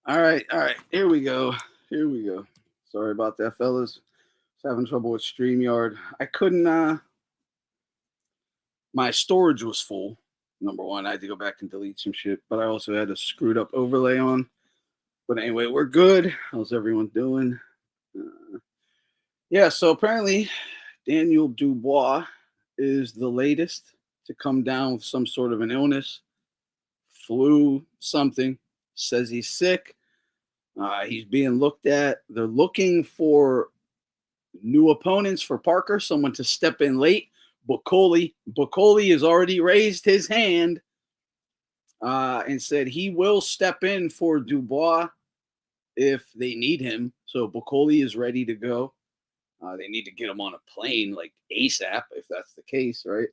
All right, all right. Here we go. Here we go. Sorry about that, fellas. Was having trouble with StreamYard. I couldn't. My storage was full. Number one, I had to go back and delete some shit, but I also had a screwed up overlay on. But anyway, we're good. How's everyone doing? Uh, yeah. So apparently, Daniel Dubois is the latest to come down with some sort of an illness, flu, something. Says he's sick. He's being looked at. They're looking for new opponents for Parker, someone to step in late. Bacoli has already raised his hand and said he will step in for Dubois if they need him. So Bacoli is ready to go. They need to get him on a plane like ASAP if that's the case, right?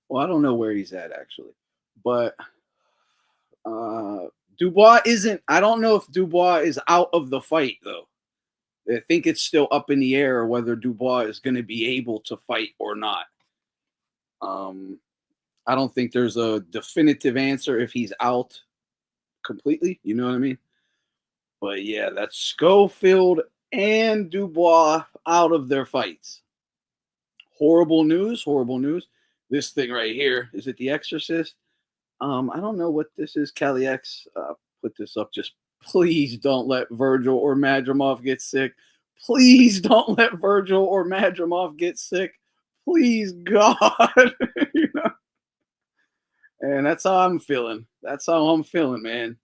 Well, I don't know where he's at actually, but uh, Dubois isn't. I don't know if Dubois is out of the fight though. I think it's still up in the air whether Dubois is going to be able to fight or not. Um, I don't think there's a definitive answer if he's out completely. You know what I mean? But yeah, that's Schofield and Dubois out of their fights. Horrible news. Horrible news. This thing right here, is it The Exorcist? I don't know what this is. Cali X put this up. Just please don't let Virgil or Madrimov get sick. Please don't let Virgil or Madrimov get sick. Please, God. You know? And that's how I'm feeling. That's how I'm feeling, man.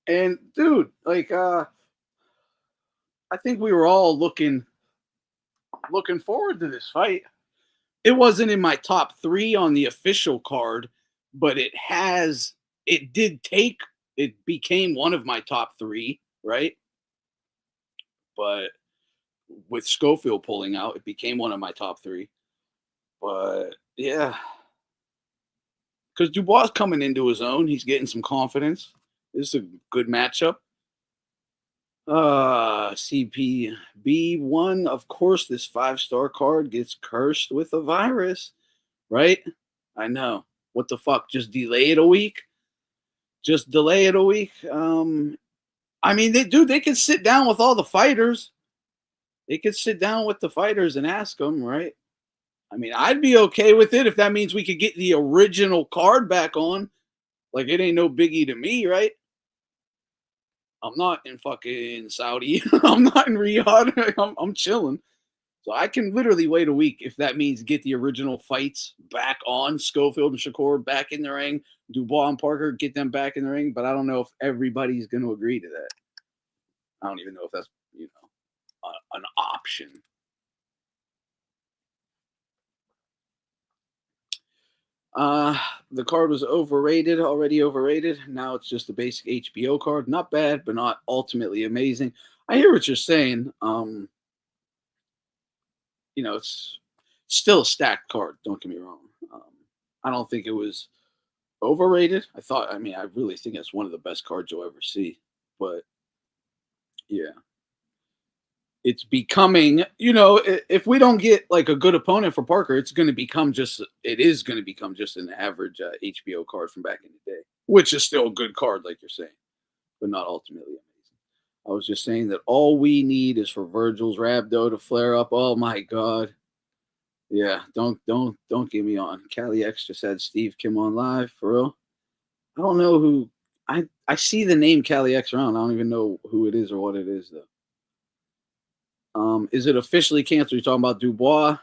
And dude, like I think we were all looking forward to this fight. It wasn't in my top 3 on the official card, but it did take it became one of my top 3, right? But with Schofield pulling out, it became one of my top 3. But yeah, because Dubois coming into his own, he's getting some confidence. This is a good matchup. CPB1, of course, this 5-star card gets cursed with a virus, right? I know. What the fuck? Just delay it a week? Just delay it a week? I mean, they could sit down with all the fighters. They could sit down with the fighters and ask them, right? I mean, I'd be okay with it if that means we could get the original card back on. Like, it ain't no biggie to me, right? I'm not in fucking Saudi. I'm not in Riyadh. I'm chilling. So I can literally wait a week if that means get the original fights back on. Schofield and Shakur back in the ring. Dubois and Parker, get them back in the ring. But I don't know if everybody's going to agree to that. I don't even know if that's, an option. The card was overrated, already overrated. Now it's just a basic HBO card. Not bad, but not ultimately amazing. I hear what you're saying. It's still a stacked card. Don't get me wrong. I don't think it was overrated. I really think it's one of the best cards you'll ever see. But yeah, it's becoming, if we don't get like a good opponent for Parker, it is going to become just an average HBO card from back in the day, which is still a good card, like you're saying, but not ultimately amazing. I was just saying that all we need is for Virgil's Rhabdo to flare up. Oh my God. Yeah, don't get me on. Cali X just had Steve Kim on live for real. I don't know who I see the name Cali X around. I don't even know who it is or what it is though. Is it officially canceled? You're talking about Dubois?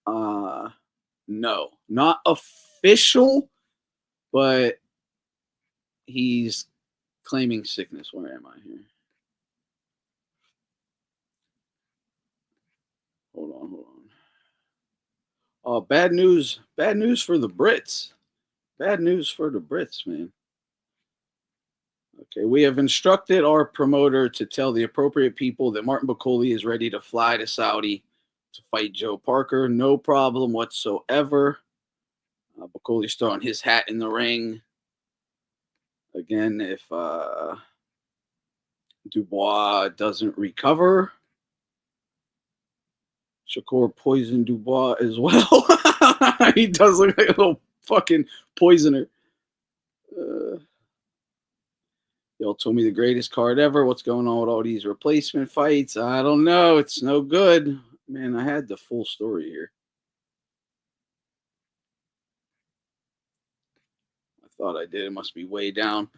No, not official, but he's claiming sickness. Where am I here? Hold on. Oh, bad news. Bad news for the Brits. Bad news for the Brits, man. Okay, we have instructed our promoter to tell the appropriate people that Martin Bacoli is ready to fly to Saudi to fight Joe Parker. No problem whatsoever. Bacoli's throwing his hat in the ring. Again, if Dubois doesn't recover, Shakur poisoned Dubois as well. He does look like a little fucking poisoner. Y'all told me the greatest card ever. What's going on with all these replacement fights? I don't know. It's no good. Man, I had the full story here. I thought I did. It must be way down.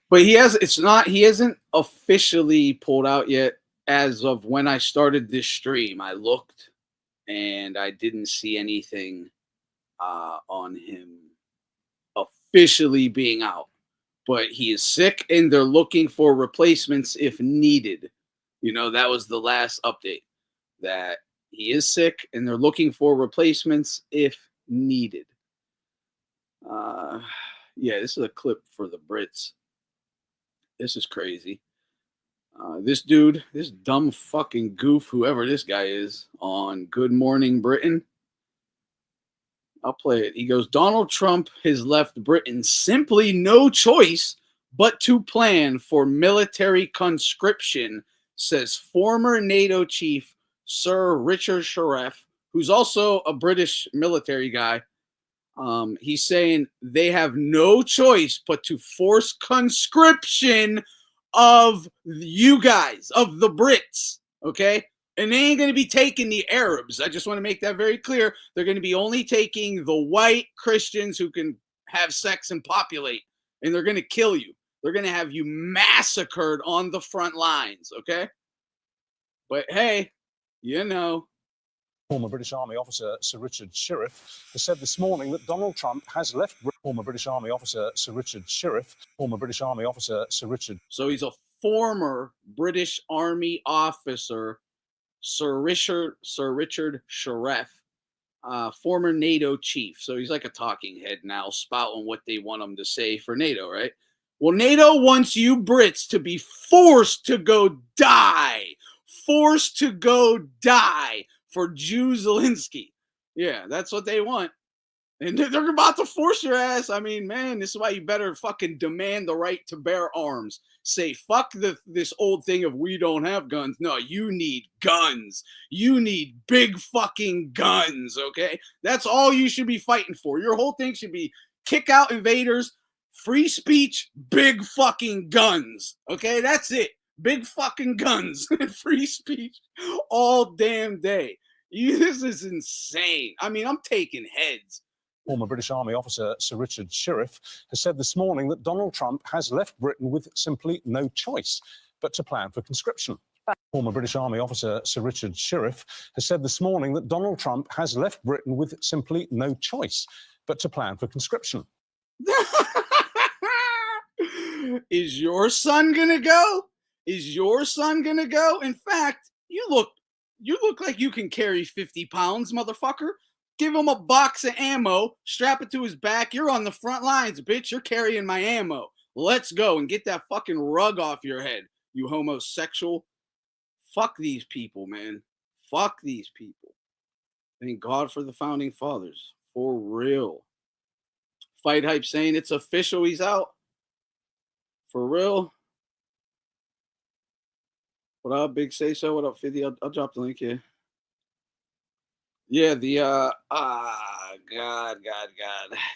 But he hasn't officially pulled out yet. As of when I started this stream, I looked and I didn't see anything on him officially being out. But he is sick and they're looking for replacements if needed. You know, that was the last update, that he is sick and they're looking for replacements if needed. Yeah, this is a clip for the Brits. This is crazy. This dude, this dumb fucking goof, whoever this guy is, on Good Morning Britain. I'll play it. He goes, Donald Trump has left Britain simply no choice but to plan for military conscription, says former NATO chief Sir Richard Sharef, who's also a British military guy. He's saying they have no choice but to force conscription of you guys, of the Brits, okay? And they ain't going to be taking the Arabs. I just want to make that very clear. They're going to be only taking the white Christians who can have sex and populate, and they're going to kill you. They're going to have you massacred on the front lines, okay? But hey, you know. Former British Army officer Sir Richard Sharif has said this morning that Donald Trump has left. Former British Army officer Sir Richard Sharif, former British Army officer Sir Richard. So he's a former British Army officer, Sir Richard Sharif, former NATO chief. So he's like a talking head now, spouting what they want him to say for NATO, right? Well, NATO wants you Brits to be forced to go die. Forced to go die for Jew Zelensky. Yeah, that's what they want. And they're about to force your ass. I mean, man, this is why you better fucking demand the right to bear arms. Say, fuck this old thing of we don't have guns. No, you need guns. You need big fucking guns, okay? That's all you should be fighting for. Your whole thing should be kick out invaders, free speech, big fucking guns, okay? That's it. Big fucking guns and free speech all damn day. This is insane. I mean, I'm taking heads. Former British Army officer Sir Richard Sharif has said this morning that Donald Trump has left Britain with simply no choice but to plan for conscription. Former British Army officer Sir Richard Sharif has said this morning that Donald Trump has left Britain with simply no choice but to plan for conscription. Is your son gonna go? Is your son gonna go? In fact, you look like you can carry 50 pounds, motherfucker. Give him a box of ammo, strap it to his back. You're on the front lines, bitch. You're carrying my ammo. Let's go and get that fucking rug off your head, you homosexual. Fuck these people, man. Fuck these people. Thank God for the founding fathers. For real. Fight Hype saying it's official. He's out. For real. What up, Big Say So? What up, 50? I'll drop the link here. Yeah, God.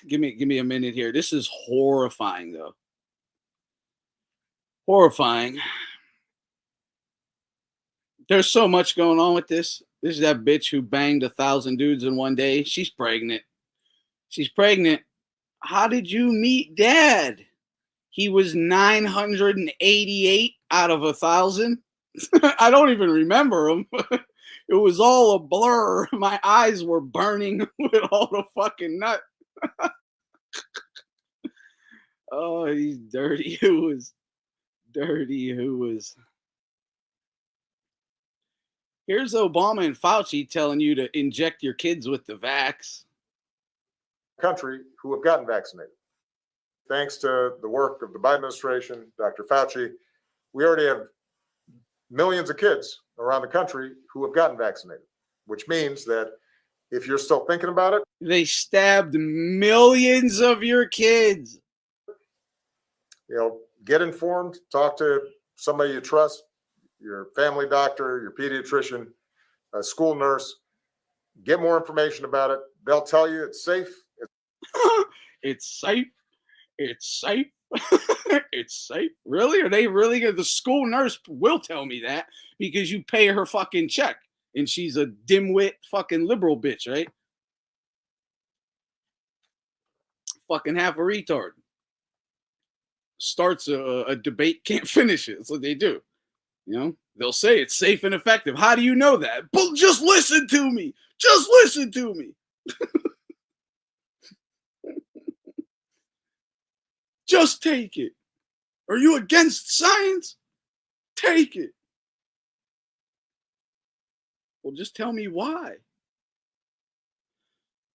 Give me a minute here. This is horrifying, though. Horrifying. There's so much going on with this. This is that bitch who banged 1,000 dudes in one day. She's pregnant. She's pregnant. How did you meet Dad? He was 988 out of 1,000. I don't even remember him. It was all a blur. My eyes were burning with all the fucking nut. Oh, he's dirty. Who was dirty? Who was? Here's Obama and Fauci telling you to inject your kids with the vax. Country who have gotten vaccinated. Thanks to the work of the Biden administration, Dr. Fauci, we already have millions of kids around the country who have gotten vaccinated, which means that if you're still thinking about it, they stabbed millions of your kids. You know, get informed, talk to somebody you trust, your family doctor, your pediatrician. a school nurse. Get more information about it. They'll tell you it's safe. It's safe. It's safe. It's safe. Really? Are they really good? The school nurse will tell me that because you pay her fucking check and she's a dimwit fucking liberal bitch, right? Fucking half a retard. Starts a debate, can't finish it. That's what they do. You know, they'll say it's safe and effective. How do you know that? But just listen to me. Just listen to me. Just take it. Are you against science? Take it. Well, just tell me why.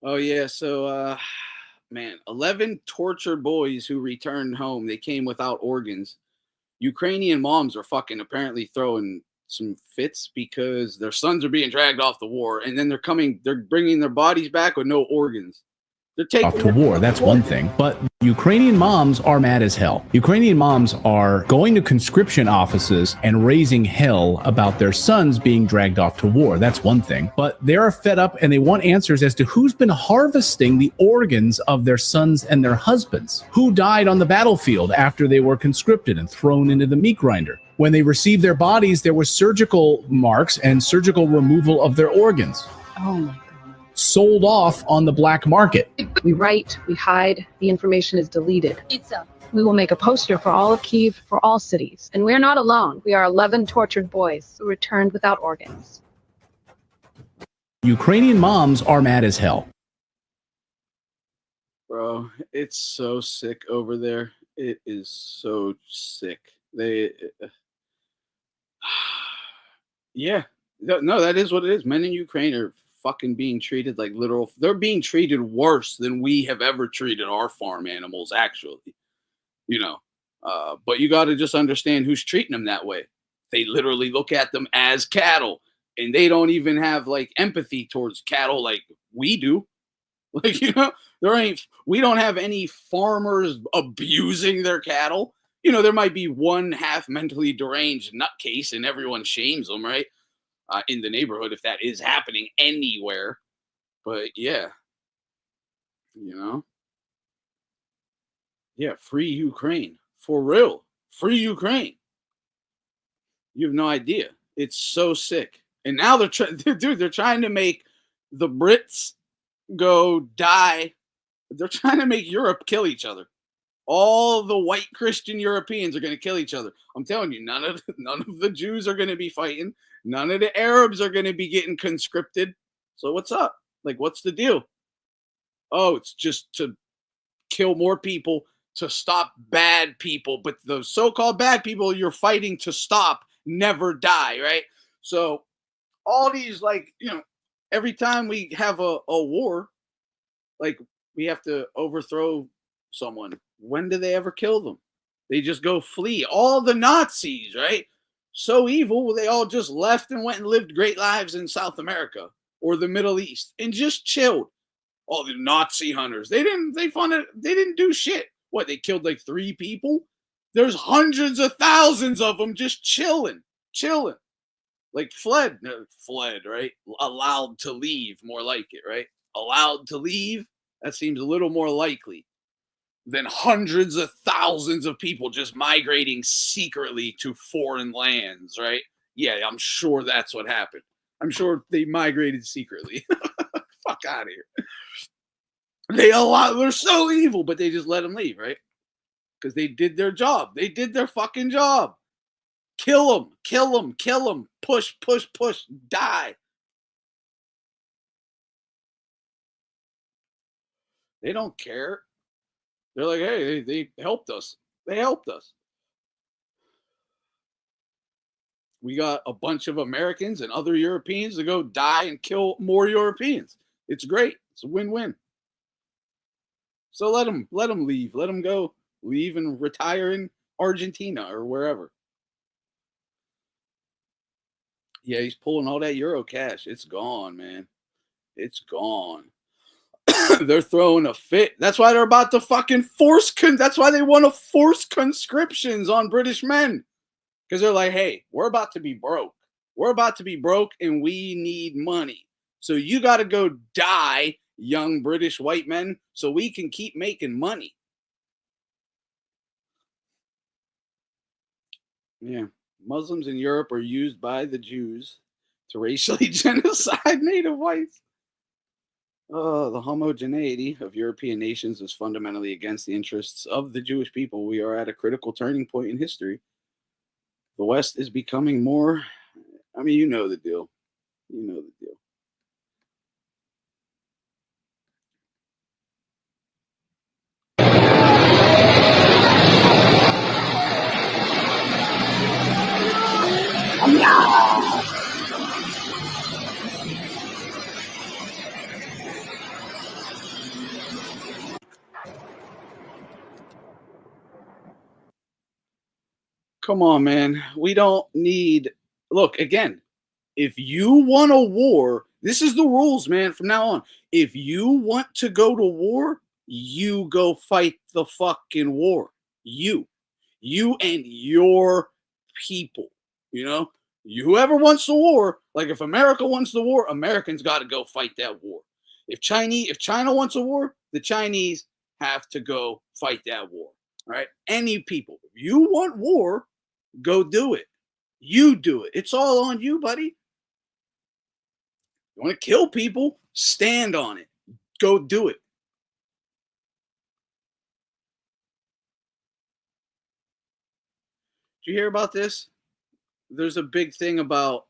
Oh, yeah. So, man, 11 tortured boys who returned home. They came without organs. Ukrainian moms are fucking apparently throwing some fits because their sons are being dragged off the war, and then they're bringing their bodies back with no organs. They're taking off to war. That's one thing. But Ukrainian moms are mad as hell. Ukrainian moms are going to conscription offices and raising hell about their sons being dragged off to war. That's one thing. But they are fed up and they want answers as to who's been harvesting the organs of their sons and their husbands. Who died on the battlefield after they were conscripted and thrown into the meat grinder? When they received their bodies, there were surgical marks and surgical removal of their organs. Oh my God. Sold off on the black market. We write, we hide, the information is deleted. We will make a poster for all of Kyiv, for all cities. And we're not alone. We are 11 tortured boys who returned without organs. Ukrainian moms are mad as hell. Bro, it's so sick over there. It is so sick. Yeah. No, that is what it is. Men in Ukraine are fucking being treated like literal. They're being treated worse than we have ever treated our farm animals, actually. You know, but you got to just understand who's treating them that way. They literally look at them as cattle, and they don't even have like empathy towards cattle like we do. Like, you know, we don't have any farmers abusing their cattle. You know, there might be one half mentally deranged nutcase and everyone shames them, right? In the neighborhood, if that is happening anywhere. But yeah, you know, yeah, free Ukraine for real. Free Ukraine. You have no idea. It's so sick. And now they're trying to make the Brits go die. They're trying to make Europe kill each other. All the white Christian Europeans are going to kill each other. I'm telling you, none of the Jews are going to be fighting. None of the Arabs are going to be getting conscripted. So what's up? Like, what's the deal? Oh, it's just to kill more people, to stop bad people. But the so-called bad people you're fighting to stop never die, right? So all these, like, you know, every time we have a war, like, we have to overthrow someone. When do they ever kill them? They just go flee. All the Nazis, right? So evil, they all just left and went and lived great lives in South America or the Middle East and just chilled. All the Nazi hunters, they didn't do shit. What, they killed like 3 people? There's hundreds of thousands of them just chilling. Like fled, right? Allowed to leave, more like it, right? Allowed to leave, that seems a little more likely than hundreds of thousands of people just migrating secretly to foreign lands, right? Yeah, I'm sure that's what happened. I'm sure they migrated secretly. Fuck out of here. They're so evil, but they just let them leave, right? Because they did their job. They did their fucking job. Kill them. Push, die. They don't care. They're like, hey, they helped us. We got a bunch of Americans and other Europeans to go die and kill more Europeans. It's great. It's a win-win. So let them leave. Let them go. Leave and retire in Argentina or wherever. Yeah, he's pulling all that Euro cash. It's gone, man. It's gone. They're throwing a fit. That's why they're about to fucking that's why they want to force conscriptions on British men. Because they're like, hey, we're about to be broke. We're about to be broke and we need money. So you got to go die, young British white men, so we can keep making money. Yeah. Muslims in Europe are used by the Jews to racially genocide native whites. The homogeneity of European nations is fundamentally against the interests of the Jewish people. We are at a critical turning point in history. The West is becoming more, I mean, you know the deal. You know the deal. Come on, man. We don't need. Look, again, if you want a war, this is the rules, man, from now on. If you want to go to war, you go fight the fucking war. You and your people, you know? Whoever wants the war, like if America wants the war, Americans got to go fight that war. If China wants a war, the Chinese have to go fight that war, right? Any people. If you want war, go do it. You do it. It's all on you, buddy. You want to kill people? Stand on it. Go do it. Did you hear about this? There's a big thing about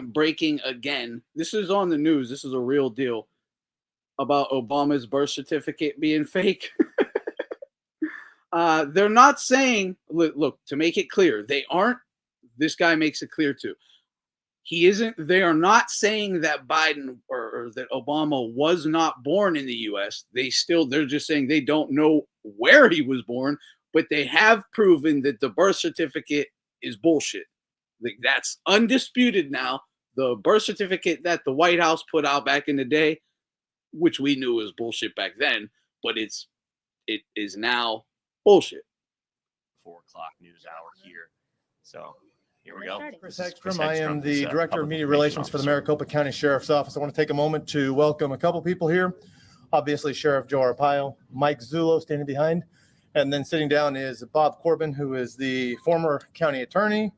breaking again. This is on the news. This is a real deal about Obama's birth certificate being fake. They're not saying, look, to make it clear, they aren't. This guy makes it clear too. He isn't. They are not saying that Biden or that Obama was not born in the U.S. They're just saying they don't know where he was born, but they have proven that the birth certificate is bullshit. Like, that's undisputed now. The birth certificate that the White House put out back in the day, which we knew was bullshit back then, but it is now bullshit. 4 o'clock news hour here. So here we go. Chris Hegstrom. I am the Director of Media Relations for the Maricopa County Sheriff's Office. I want to take a moment to welcome a couple people here. Obviously, Sheriff Joe Arpaio, Mike Zullo standing behind, and then sitting down is Bob Corbin, who is the former county attorney,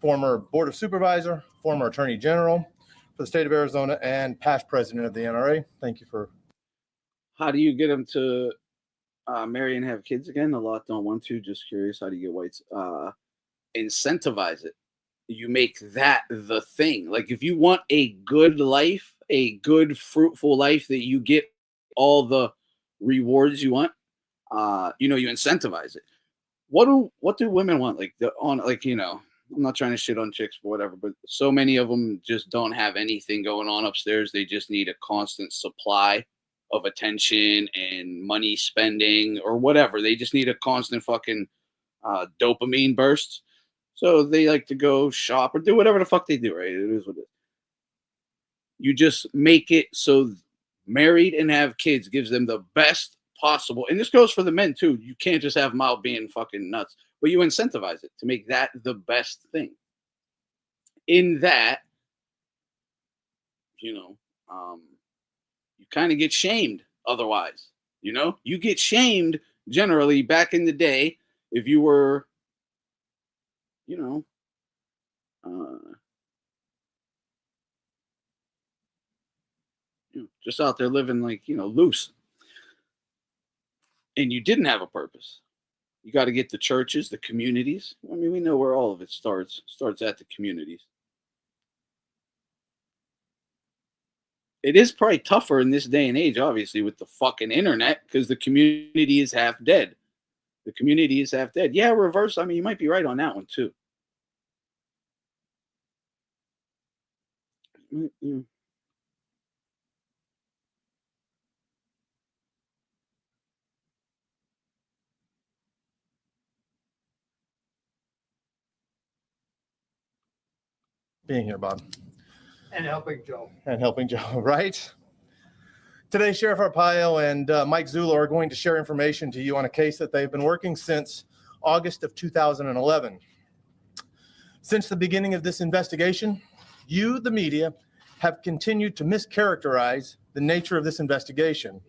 former board of supervisor, former attorney general for the state of Arizona, and past president of the NRA. Thank you for. How do you get them to marry and have kids again? A lot don't want to. Just curious, how do you get whites? Incentivize it. You make that the thing. Like, if you want a good life, a good fruitful life that you get all the rewards you want, you incentivize it. What do women want? I'm not trying to shit on chicks or whatever, but so many of them just don't have anything going on upstairs. They just need a constant supply of attention and money spending or whatever. They just need a constant fucking dopamine burst. So they like to go shop or do whatever the fuck they do, right? It is what it is. You just make it so married and have kids gives them the best possible. And this goes for the men too. You can't just have them out being fucking nuts, but you incentivize it to make that the best thing. In that, you kind of get shamed otherwise. You get shamed generally back in the day if you were, just out there living loose. And you didn't have a purpose. You got to get the churches, the communities. I mean, we know where all of it starts. Starts at the communities. It is probably tougher in this day and age, obviously, with the fucking internet, because the community is half dead. The community is half dead. Yeah, reverse. I mean, you might be right on that one, too. Being here, Bob. And helping Joe. Right? Today, Sheriff Arpaio and Mike Zullo are going to share information to you on a case that they've been working since August of 2011. Since the beginning of this investigation, you, the media, have continued to mischaracterize the nature of this investigation.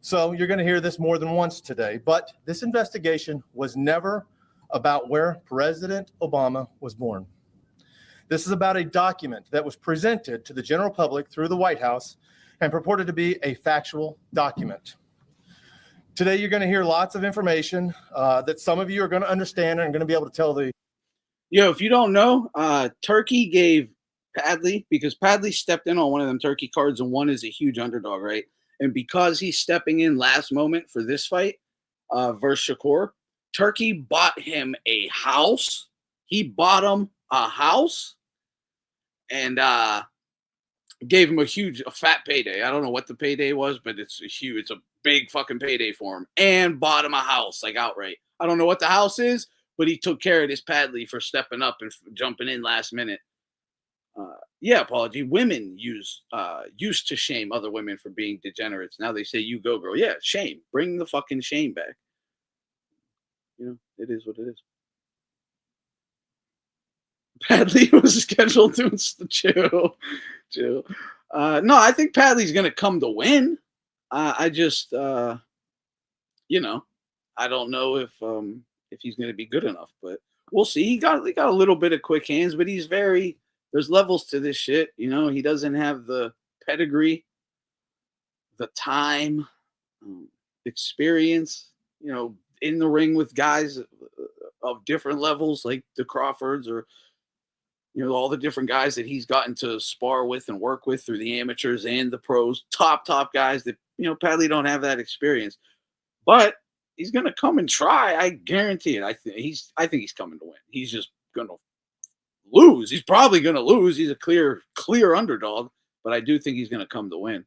So you're going to hear this more than once today, but this investigation was never about where President Obama was born. This is about a document that was presented to the general public through the White House and purported to be a factual document. Today, you're going to hear lots of information that some of you are going to understand and are going to be able to tell the... If you don't know, Turkey gave Padley, because Padley stepped in on one of them Turkey cards, and one is a huge underdog, right? And because he's stepping in last moment for this fight versus Shakur, Turkey bought him a house. He bought him a house and gave him a fat payday. I don't know what the payday was, but it's a big fucking payday for him, and bought him a house, like, outright. I don't know what the house is, but he took care of this Padley for stepping up and jumping in last minute. Apology. Women used to shame other women for being degenerates. Now they say, you go, girl. Yeah, shame. Bring the fucking shame back. It is what it is. Padley was scheduled to chill. No, I think Padley's going to come to win. I just, I don't know if he's going to be good enough, but we'll see. He got a little bit of quick hands, but there's levels to this shit. He doesn't have the pedigree, the time, experience, in the ring with guys of different levels, like the Crawfords or, all the different guys that he's gotten to spar with and work with through the amateurs and the pros, top guys that, Padley don't have that experience, but he's going to come and try. I guarantee it. I think he's coming to win. He's just going to lose. He's probably going to lose. He's a clear underdog, but I do think he's going to come to win.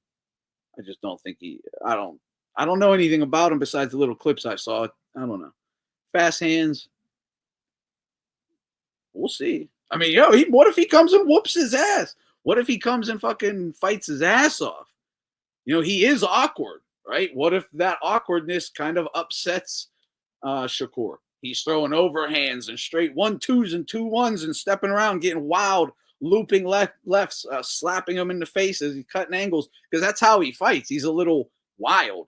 I just don't think I don't know anything about him besides the little clips I saw. I don't know. Fast hands. We'll see. I mean, what if he comes and whoops his ass? What if he comes and fucking fights his ass off? He is awkward, right? What if that awkwardness kind of upsets Shakur? He's throwing overhands and straight 1-2s and 2-1s and stepping around, getting wild, looping lefts, slapping him in the face as he's cutting angles, because that's how he fights. He's a little wild.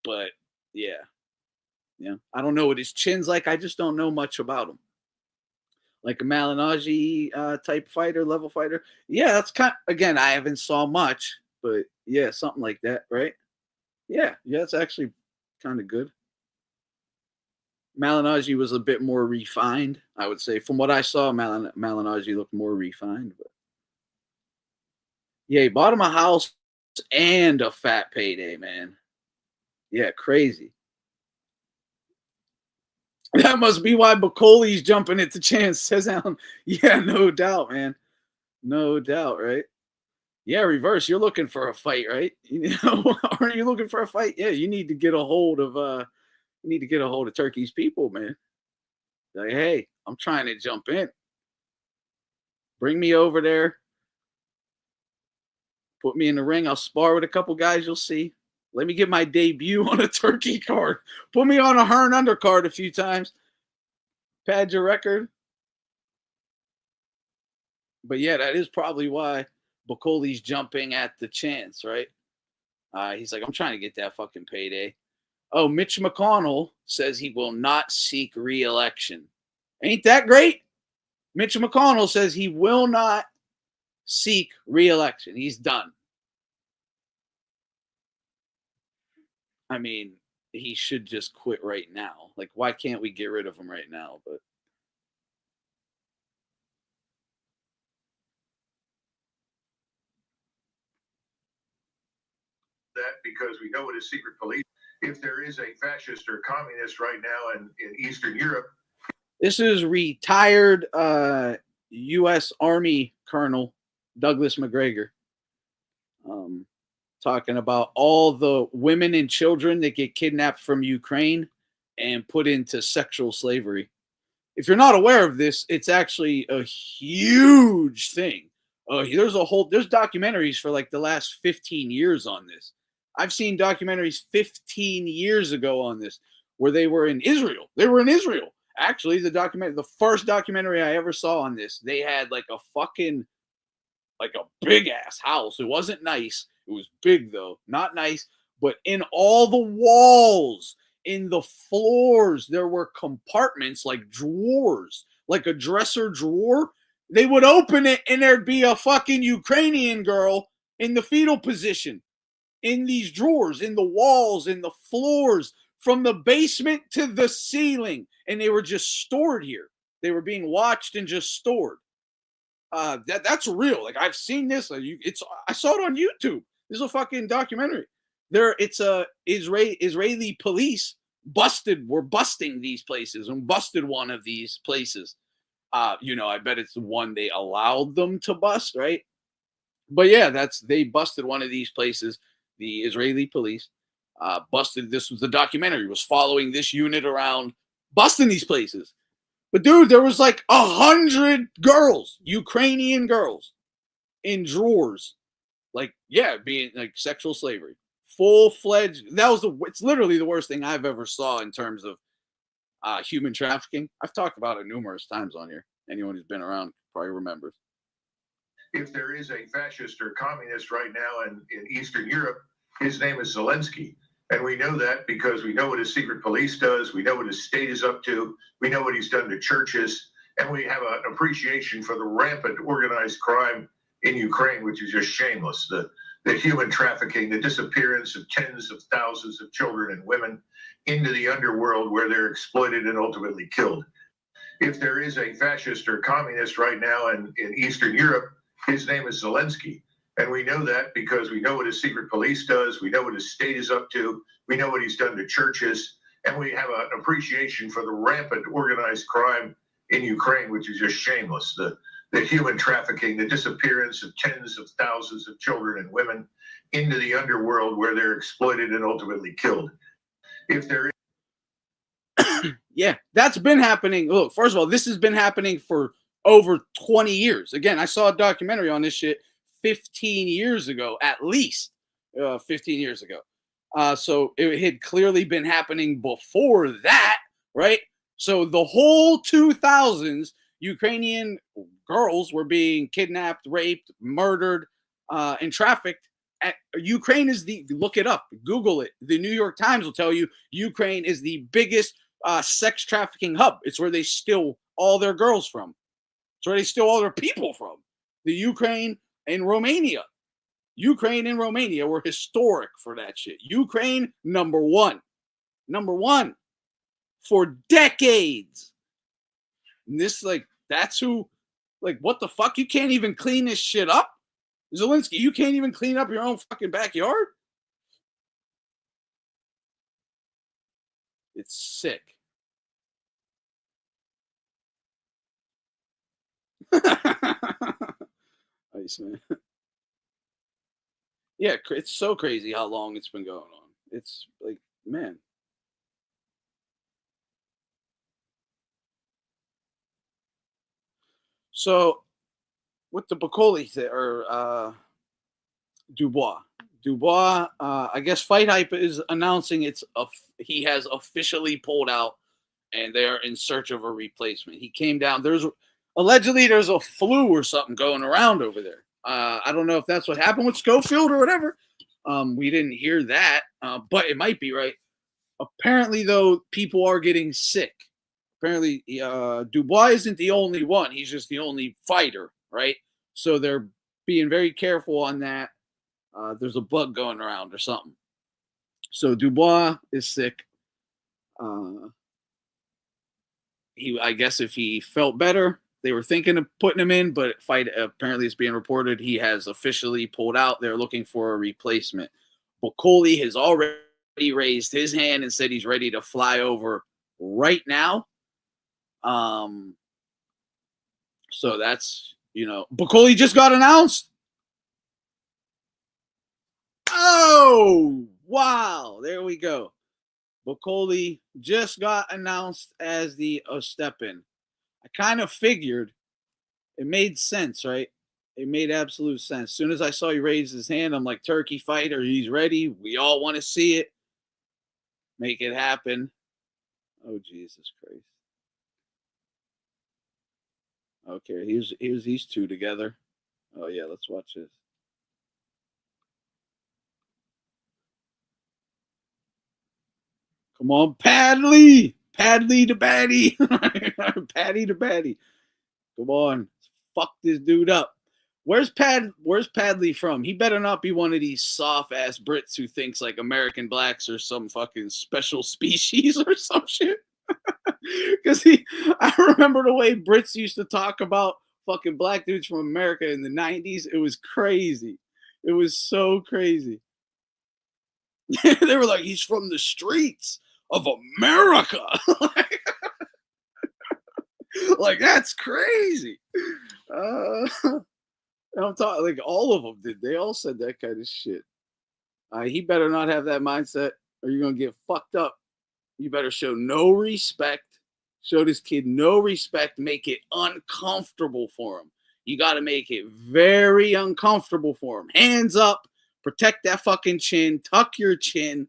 But yeah. I don't know what his chin's like. I just don't know much about him. Like a Malignaggi type fighter, level fighter. Yeah, that's again, I haven't saw much, but yeah, something like that, right? Yeah, it's actually kind of good. Malignaggi was a bit more refined, I would say. From what I saw, Malignaggi looked more refined. But yeah, he bought him a house and a fat payday, man. Yeah, crazy. That must be why Bacoli's jumping at the chance, says Alan. Yeah, no doubt, man. No doubt, right? Yeah, reverse. You're looking for a fight, right? Aren't you looking for a fight? Yeah, you need to get a hold of Turkey's people, man. Like, hey, I'm trying to jump in. Bring me over there. Put me in the ring. I'll spar with a couple guys. You'll see. Let me get my debut on a Turkey card. Put me on a Hearn undercard a few times. Pad your record. But yeah, that is probably why Bacoli's jumping at the chance, right? He's like, I'm trying to get that fucking payday. Oh, Mitch McConnell says he will not seek re-election. Ain't that great? Mitch McConnell says he will not seek re-election. He's done. I mean, he should just quit right now. Like, why can't we get rid of him right now? But that because we know it is secret police. If there is a fascist or communist right now in Eastern Europe. This is retired U.S. Army Colonel Douglas McGregor. Talking about all the women and children that get kidnapped from Ukraine and put into sexual slavery. If you're not aware of this, it's actually a huge thing. There's documentaries for like the last 15 years on this. I've seen documentaries 15 years ago on this where they were in Israel. They were in Israel Actually, the first documentary I ever saw on this, they had like a big ass house. It wasn't nice. It was big though, not nice. But in all the walls, in the floors, there were compartments like drawers, like a dresser drawer. They would open it and there'd be a fucking Ukrainian girl in the fetal position in these drawers, in the walls, in the floors, from the basement to the ceiling. And they were just stored here. They were being watched and just stored. That's real. Like I've seen this. I saw it on YouTube. This is a fucking documentary. It's Israeli police were busting these places and busted one of these places. I bet it's the one they allowed them to bust, right? But yeah, they busted one of these places. The Israeli police busted. This was the documentary was following this unit around busting these places. But dude, there was like 100 girls, Ukrainian girls, in drawers, being like sexual slavery, full-fledged. It's literally the worst thing I've ever saw in terms of human trafficking. I've talked about it numerous times on here. Anyone who's been around probably remembers. If there is a fascist or communist right now in Eastern Europe, his name is Zelensky. And we know that because we know what his secret police does. We know what his state is up to. We know what he's done to churches. And we have an appreciation for the rampant organized crime in Ukraine, which is just shameless. The human trafficking, the disappearance of tens of thousands of children and women into the underworld where they're exploited and ultimately killed. If there is a fascist or communist right now in Eastern Europe, his name is Zelensky. And we know that because we know what his secret police does. We know what his state is up to. We know what he's done to churches. And we have an appreciation for the rampant organized crime in Ukraine, which is just shameless. The human trafficking, the disappearance of tens of thousands of children and women into the underworld where they're exploited and ultimately killed. If there is Yeah, that's been happening. Look, first of all, this has been happening for over 20 years. Again, I saw a documentary on this shit 15 years ago, at least 15 years ago. So it had clearly been happening before that, right? So the whole 2000s, Ukrainian girls were being kidnapped, raped, murdered, and trafficked. Ukraine is look it up, Google it. The New York Times will tell you Ukraine is the biggest sex trafficking hub. It's where they steal all their girls from. It's where they steal all their people from. The Ukraine and Romania. Ukraine and Romania were historic for that shit. Ukraine, number one. Number one. For decades. And this, that's who, what the fuck? You can't even clean this shit up? Zelensky, you can't even clean up your own fucking backyard? It's sick. Ice, man. Yeah, it's so crazy how long it's been going on. It's like, man. So, with the Bacoli or Dubois, I guess Fight Hype is announcing he has officially pulled out, and they're in search of a replacement. He came down. Allegedly there's a flu or something going around over there. I don't know if that's what happened with Schofield or whatever. We didn't hear that, but it might be, right? Apparently, though, people are getting sick. Apparently, Dubois isn't the only one. He's just the only fighter, right? So they're being very careful on that. There's a bug going around or something. So Dubois is sick. I guess if he felt better, they were thinking of putting him in, but apparently it's being reported he has officially pulled out. They're looking for a replacement. Bacoli has already raised his hand and said he's ready to fly over right now. So that's, Bacoli just got announced. Oh, wow. There we go. Bacoli just got announced as the Ostepin. I kind of figured it made sense, right? It made absolute sense. As soon as I saw he raise his hand, I'm like, Turkey fighter, he's ready. We all want to see it. Make it happen. Oh, Jesus Christ. Okay, here's these two together. Oh yeah, let's watch this. Come on, Padley the baddie, Paddy the baddie. Come on, fuck this dude up. Where's Padley from? He better not be one of these soft ass Brits who thinks like American blacks are some fucking special species or some shit. Because I remember the way Brits used to talk about fucking black dudes from America in the 90s. It was crazy. It was so crazy. They were like, he's from the streets of America. Like, that's crazy. I'm talking like all of them did. They all said that kind of shit. He better not have that mindset or you're going to get fucked up. You better show no respect. Show this kid no respect. Make it uncomfortable for him. You got to make it very uncomfortable for him. Hands up. Protect that fucking chin. Tuck your chin.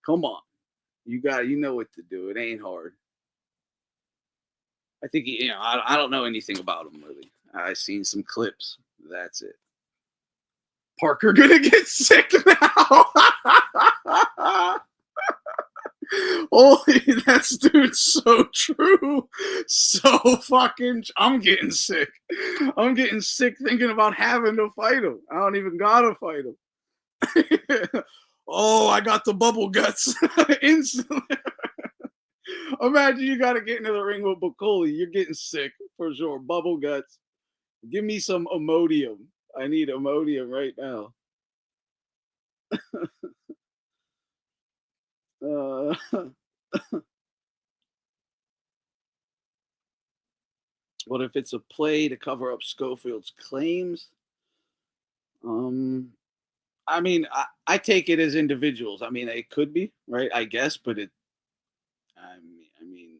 Come on. You know what to do. It ain't hard. I think, I don't know anything about him, really. I've seen some clips. That's it. Parker gonna get sick now. Holy, that's dude, so true. So fucking, I'm getting sick. I'm getting sick thinking about having to fight him. I don't even gotta fight him. Oh, I got the bubble guts instantly. Imagine you got to get into the ring with Bacoli. You're getting sick for sure. Bubble guts. Give me some Imodium. I need Imodium right now. What if it's a play to cover up Schofield's claims? I mean, I take it as individuals. I mean, it could be, right? I guess, but I mean,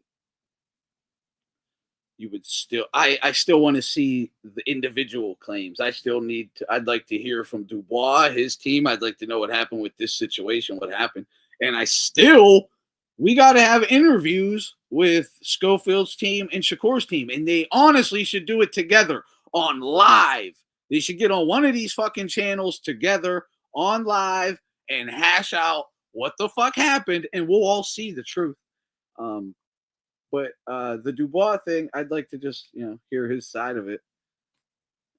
you would still, I still want to see the individual claims. I'd like to hear from Dubois, his team. I'd like to know what happened with this situation, what happened. And we got to have interviews with Schofield's team and Shakur's team. And they honestly should do it together on live. They should get on one of these fucking channels together on live and hash out what the fuck happened. And we'll all see the truth. But the Dubois thing, I'd like to just, hear his side of it,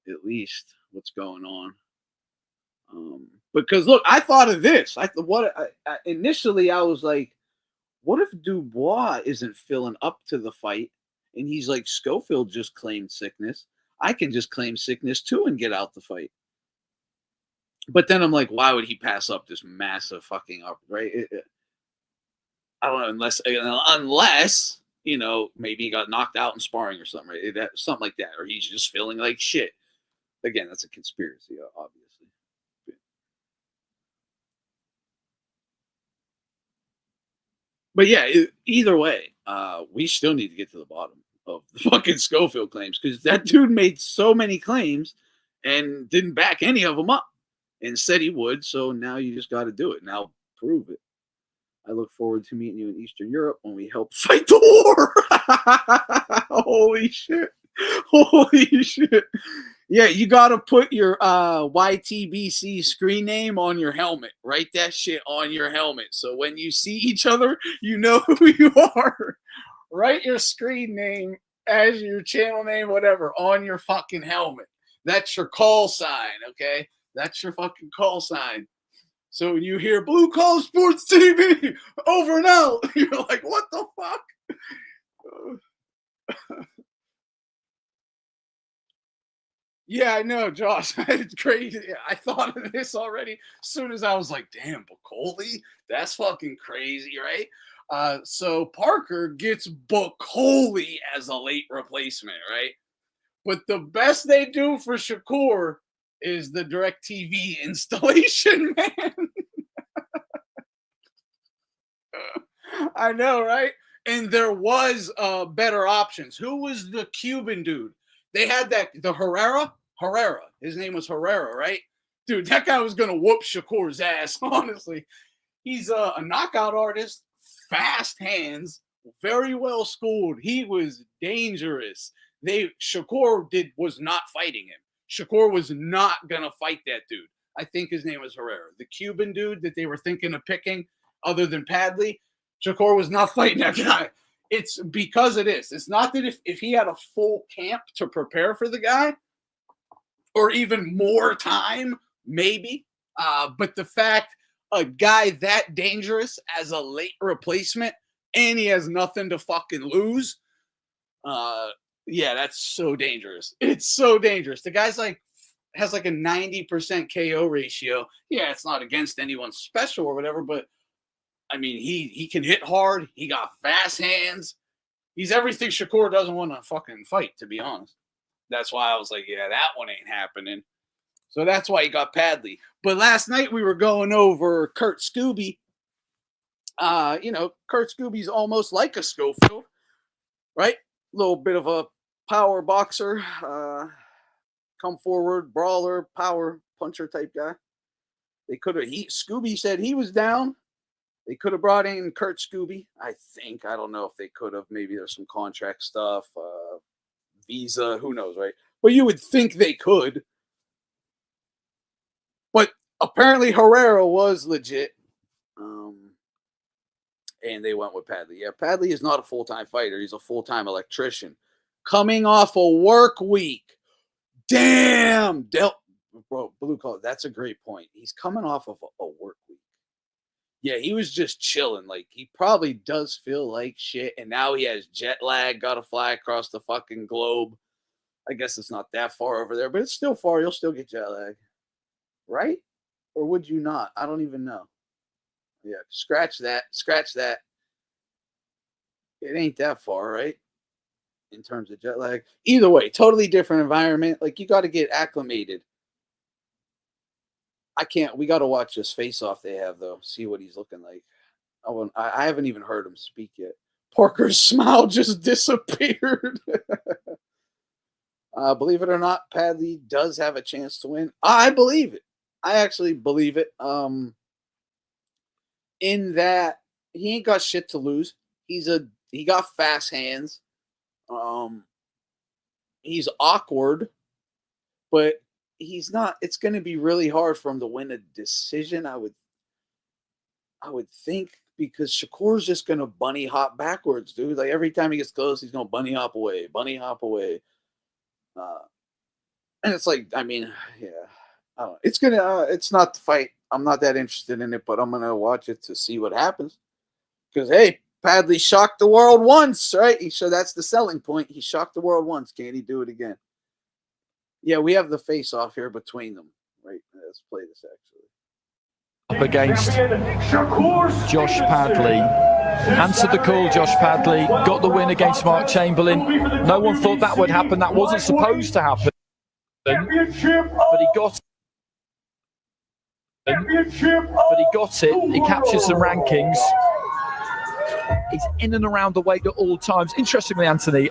at least what's going on. Because look, I thought of this. Initially I was like, what if Dubois isn't filling up to the fight, and he's like, Schofield just claimed sickness. I can just claim sickness too and get out the fight. But then I'm like, why would he pass up this massive fucking up, right? I don't know, unless maybe he got knocked out in sparring or something, right? Something like that, or he's just feeling like shit. Again, that's a conspiracy, obviously. But yeah, either way, we still need to get to the bottom of the fucking Schofield claims, because that dude made so many claims and didn't back any of them up and said he would. So now you just got to do it. Now prove it. I look forward to meeting you in Eastern Europe when we help fight the war. Holy shit. Holy shit. Yeah, you got to put your YTBC screen name on your helmet. Write that shit on your helmet. So when you see each other, you know who you are. Write your screen name as your channel name, whatever, on your fucking helmet. That's your call sign, okay? That's your fucking call sign. So when you hear Blue Collar Sports TV over and out, you're like, what the fuck? Yeah, I know, Josh. It's crazy. I thought of this already as soon as I was like, damn, Bacoli? That's fucking crazy, right? So Parker gets Bacoli as a late replacement, right? But the best they do for Shakur is the DirecTV installation, man. I know, right? And there was better options. Who was the Cuban dude? They had the Herrera. His name was Herrera, right? Dude, that guy was going to whoop Shakur's ass, honestly. He's a knockout artist, fast hands, very well schooled. He was dangerous. Shakur was not fighting him. Shakur was not gonna fight that dude. I think his name was Herrera, the Cuban dude that they were thinking of picking, other than Padley. Shakur was not fighting that guy. It's because of this. It's not that if he had a full camp to prepare for the guy, or even more time, maybe. But the fact a guy that dangerous as a late replacement and he has nothing to fucking lose, yeah, that's so dangerous. It's so dangerous. The guy's like has like a 90% KO ratio. Yeah, it's not against anyone special or whatever, but I mean, he can hit hard. He got fast hands. He's everything Shakur doesn't want to fucking fight, to be honest. That's why I was like, yeah, that one ain't happening. So that's why he got Padley. But last night we were going over Kurt Scooby. Kurt Scooby's almost like a Schofield, right? A little bit of a power boxer, come forward, brawler, power puncher type guy. They could have. Scooby said he was down. They could have brought in Kurt Scooby, I think. I don't know if they could have. Maybe there's some contract stuff, visa, who knows, right? But you would think they could. But apparently Herrera was legit. And they went with Padley. Yeah, Padley is not a full-time fighter. He's a full-time electrician. Coming off a work week. Damn! Bro, Blue Collar, that's a great point. He's coming off of a work week. Yeah, he was just chilling. Like, he probably does feel like shit, and now he has jet lag, got to fly across the fucking globe. I guess it's not that far over there, but it's still far. You'll still get jet lag. Right? Or would you not? I don't even know. Yeah, scratch that. It ain't that far, right? In terms of jet lag. Either way, totally different environment. Like, you got to get acclimated. We got to watch this face-off they have, though. See what he's looking like. I haven't even heard him speak yet. Parker's smile just disappeared. Believe it or not, Padley does have a chance to win. I believe it. I actually believe it. In that he ain't got shit to lose. He got fast hands. He's awkward, but he's not. It's going to be really hard for him to win a decision. I would think, because Shakur's just going to bunny hop backwards, dude. Like, every time he gets close, he's going to bunny hop away. And it's like, I mean, yeah, I don't know. It's not the fight. I'm not that interested in it, but I'm going to watch it to see what happens. Because, hey, Padley shocked the world once, right? So that's the selling point. He shocked the world once. Can he do it again? Yeah, we have the face-off here between them, right? Let's play this, actually. Up against Josh Padley. Answered the call, Josh Padley. Got the win against Mark Chamberlain. No one thought that would happen. That wasn't supposed to happen. But he got it. He captured some rankings. He's in and around the weight at all times. Interestingly, Anthony,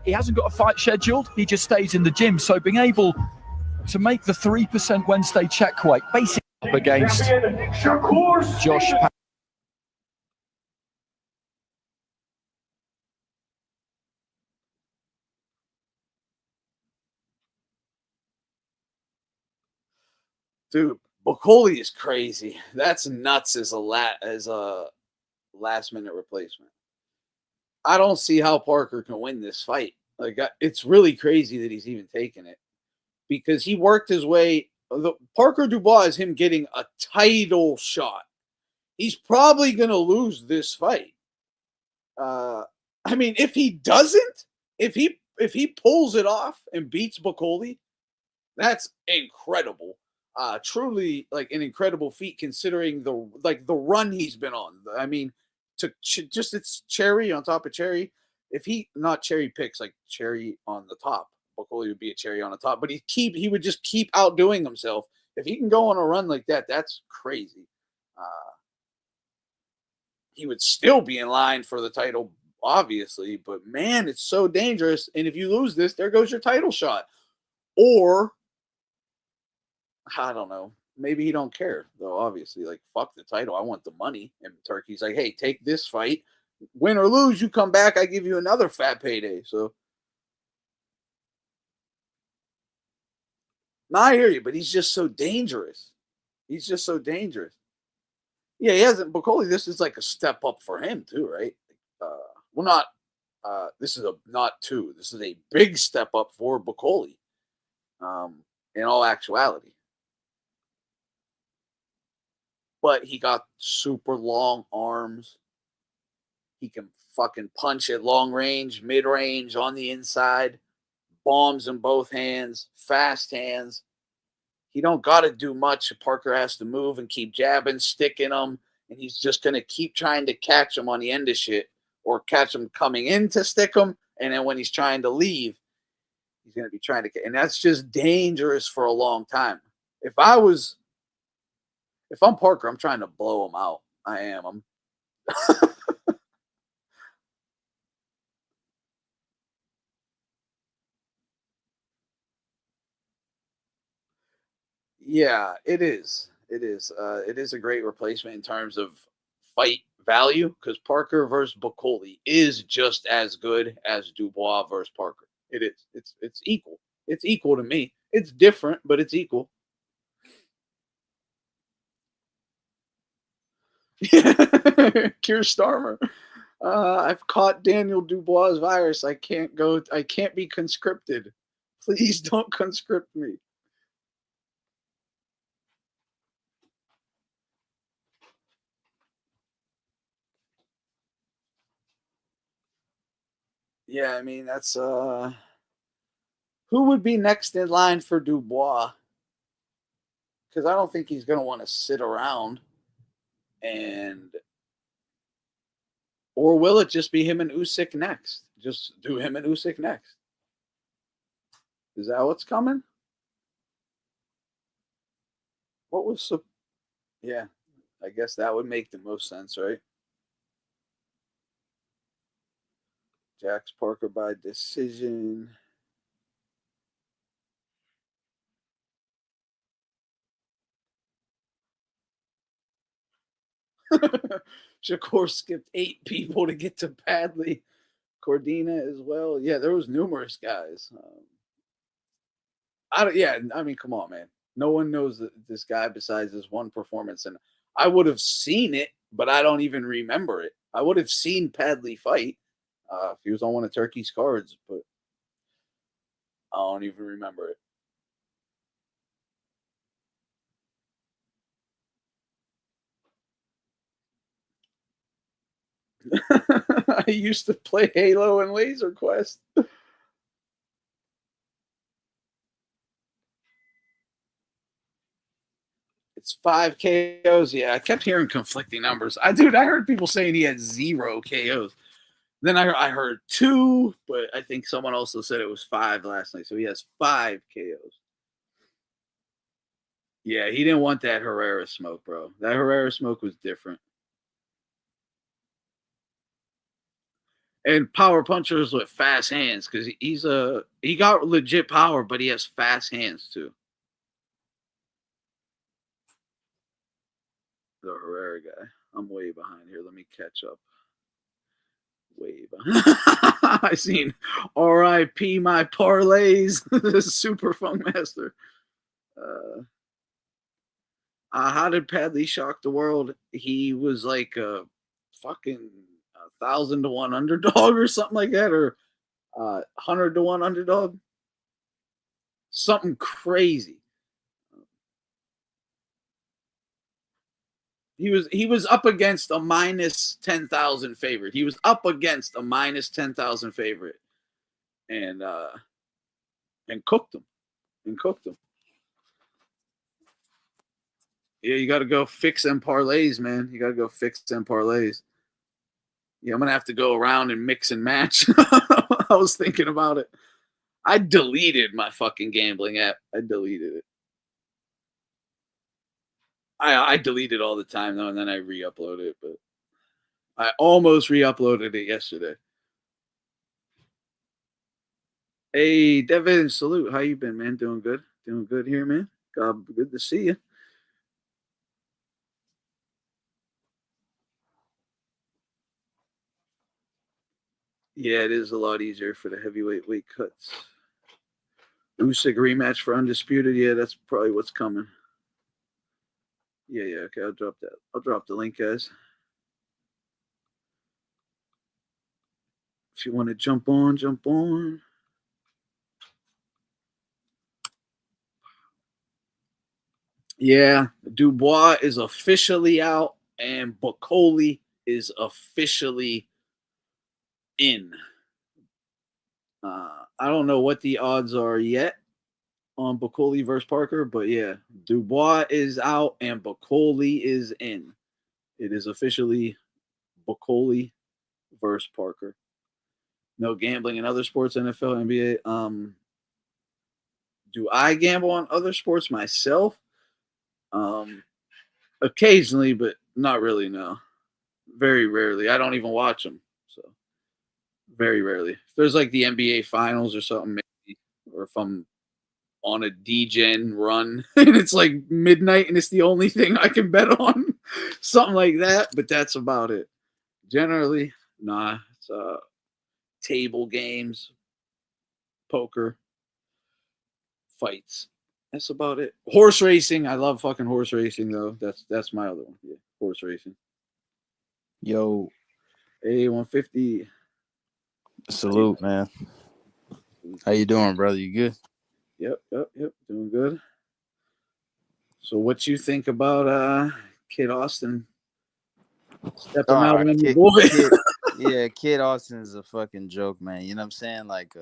he hasn't got a fight scheduled. He just stays in the gym. So being able to make the 3% Wednesday check weight, basically up against Josh Padley. Dude, Bocoli is crazy. That's nuts as a last minute replacement. I don't see how Parker can win this fight. Like, it's really crazy that he's even taking it, because he worked his way. Parker Dubois is him getting a title shot. He's probably going to lose this fight. I mean, if he doesn't, if he pulls it off and beats Bocoli, that's incredible. Truly, like, an incredible feat, considering the run he's been on. I mean, just it's cherry on top of cherry. If he not cherry picks, like cherry on the top, Bocoli would be a cherry on the top. But he would just keep outdoing himself. If he can go on a run like that, that's crazy. He would still be in line for the title, obviously. But man, it's so dangerous. And if you lose this, there goes your title shot. Or, I don't know. Maybe he don't care, though, obviously. Like, fuck the title. I want the money. And Turkey's like, hey, take this fight. Win or lose, you come back, I give you another fat payday. So, No, I hear you, but he's just so dangerous. He's just so dangerous. Yeah, he hasn't. Bacoli, this is like a step up for him too, right? Well, not. This is a not two. This is a big step up for Bacoli. In all actuality, but he got super long arms. He can fucking punch at long range, mid range, on the inside, bombs in both hands, fast hands. He don't got to do much. Parker has to move and keep jabbing, sticking him, and he's just going to keep trying to catch him on the end of shit or catch him coming in to stick him. And then when he's trying to leave, he's going to be trying to, and that's just dangerous for a long time. If I'm Parker, I'm trying to blow him out. I am. Yeah, it is. It is. It is a great replacement in terms of fight value because Parker versus Bacoli is just as good as Dubois versus Parker. It is. It's equal. It's equal to me. It's different, but it's equal. Keir Starmer. I've caught Daniel Dubois' virus. I can't be conscripted. Please don't conscript me. Yeah, I mean that's who would be next in line for Dubois? Because I don't think he's gonna want to sit around and or will it just be him and Usyk next? Just do him and Usyk next. Is that what's coming? What was yeah, I guess that would make the most sense, right? Jax Parker by decision. Shakur skipped 8 people to get to Padley. Cordina as well. Yeah, there was numerous guys. I mean, come on, man. No one knows this guy besides this one performance, and I would have seen it, but I don't even remember it. I would have seen Padley fight if he was on one of Turkey's cards, but I don't even remember it. I used to play Halo and Laser Quest. It's 5 KOs. Yeah, I kept hearing conflicting numbers. I heard people saying he had 0 KOs. Then I heard 2, but I think someone also said it was 5 last night. So he has 5 KOs. Yeah, he didn't want that Herrera smoke, bro. That Herrera smoke was different. And power punchers with fast hands because he got legit power, but he has fast hands too. The Herrera guy. I'm way behind here. Let me catch up. Way behind. I seen R.I.P. my parlays. Super Funk Master. How did Padley shock the world? He was like a fucking 1,000 to 1 underdog or something like that, or 100 to 1 underdog. Something crazy. He was up against a minus 10,000 favorite. He was up against a minus 10,000 favorite, and cooked him. Yeah, you got to go fix them parlays, man. You got to go fix them parlays. Yeah, I'm gonna have to go around and mix and match. I was thinking about it. I deleted my fucking gambling app. I deleted it. I delete it all the time though, and then I re-upload it. But I almost re-uploaded it yesterday. Hey, Devin, salute. How you been, man? Doing good? Doing good here, man. God, good to see you. Yeah, it is a lot easier for the heavyweight weight cuts. Usyk rematch for undisputed. Yeah, that's probably what's coming. Yeah. Okay, I'll drop that. I'll drop the link, guys. If you want to jump on, jump on. Yeah, Dubois is officially out, and Bacoli is officially in. I don't know what the odds are yet on Bacoli versus Parker, but yeah, Dubois is out and Bacoli is in. It is officially Bacoli versus Parker. No gambling in other sports, NFL, NBA. Do I gamble on other sports myself? Occasionally, but not really. No, very rarely. I don't even watch them, so very rarely. If there's like the NBA finals or something, maybe, or if I'm on a DGen run and it's like midnight and it's the only thing I can bet on, something like that. But that's about it. Generally, nah. It's table games, poker, fights. That's about it. Horse racing. I love fucking horse racing though. That's my other one. Yeah, horse racing. Yo, A150. salute, man. How you doing, brother? You good? Yep. Doing good. So what you think about Kid Austin stepping out on your boy? Kid Austin is a fucking joke, man. You know what I'm saying? Like,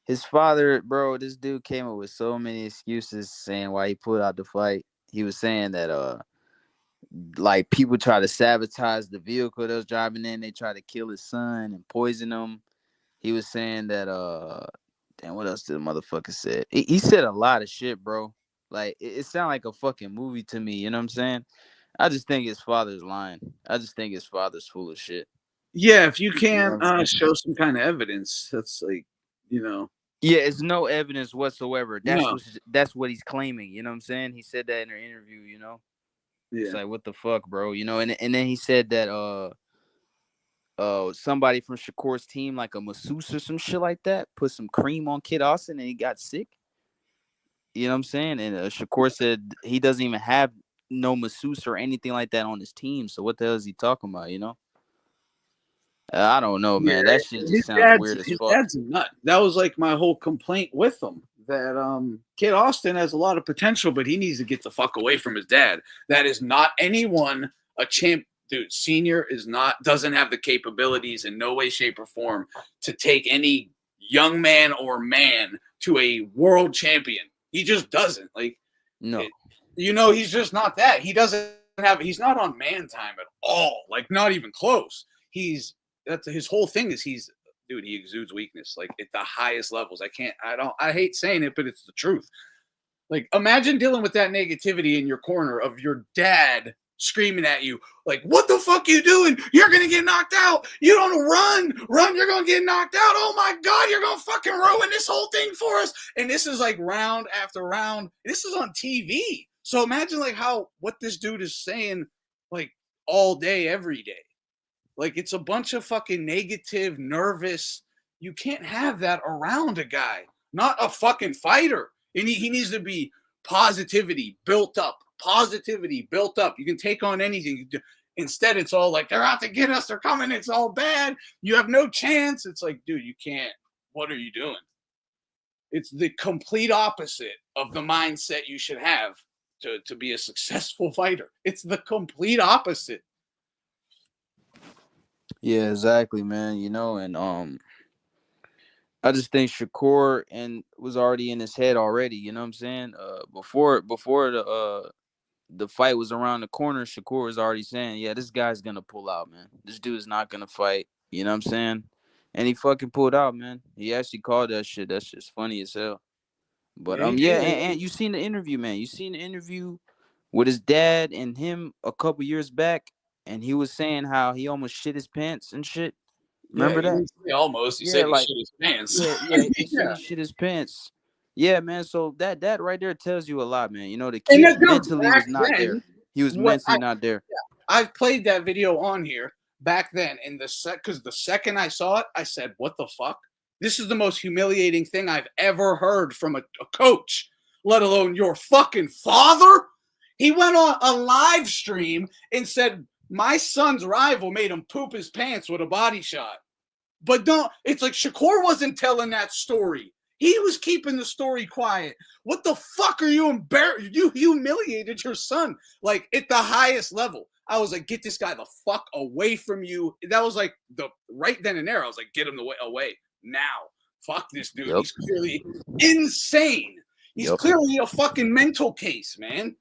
his father, bro, this dude came up with so many excuses saying why he pulled out the fight. He was saying that like people try to sabotage the vehicle that was driving in. They try to kill his son and poison him. He was saying that damn, what else did the motherfucker say? He said a lot of shit, bro. Like it sounded like a fucking movie to me. You know what I'm saying? I just think his father's lying. I just think his father's full of shit. Yeah, if you You know can't what I'm saying? show some kind of evidence, that's like, Yeah, it's no evidence whatsoever. No. That's what he's claiming. You know what I'm saying? He said that in an interview. You know, it's Yeah. like what the fuck, bro. You know, and then he said that somebody from Shakur's team, like a masseuse or some shit like that, put some cream on Kid Austin and he got sick. You know what I'm saying? And Shakur said he doesn't even have no masseuse or anything like that on his team. So what the hell is he talking about? You know? I don't know, man. That shit just sounds weird as his fuck. dad's a nut. That was like my whole complaint with him. That Kid Austin has a lot of potential, but he needs to get the fuck away from his dad. That is not anyone a champ. Dude, senior doesn't have the capabilities in no way, shape, or form to take any young man or man to a world champion. He just doesn't. Like, no, he's just not that. He's not on man time at all. Like, not even close. That's his whole thing is he exudes weakness, like at the highest levels. I hate saying it, but it's the truth. Like, imagine dealing with that negativity in your corner of your dad screaming at you, like, what the fuck you doing? You're going to get knocked out. You don't run. You're going to get knocked out. Oh my God, you're going to fucking ruin this whole thing for us. And this is like round after round. This is on TV. So imagine like what this dude is saying, like all day, every day. Like, it's a bunch of fucking negative, nervous. You can't have that around a guy, not a fucking fighter. And he needs to be positivity built up. You can take on anything. Instead, it's all like, they're out to get us. They're coming. It's all bad. You have no chance. It's like, dude, you can't. What are you doing? It's the complete opposite of the mindset you should have to be a successful fighter. It's the complete opposite. Yeah, exactly, man. You know, and I just think Shakur was already in his head already. You know what I'm saying? Before the fight was around the corner, Shakur was already saying, "Yeah, this guy's gonna pull out, man. This dude is not gonna fight." You know what I'm saying? And he fucking pulled out, man. He actually called that shit. That's just funny as hell. But and you seen the interview, man. You seen the interview with his dad and him a couple years back. And he was saying how he almost shit his pants and shit. Remember that? Almost. He said he shit his pants. He said he shit his pants. Yeah, man. So that right there tells you a lot, man. You know, the kid mentally was not there. He was mentally not there. I've played that video on here back then. Because the second I saw it, I said, what the fuck? This is the most humiliating thing I've ever heard from a coach, let alone your fucking father. He went on a live stream and said, my son's rival made him poop his pants with a body shot. But it's like Shakur wasn't telling that story. He was keeping the story quiet. What the fuck are you embarrassed? You humiliated your son, like, at the highest level. I was like, get this guy the fuck away from you. That was like the right then and there. I was like, get him away now. Fuck this dude. He's clearly insane. He's clearly a fucking mental case, man.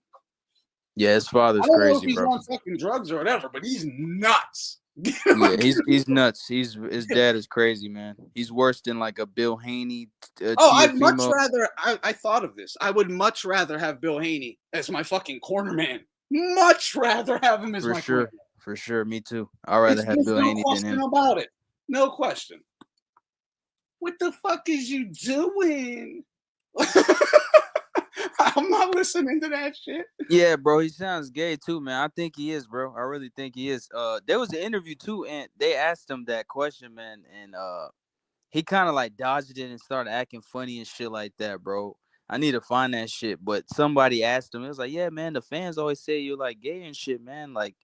Yeah, his father's I don't know crazy, if he's bro. on fucking drugs or whatever, but he's nuts. Yeah, he's nuts. His dad is crazy, man. He's worse than like a Bill Haney. I'd much rather. I thought of this. I would much rather have Bill Haney as my fucking corner man. Much rather have him as my corner man. For sure. Me too. I'd rather have Bill Haney than him. No question about it. No question. What the fuck is you doing? I'm not listening to that shit. Yeah, bro, he sounds gay too, man. I think he is, bro. I really think he is. There was an interview too, and they asked him that question, man, and he kind of like dodged it and started acting funny and shit like that, bro. I need to find that shit. But somebody asked him, it was like, yeah, man, the fans always say you're like gay and shit, man. Like,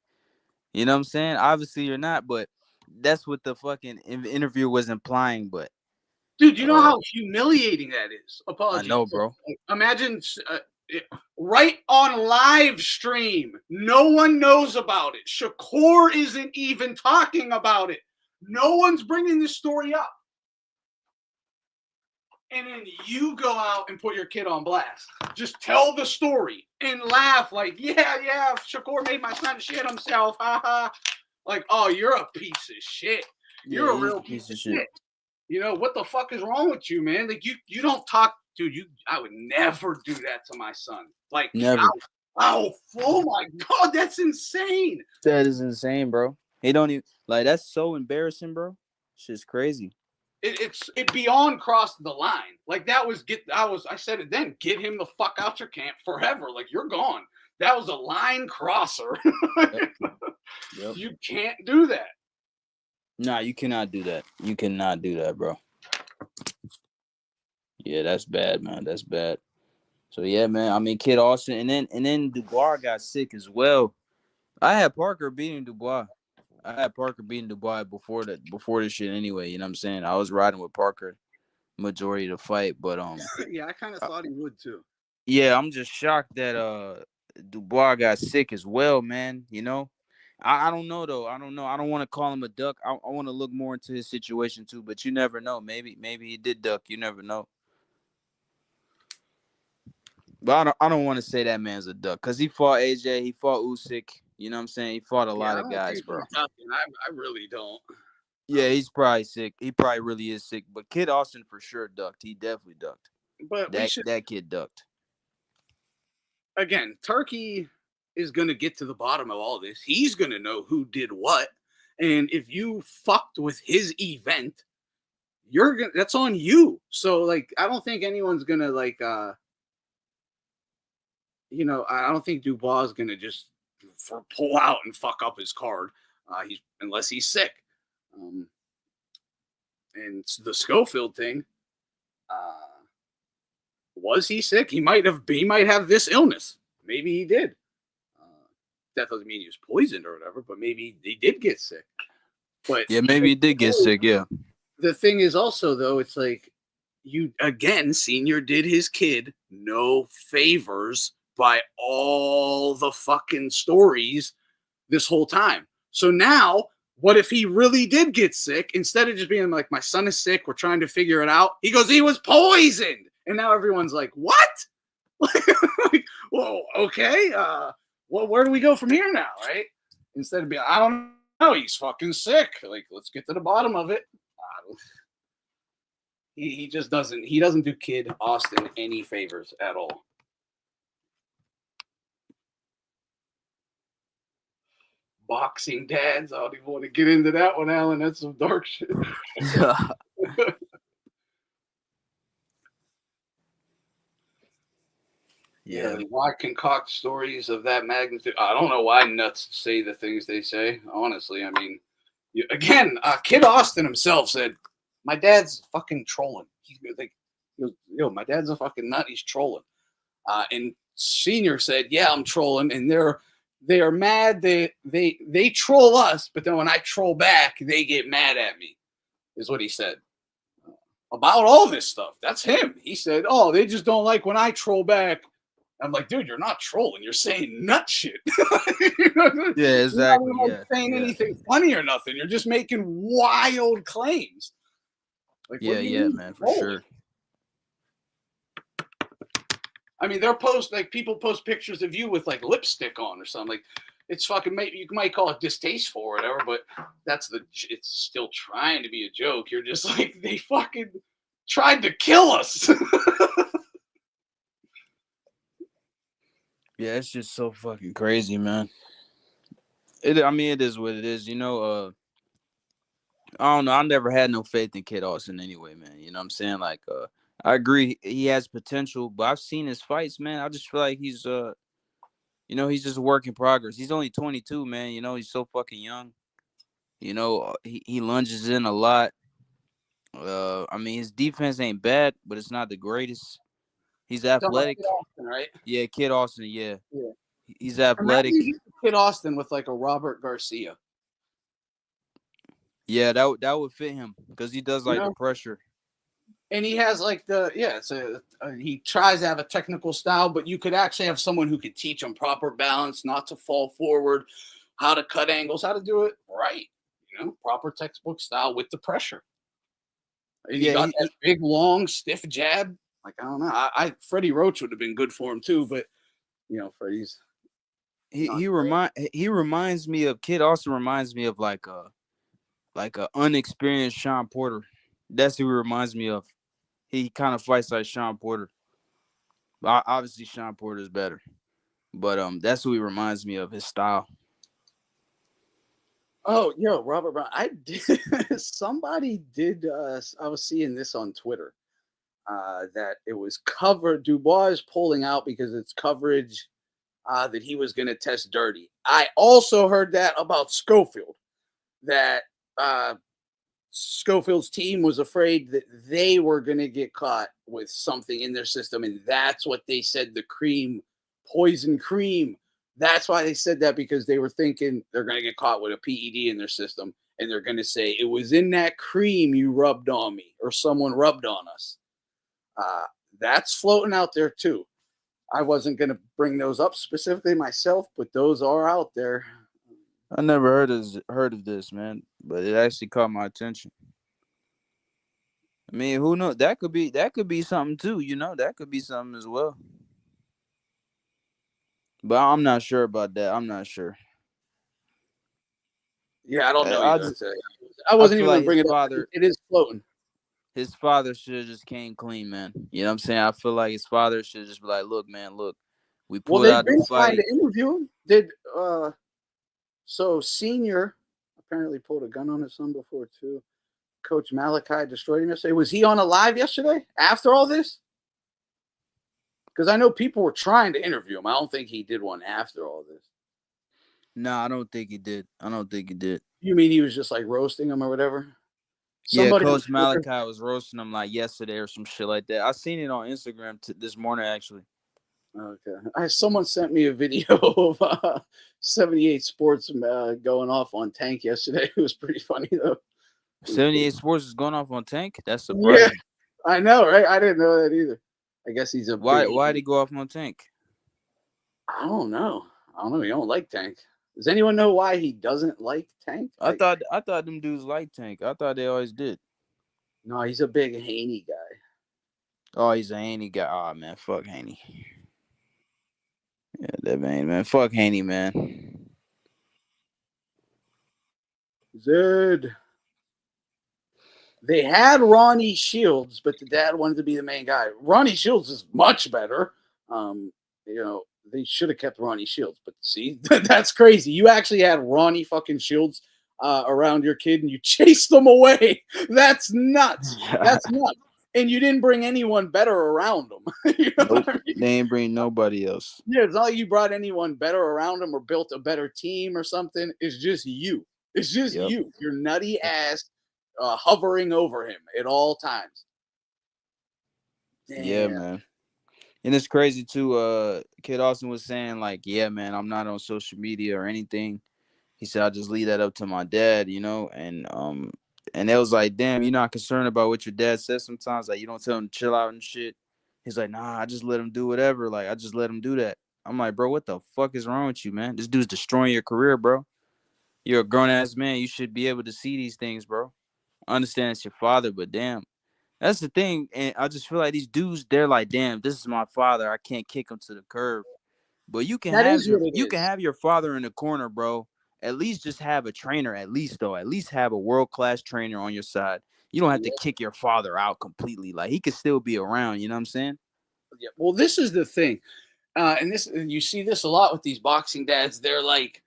you know what I'm saying? Obviously you're not, but that's what the fucking interview was implying. But dude, you know how humiliating that is? Apologies. I know, bro. Imagine right on live stream. No one knows about it. Shakur isn't even talking about it. No one's bringing this story up. And then you go out and put your kid on blast. Just tell the story and laugh like, yeah, Shakur made my son shit himself. Ha. Like, oh, you're a piece of shit. You're a real piece of shit. You know, what the fuck is wrong with you, man? Like, you don't talk, dude, I would never do that to my son. Like, never. Oh my God, that's insane. That is insane, bro. He don't even, like, that's so embarrassing, bro. Shit's crazy. It beyond crossed the line. Like, I said it then, get him the fuck out your camp forever. Like, you're gone. That was a line crosser. Yep. You can't do that. Nah, you cannot do that. You cannot do that, bro. Yeah, that's bad, man. That's bad. So yeah, man. I mean, Kid Austin, and then Dubois got sick as well. I had Parker beating Dubois. Before this shit anyway. You know what I'm saying? I was riding with Parker majority of the fight, but yeah, I kind of thought he would too. Yeah, I'm just shocked that Dubois got sick as well, man. You know, I don't know though. I don't know. I don't want to call him a duck. I want to look more into his situation too, but you never know. Maybe he did duck. You never know. But I don't want to say that man's a duck because he fought AJ, he fought Usyk. You know what I'm saying? He fought a lot of guys, bro. I really don't. Yeah, he's probably sick. He probably really is sick. But Kid Austin for sure ducked. He definitely ducked. But that kid ducked. Again, Turkey is going to get to the bottom of all this. He's going to know who did what. And if you fucked with his event, that's on you. So, like, I don't think anyone's going to, like, you know, I don't think Dubois is going to just pull out and fuck up his card, unless he's sick. And the Schofield thing, was he sick? He might have this illness. Maybe he did. That doesn't mean he was poisoned or whatever, but maybe he did get sick. But yeah, maybe he did get sick. Yeah. The thing is also though, it's like Senior did his kid no favors by all the fucking stories this whole time. So now, what if he really did get sick? Instead of just being like, my son is sick, we're trying to figure it out. He goes, he was poisoned. And now everyone's like, what? Like, whoa, okay. Well, where do we go from here now, right? Instead of being, I don't know, he's fucking sick. Like, let's get to the bottom of it. He just doesn't do Kid Austin any favors at all. Boxing dads. I don't even want to get into that one, Alan. That's some dark shit. Yeah. Why concoct stories of that magnitude? I don't know why nuts say the things they say. Honestly, I mean, Kid Austin himself said, my dad's fucking trolling. He goes, yo, my dad's a fucking nut. He's trolling. And Senior said, yeah, I'm trolling. And they are mad. They troll us, but then when I troll back, they get mad at me, is what he said. About all this stuff. That's him. He said, oh, they just don't like when I troll back. I'm like, dude, you're not trolling. You're saying nut shit. Yeah, exactly. You're not saying anything funny or nothing. You're just making wild claims. Like, yeah, man, for sure. I mean, people post pictures of you with like lipstick on or something. Like, it's fucking, you might call it distasteful or whatever, but it's still trying to be a joke. You're just like, they fucking tried to kill us. Yeah, it's just so fucking crazy, man. It is what it is. I don't know. I never had no faith in Kid Austin anyway, man. You know what I'm saying? Like, I agree he has potential, but I've seen his fights, man. I just feel like he's he's just a work in progress. He's only 22, man. He's so fucking young. He lunges in a lot. His defense ain't bad, but it's not the greatest. He's athletic. Kid Austin, right? Yeah, Kid Austin, yeah. He's athletic. Kid Austin with like a Robert Garcia. Yeah, that would fit him because he does like the pressure. And he has like he tries to have a technical style, but you could actually have someone who could teach him proper balance, not to fall forward, how to cut angles, how to do it right. Proper textbook style with the pressure. And he got that big, long, stiff jab. Like, I don't know. Freddie Roach would have been good for him too, but Freddie's. He reminds me of Kid Austin. Reminds me of like a unexperienced Sean Porter. That's who he reminds me of. He kind of fights like Sean Porter. Obviously, Sean Porter is better, but that's who he reminds me of. His style. Oh, Robert Brown. Somebody did. I was seeing this on Twitter. That it was covered. Dubois is pulling out because it's coverage that he was going to test dirty. I also heard that about Schofield, that Schofield's team was afraid that they were going to get caught with something in their system, and that's what they said, the poison cream. That's why they said that, because they were thinking they're going to get caught with a PED in their system, and they're going to say, it was in that cream you rubbed on me, or someone rubbed on us. That's floating out there too. I wasn't going to bring those up specifically myself, but those are out there. I never heard of this, man, but it actually caught my attention. I mean, who knows? That could be something too. That could be something as well. But I'm not sure about that. I'm not sure. Yeah, I don't know. I wasn't even going to bring it up. It is floating. His father should have just came clean, man. You know what I'm saying? I feel like his father should just be like, look, man, we pulled out the fight. Trying to interview him. So Senior apparently pulled a gun on his son before too. Coach Malachi destroyed him yesterday. Was he on a live yesterday after all this? Because I know people were trying to interview him. I don't think he did one after all this. No, I don't think he did. You mean he was just like roasting him or whatever? Coach Malachi was roasting him like yesterday or some shit like that. I seen it on Instagram this morning, actually. Okay. Someone sent me a video of 78 Sports going off on Tank yesterday. It was pretty funny, though. 78 Sports is going off on Tank? That's surprising. Yeah, I know, right? I didn't know that either. I guess he's a Why did he go off on Tank? I don't know. He don't like Tank. Does anyone know why he doesn't like Tank? I thought them dudes liked Tank. I thought they always did. No, he's a big Haney guy. Oh, he's a Haney guy. Oh, man, fuck Haney. Yeah, that man. Fuck Haney, man. Zed. They had Ronnie Shields, but the dad wanted to be the main guy. Ronnie Shields is much better. They should have kept Ronnie Shields, but see, that's crazy. You actually had Ronnie fucking Shields around your kid, and you chased them away. That's nuts. That's nuts. And you didn't bring anyone better around them. Nope, they ain't bring nobody else. Yeah, it's not like you brought anyone better around them or built a better team or something. It's just you. It's just you. Your nutty ass hovering over him at all times. Damn. Yeah, man. And it's crazy too. Kid Austin was saying like, yeah, man, I'm not on social media or anything. He said I just leave that up to my dad, and it was like, damn, you're not concerned about what your dad says sometimes. Like, you don't tell him to chill out and shit. He's like, nah, I just let him do whatever. Like, I just let him do that. I'm like, bro, what the fuck is wrong with you, man? This dude's destroying your career, bro. You're a grown ass man. You should be able to see these things, bro. I understand it's your father, but damn. That's the thing. And I just feel like these dudes, they're like, damn, this is my father. I can't kick him to the curb. But you can have your father in the corner, bro. At least just have a trainer, at least have a world-class trainer on your side. You don't have to kick your father out completely. Like, he could still be around, you know what I'm saying? Yeah. Well, this is the thing. And you see this a lot with these boxing dads. They're like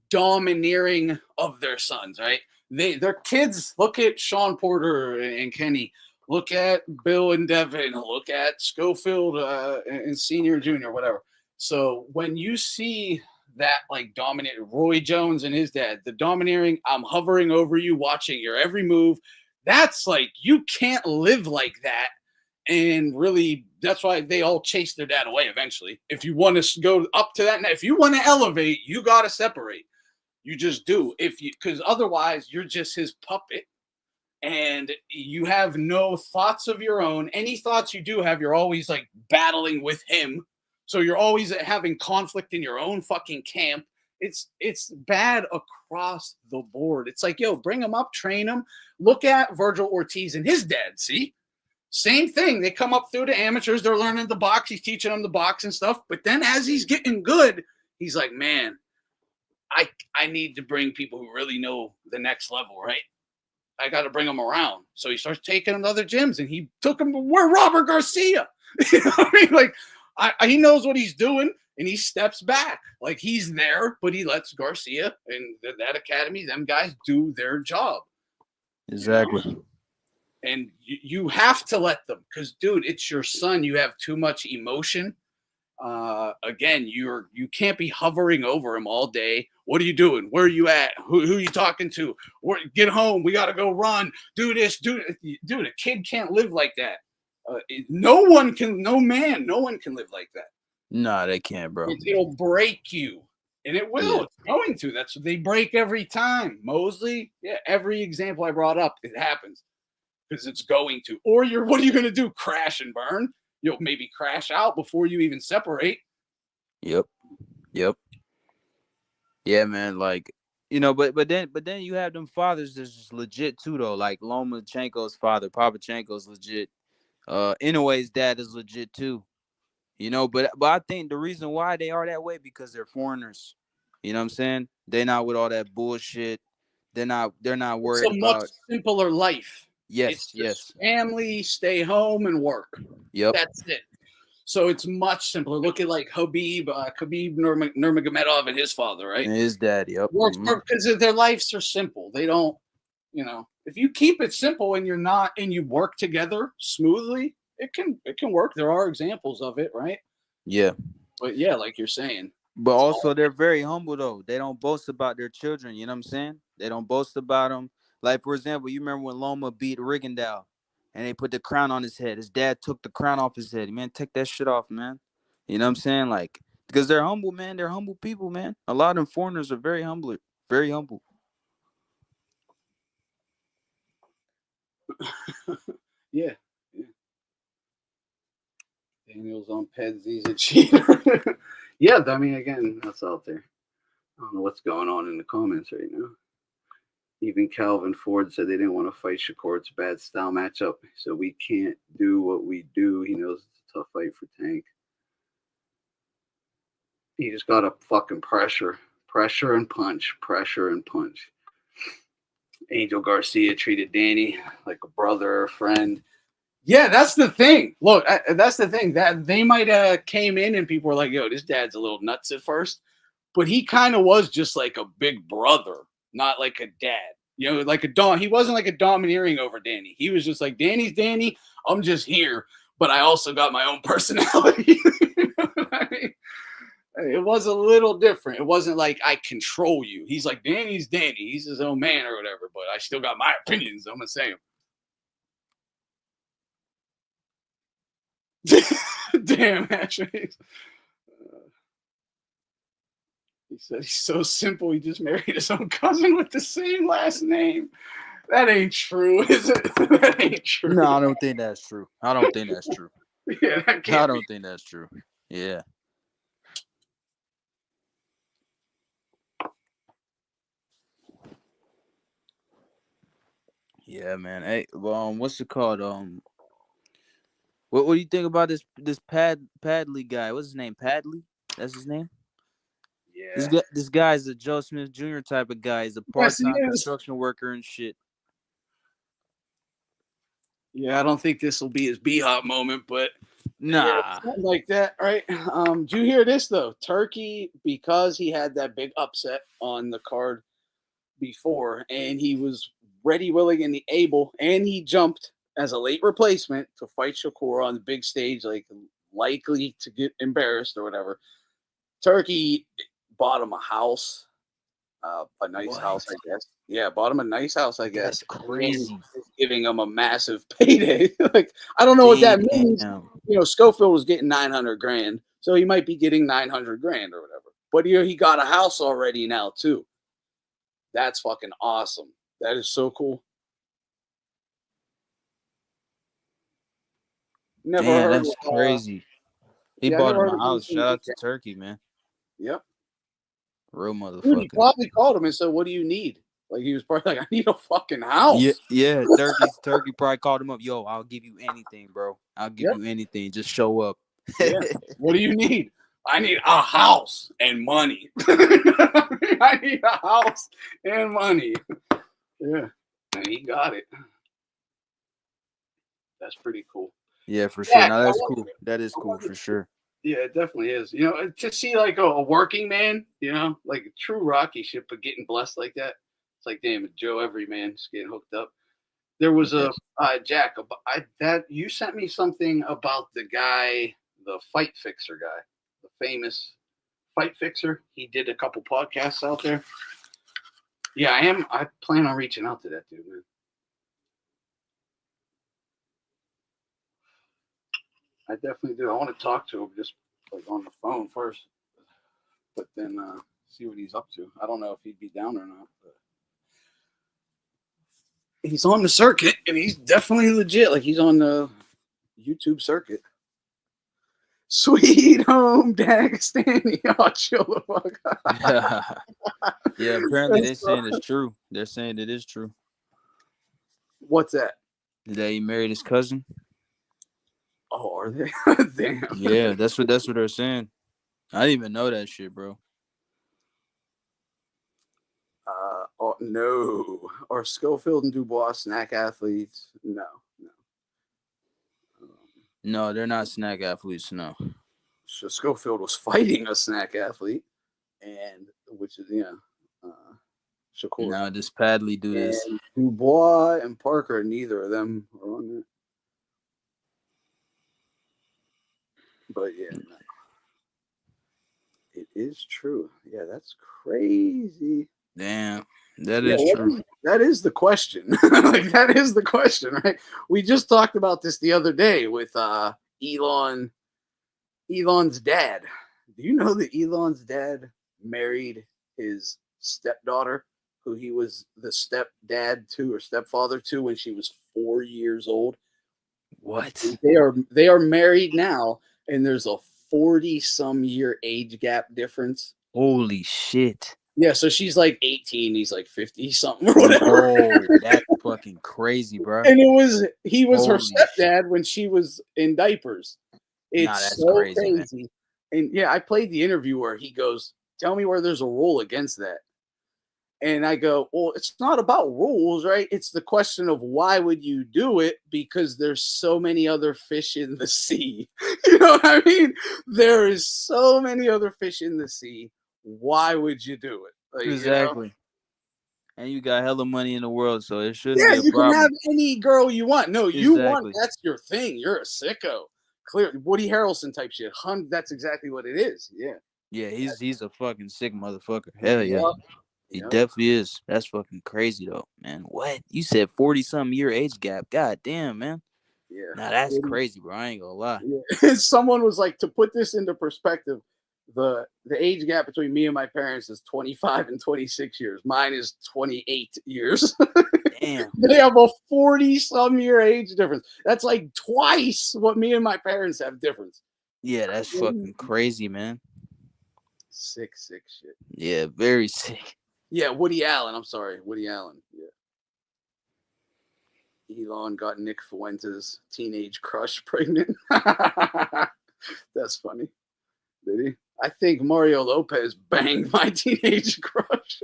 domineering of their sons, right? Their kids, look at Sean Porter and Kenny. Look at Bill and Devin. Look at Schofield and Senior, Junior, whatever. So when you see that like dominant Roy Jones and his dad, the domineering, I'm hovering over you, watching your every move. That's like, you can't live like that. And really, that's why they all chase their dad away eventually. If you want to go up to that, if you want to elevate, you got to separate. You just do. Because otherwise, you're just his puppet. And you have no thoughts of your own. Any thoughts you do have, you're always like battling with him. So you're always having conflict in your own fucking camp. It's bad across the board. It's like, yo, bring him up, train him. Look at Virgil Ortiz and his dad. See? Same thing. They come up through the amateurs. They're learning the box. He's teaching them the box and stuff. But then as he's getting good, he's like, man, I need to bring people who really know the next level, right? I got to bring them around. So he starts taking them to other gyms, and he took them to where Robert Garcia. You know what I mean? Like, he knows what he's doing, and he steps back. Like, he's there, but he lets Garcia and that academy, them guys, do their job. Exactly. You know? And you have to let them, because, dude, it's your son. You have too much emotion. Again, you can't be hovering over him all day. What are you doing? Where are you at? Who are you talking to? Get home. We got to go run. Do this. Dude, a kid can't live like that. No one can live like that. Nah, they can't, bro. It'll break you. And it will. Yeah. It's going to. That's what they break every time. Mosley, yeah, every example I brought up, it happens. Because it's going to. Or what are you going to do? Crash and burn? You'll maybe crash out before you even separate. Yep. Yeah, man. Like, but then you have them fathers that's just legit too, though. Like Lomachenko's father, Papachenko's legit. Inoue's dad is legit too. But I think the reason why they are that way because they're foreigners. You know what I'm saying? They're not with all that bullshit. They're not worried it's a about much simpler life. Yes. Family, stay home, and work. Yep. That's it. So it's much simpler. Look at like Khabib Nurmagomedov and his father, right? And his dad, yep. Because their lives are simple. They don't, if you keep it simple and you work together smoothly, it can work. There are examples of it, right? Yeah. But yeah, like you're saying. But also they're very humble though. They don't boast about their children. You know what I'm saying? They don't boast about them. Like, for example, you remember when Loma beat Rigondeaux and they put the crown on his head. His dad took the crown off his head. Man, take that shit off, man. You know what I'm saying? Like, because they're humble, man. They're humble people, man. A lot of them foreigners are very humble. Very humble. Yeah. Daniel's on Peds. He's a cheater. Yeah, I mean, again, that's out there. I don't know what's going on in the comments right now. Even Calvin Ford said they didn't want to fight Shakur. It's a bad style matchup, so we can't do what we do. He knows it's a tough fight for Tank. He just got to fucking pressure and punch. Angel Garcia treated Danny like a brother or a friend. Yeah, that's the thing. Look, that's the thing. That they might have came in and people were like, yo, this dad's a little nuts at first. But he kind of was just like a big brother, not like a dad. Like he wasn't like a domineering over Danny. He was just like, Danny's Danny. I'm just here. But I also got my own personality. You know what I mean? It was a little different. It wasn't like I control you. He's like, Danny's Danny. He's his own man or whatever, but I still got my opinions. I'm going to say them. Damn, actually. He said he's so simple. He just married his own cousin with the same last name. That ain't true, is it? That ain't true. No, I don't think that's true. I don't think that's true. Yeah, that I can't don't think that's true. Yeah. Yeah, man. Hey, what's it called? What do you think about this Padley guy? What's his name? Padley? That's his name? Yeah. This guy is a Joe Smith Jr. type of guy. He's a part-time construction worker and shit. Yeah, I don't think this will be his B-Hop moment, but nah, something like that, right? Did you hear this though? Turkey, because he had that big upset on the card before, and he was ready, willing, and able, and he jumped as a late replacement to fight Shakur on the big stage, like likely to get embarrassed or whatever. Turkey bought him a house, a nice house, I guess. Yeah, bought him a nice house, I guess. That's crazy. Giving him a massive payday. Like, I don't know what that means. You know, Schofield was getting 900 grand, so he might be getting 900 grand or whatever. But he got a house already now too. That's fucking awesome. That is so cool. Never heard that's of, crazy. He bought him a house. Shout out to Turkey, man. Yep. Real motherfucker. Dude, he probably called him and said, "What do you need?" Like, he was probably like, "I need a fucking house." Yeah. Turkey probably called him up. Yo, I'll give you anything, bro. I'll give you anything. Just show up. Yeah. What do you need? I need a house and money. I need a house and money. Yeah. And he got it. That's pretty cool. Yeah, for sure. No, that's cool. That is cool for sure. Yeah, it definitely is. You know, to see like a working man, you know, like a true Rocky shit, but getting blessed like that. It's like, damn, Joe Everyman just getting hooked up. There was a Jack. That you sent me something about the guy, the fight fixer guy, the famous fight fixer. He did a couple podcasts out there. Yeah, I plan on reaching out to that dude, man. I definitely do. I want to talk to him just like on the phone first, but then see what he's up to. I don't know if he'd be down or not, but he's on the circuit and he's definitely legit. Like, he's on the YouTube circuit. Sweet home Dagestani. Oh, chill the fuck out. Yeah, apparently they're saying it's true. They're saying it is true. What's that? That he married his cousin. Oh, are they? Damn. Yeah, that's what they're saying. I didn't even know that shit, bro. Oh, no. Are Schofield and Dubois snack athletes? No. No, they're not snack athletes. No. So Schofield was fighting a snack athlete, and which is Shakur. No, this Padley do this. And Dubois and Parker, neither of them are on it. But yeah, no. It is true. Yeah, that's crazy. Damn, that is true. That is the question. Like, that is the question, right? We just talked about this the other day with Elon's dad. Do you know that Elon's dad married his stepdaughter, who he was the stepdad to or stepfather to when she was 4 years old? What? And they are married now, and there's a 40-some year age gap difference. Holy shit. Yeah, so she's like 18, he's like 50 something or whatever. Oh, that's fucking crazy, bro. And he was her stepdad when she was in diapers. It's so crazy. And yeah, I played the interview where he goes, "Tell me where there's a rule against that." And I go, "Well, it's not about rules, right? It's the question of why would you do it? Because there's so many other fish in the sea." You know what I mean? There is so many other fish in the sea. Why would you do it? Like, exactly. You know? And you got hella money in the world, so it shouldn't be a you problem. Can have any girl you want. No, you want, that's your thing. You're a sicko. Clear Woody Harrelson type shit. That's exactly what it is. Yeah. Yeah, he's a fucking sick motherfucker. Hell yeah. Yep. He Yep. definitely is. That's fucking crazy though, man. What? You said 40-something year age gap. God damn, man. Yeah. Now that's crazy, bro. I ain't gonna lie. Yeah. Someone was like, to put this into perspective, the age gap between me and my parents is 25 and 26 years. Mine is 28 years. Damn. They have a 40-some year age difference. That's like twice what me and my parents have difference. Yeah, that's fucking crazy, man. Sick shit. Yeah, very sick. Yeah, Woody Allen. I'm sorry, Woody Allen. Yeah. Elon got Nick Fuentes' teenage crush pregnant. That's funny. Did he? I think Mario Lopez banged my teenage crush.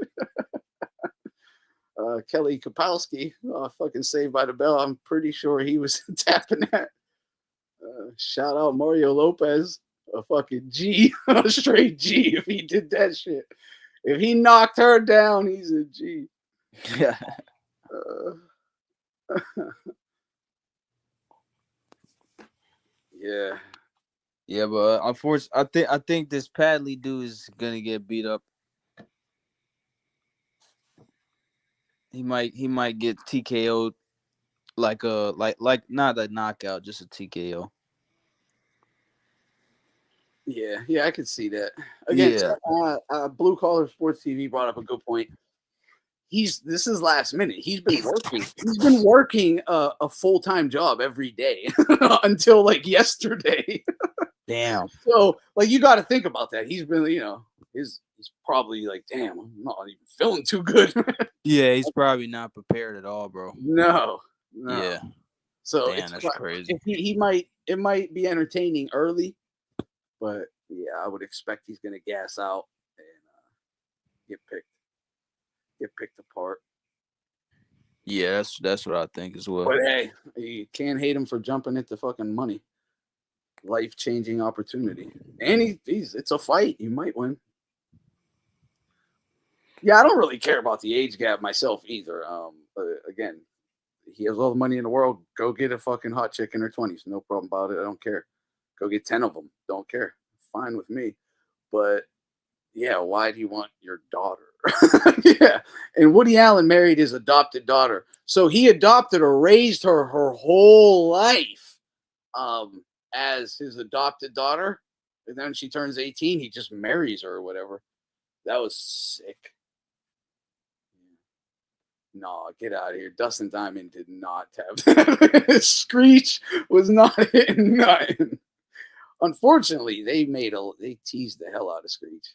Kelly Kapowski, fucking Saved by the Bell. I'm pretty sure he was tapping that. Shout out Mario Lopez, a fucking G, a straight G if he did that shit. If he knocked her down, he's a G. Yeah. Yeah. Yeah, but unfortunately, I think this Padley dude is gonna get beat up. He might get TKO'd, like not a knockout, just a TKO. Yeah, I could see that. Again, Blue Collar Sports TV brought up a good point. This is last minute. He's been working. He's been working a full-time job every day until like yesterday. Damn. So like you got to think about that. He's been, he's probably like, damn, I'm not even feeling too good. Yeah, he's probably not prepared at all, bro. No. Yeah. So damn, that's crazy. It might be entertaining early, but yeah, I would expect he's gonna gas out and get picked apart. Yeah, that's what I think as well. But hey, you can't hate him for jumping into fucking money. Life-changing opportunity. And it's a fight. You might win. Yeah, I don't really care about the age gap myself either. But again, he has all the money in the world. Go get a fucking hot chick in her 20s. No problem about it. I don't care. Go get 10 of them. Don't care. Fine with me. But yeah, why do you want your daughter? Yeah. And Woody Allen married his adopted daughter. So he adopted or raised her whole life as his adopted daughter. And then she turns 18, he just marries her or whatever. That was sick. No, get out of here. Dustin Diamond did not have that. Screech was not hitting nothing. Unfortunately, they teased the hell out of Screech.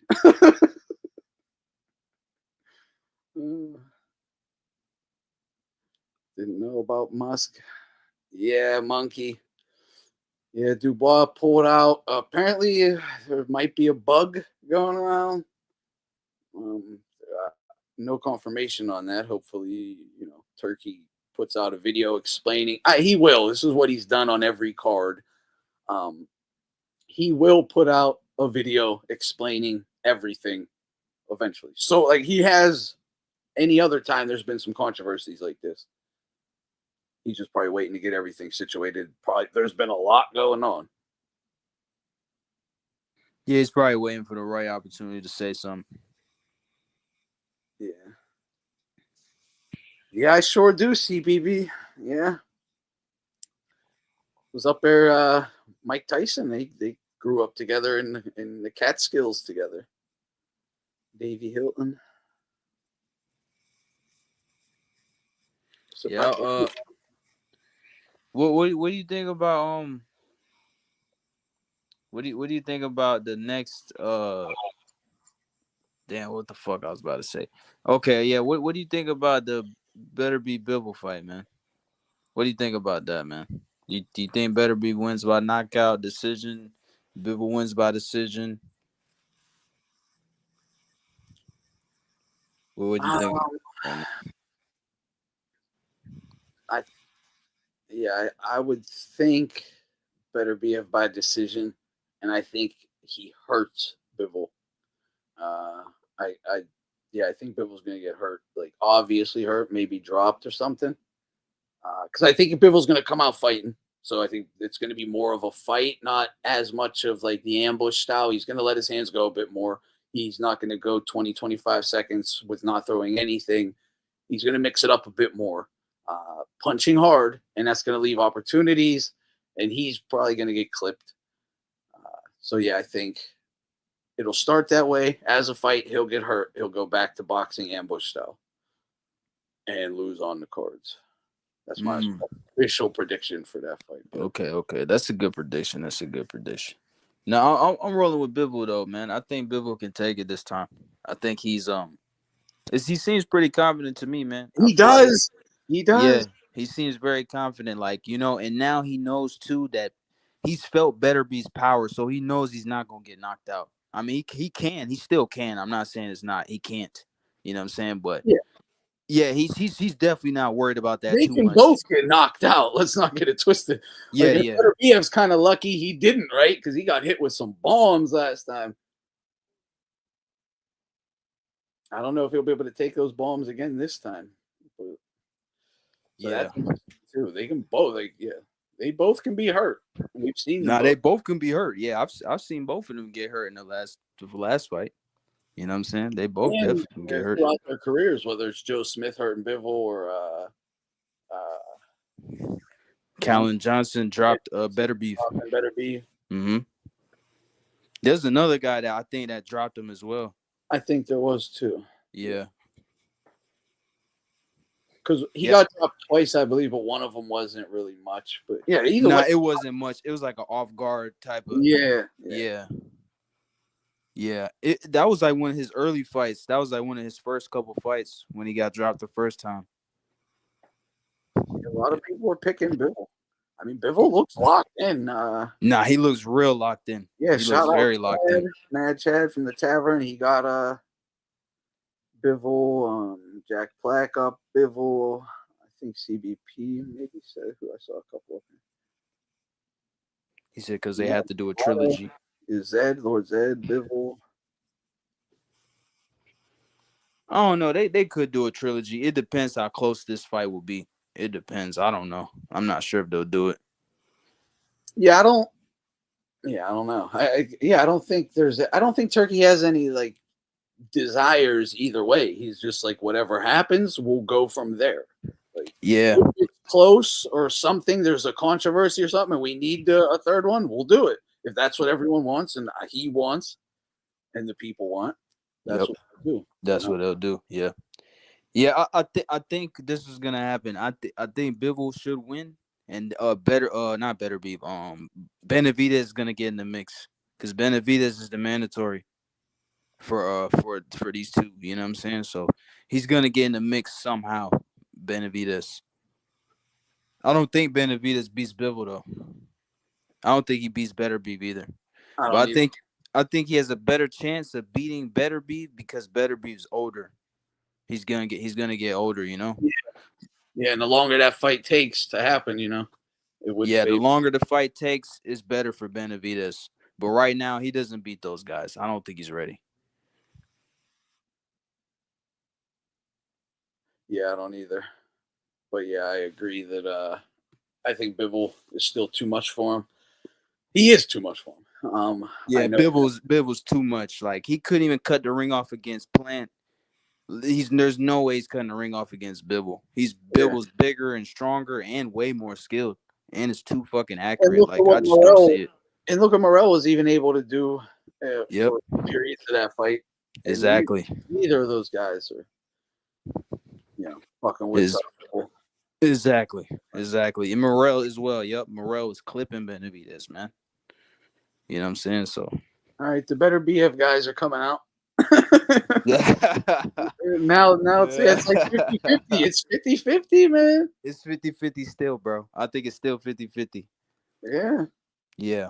Didn't know about Musk. Yeah, monkey. Yeah, Dubois pulled out. Apparently, there might be a bug going around. No confirmation on that. Hopefully, Turkey puts out a video explaining. He will. This is what he's done on every card. He will put out a video explaining everything eventually. So, like he has any other time there's been some controversies like this. He's just probably waiting to get everything situated. Probably there's been a lot going on. Yeah, he's probably waiting for the right opportunity to say something. Yeah. Yeah, I sure do, CBB. Yeah. Was up there, Mike Tyson. They grew up together in the Catskills together. Davey Hilton. So yeah. What do you think about What do you think about the next damn, what the fuck I was about to say? Okay, yeah. What do you think about the Beterbiev Bivol fight, man? What do you think about that, man? Do you think Beterbiev wins by knockout, decision? Bivol wins by decision? What do you think? I would think Beterbiev by decision, and I think he hurts Bivol. I think Bivol's gonna get hurt, like obviously hurt, maybe dropped or something. Because I think Bivol's gonna come out fighting. So I think it's going to be more of a fight, not as much of like the ambush style. He's going to let his hands go a bit more. He's not going to go 20, 25 seconds with not throwing anything. He's going to mix it up a bit more, punching hard, and that's going to leave opportunities, and he's probably going to get clipped. So, yeah, I think it'll start that way. As a fight, he'll get hurt. He'll go back to boxing ambush style and lose on the cards. That's my official prediction for that fight. Okay. That's a good prediction. No, I'm rolling with Bivol though, man. I think Bivol can take it this time. I think he seems pretty confident to me, man. He does. Yeah, he seems very confident, and now he knows too that he's felt Beterbiev's power, so he knows he's not gonna get knocked out. I mean, he still can. I'm not saying it's not. He can't. You know what I'm saying? But yeah, he's definitely not worried about that They too can much. both get knocked out. Let's not get it twisted. Yeah. Beterbiev's kind of lucky he didn't, right? Because he got hit with some bombs last time. I don't know if he'll be able to take those bombs again this time. But, that's too. They can both. They both can be hurt. We've seen them. They both can be hurt. Yeah, I've seen both of them get hurt in the last fight. You know what I'm saying? They both definitely can get hurt throughout their careers, whether it's Joe Smith hurting Bivol or Callan Johnson dropped Beterbiev. Mm-hmm. There's another guy that I think that dropped him as well. I think there was too. Yeah. Because he got dropped twice, I believe, but one of them wasn't really much. But yeah, either way, it wasn't much. It was like an off guard type of. Yeah. That was like one of his early fights. That was like one of his first couple fights when he got dropped the first time. A lot of people were picking Bivol. I mean, Bivol looks locked in. He looks real locked in. Yeah, he looks very locked in. Mad Chad from the Tavern. He got Bivol, Jack Black up Bivol. I think CBP maybe said who I saw a couple of them. He said because they had to do a trilogy. Is Lord Zed, Bivol? I don't know. They could do a trilogy. It depends how close this fight will be. It depends. I don't know. I'm not sure if they'll do it. Yeah, I don't know. I don't think Turkey has any like desires either way. He's just like whatever happens, we'll go from there. Like, if it's close or something, there's a controversy or something, and we need a third one, we'll do it. If that's what everyone wants and he wants and the people want, that's what we'll do. That's what they'll do. Yeah. Yeah, I think this is gonna happen. I think Bivol should win, and not Beterbiev. Benavidez is gonna get in the mix because Benavidez is the mandatory for these two. You know what I'm saying? So he's gonna get in the mix somehow. Benavidez. I don't think Benavidez beats Bivol though. I don't think he beats Beterbiev either. I think he has a better chance of beating Beterbiev because Beterbiev's older. He's gonna get older, you know. Yeah, and the longer that fight takes to happen, you know, it would. Yeah, the longer the fight takes, it's better for Benavidez. But right now, he doesn't beat those guys. I don't think he's ready. Yeah, I don't either. But yeah, I agree that I think Bivol is still too much for him. He is too much for him. Bivol's too much. Like he couldn't even cut the ring off against Plant. There's no way he's cutting the ring off against Bivol. Bivol's bigger and stronger and way more skilled, and it's too fucking accurate. Like I just don't see it. And look, Morel was even able to do for periods of that fight. Exactly. Neither of those guys are, fucking with people. Exactly. And Morel as well. Yep, Morel was clipping Benavidez, man. You know what I'm saying? So. All right, the Beterbiev guys are coming out. now it's like 50-50. It's 50-50, man. It's 50-50 still, bro. I think it's still 50-50. Yeah.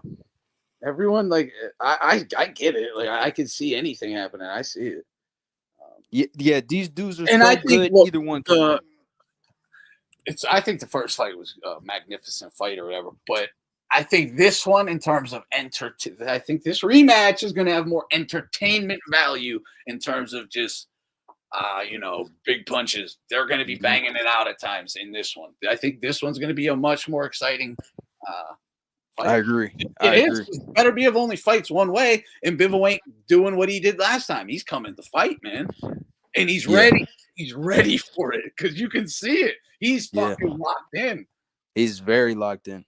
Everyone, like, I get it. Like, I can see anything happening. I see it. Yeah, these dudes are so good. Either one can I think the first fight was a magnificent fight or whatever, but I think this one, in terms of I think this rematch is going to have more entertainment value in terms of just, big punches. They're going to be banging it out at times in this one. I think this one's going to be a much more exciting I agree. It is. Beterbiev only fights one way, and Bivol ain't doing what he did last time. He's coming to fight, man, and he's ready. He's ready for it because you can see it. He's fucking locked in. He's very locked in.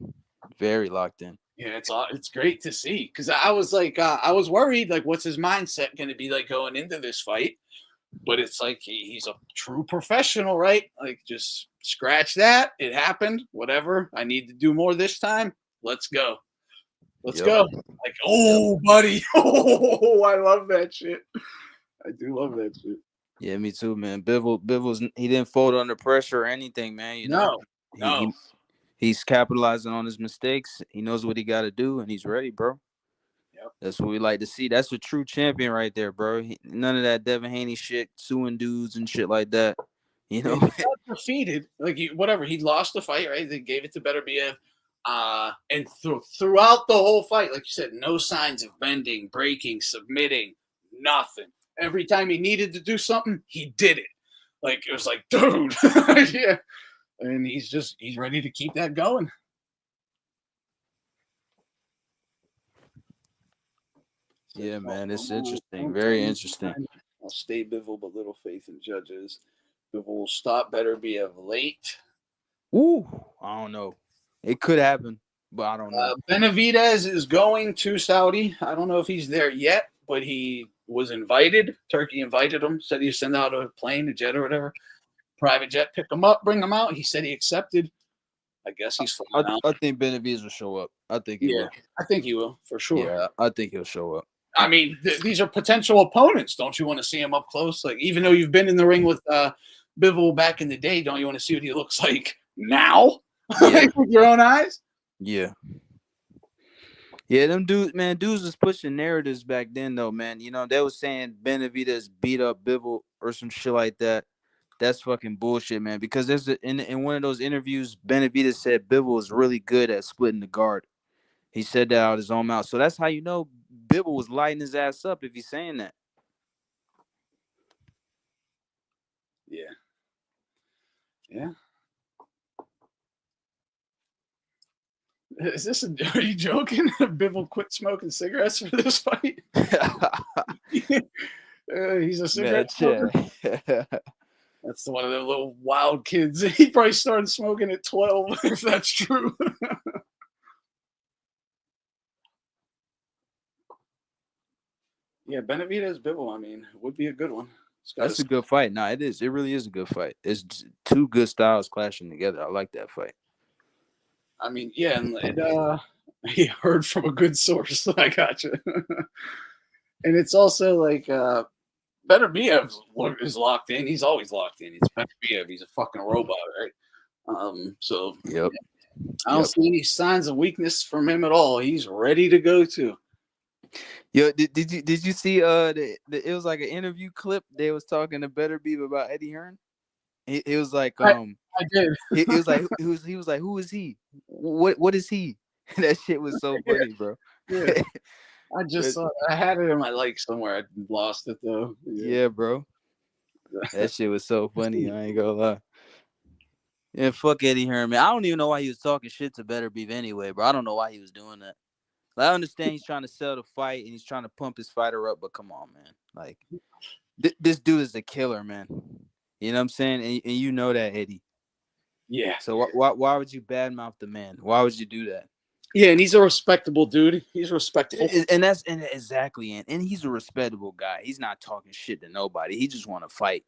Very locked in. Yeah, it's great to see because I was like, I was worried, like, what's his mindset going to be like going into this fight? But it's like he's a true professional, right? Like, just scratch that. It happened. Whatever. I need to do more this time. Let's go. Let's go. Like, oh, buddy. Oh, I love that shit. I do love that shit. Yeah, me too, man. Bivol's he didn't fold under pressure or anything, man. You know, no. He's capitalizing on his mistakes. He knows what he got to do, and he's ready, bro. Yep. That's what we like to see. That's a true champion right there, bro. None of that Devin Haney shit, suing dudes and shit like that. You know, he got defeated. Like, whatever. He lost the fight, right? They gave it to Beterbiev. And throughout the whole fight, like you said, no signs of bending, breaking, submitting, nothing. Every time he needed to do something, he did it. Like, it was like, dude. Yeah. And he's ready to keep that going. Yeah, man, it's interesting. Very interesting. I'll stay Bivol, but little faith in judges. Bivol will stop Beterbiev late. Ooh, I don't know. It could happen, but I don't know. Benavidez is going to Saudi. I don't know if he's there yet, but he was invited. Turkey invited him, said he'd send out a plane, a jet or whatever. Private jet, pick him up, bring him out. He said he accepted. I guess he's flying out. I think Benavidez will show up. I think he will. I think he will, for sure. Yeah, I think he'll show up. I mean, these are potential opponents. Don't you want to see him up close? Like, even though you've been in the ring with Bivol back in the day, don't you want to see what he looks like now? Yeah. With your own eyes? Yeah. Yeah, them dudes was pushing narratives back then, though, man. You know, they was saying Benavidez beat up Bivol or some shit like that. That's fucking bullshit, man. Because there's in one of those interviews, Benavidez said Bivol was really good at splitting the guard. He said that out of his own mouth. So that's how you know Bivol was lighting his ass up if he's saying that. Yeah. Yeah. Is this are you joking? Bivol quit smoking cigarettes for this fight? He's a cigarette smoker. That's one of the little wild kids. He probably started smoking at 12, if that's true. Yeah, Benavidez Bivol, I mean, would be a good one. That's a good fight. No, it is. It really is a good fight. It's two good styles clashing together. I like that fight. I mean, yeah, and he heard from a good source. I got you. And it's also like Beterbiev is locked in. He's always locked in. It's Beterbiev. He's a fucking robot, right? So yep. I don't see any signs of weakness from him at all. He's ready to go too. Yo, did you see it was like an interview clip? They was talking to Beterbiev about Eddie Hearn. It was like I did. It was like he was like, who is he? What is he? That shit was so funny, bro. Yeah. I just saw it. I had it in my likes somewhere. I lost it though. Yeah, bro. That shit was so funny. I ain't gonna lie. Yeah, fuck Eddie Hearn, man. I don't even know why he was talking shit to Beterbiev anyway, bro. I don't know why he was doing that. Like, I understand he's trying to sell the fight and he's trying to pump his fighter up, but come on, man. Like, this dude is a killer, man. You know what I'm saying? And you know that, Eddie. Yeah. So why would you badmouth the man? Why would you do that? Yeah, and he's a respectable dude. He's respectful. And exactly. And he's a respectable guy. He's not talking shit to nobody. He just want to fight.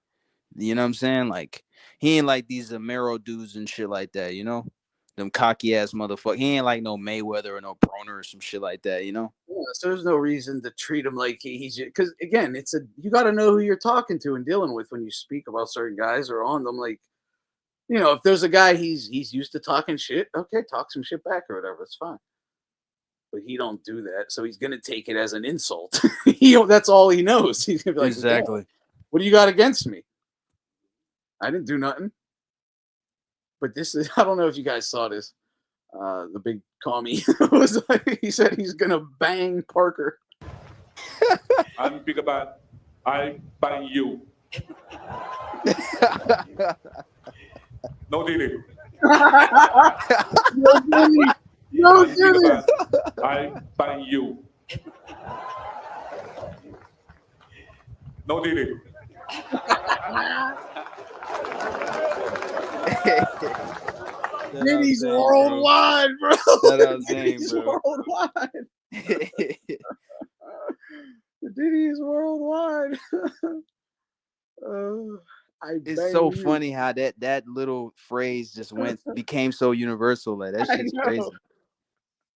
You know what I'm saying? Like, he ain't like these Amero dudes and shit like that, you know? Them cocky ass motherfuckers. He ain't like no Mayweather or no Broner or some shit like that, you know? Yeah, so there's no reason to treat him like he's because again, you got to know who you're talking to and dealing with when you speak about certain guys or on them. Like, you know, if there's a guy he's used to talking shit, okay, talk some shit back or whatever, it's fine. But he don't do that, so he's gonna take it as an insult. That's all he knows. He's gonna be like, exactly. Yeah, what do you got against me? I didn't do nothing. But this is, I don't know if you guys saw this. The big commie was like, he said he's gonna bang Parker. I'm big about I bang you. No Diddy. No, I'm big about I by you. No Diddy. Diddy's worldwide, bro. Shout out Zane, Diddy's bro. worldwide. Diddy's worldwide. It's so funny how that little phrase just became so universal. Like that shit's crazy.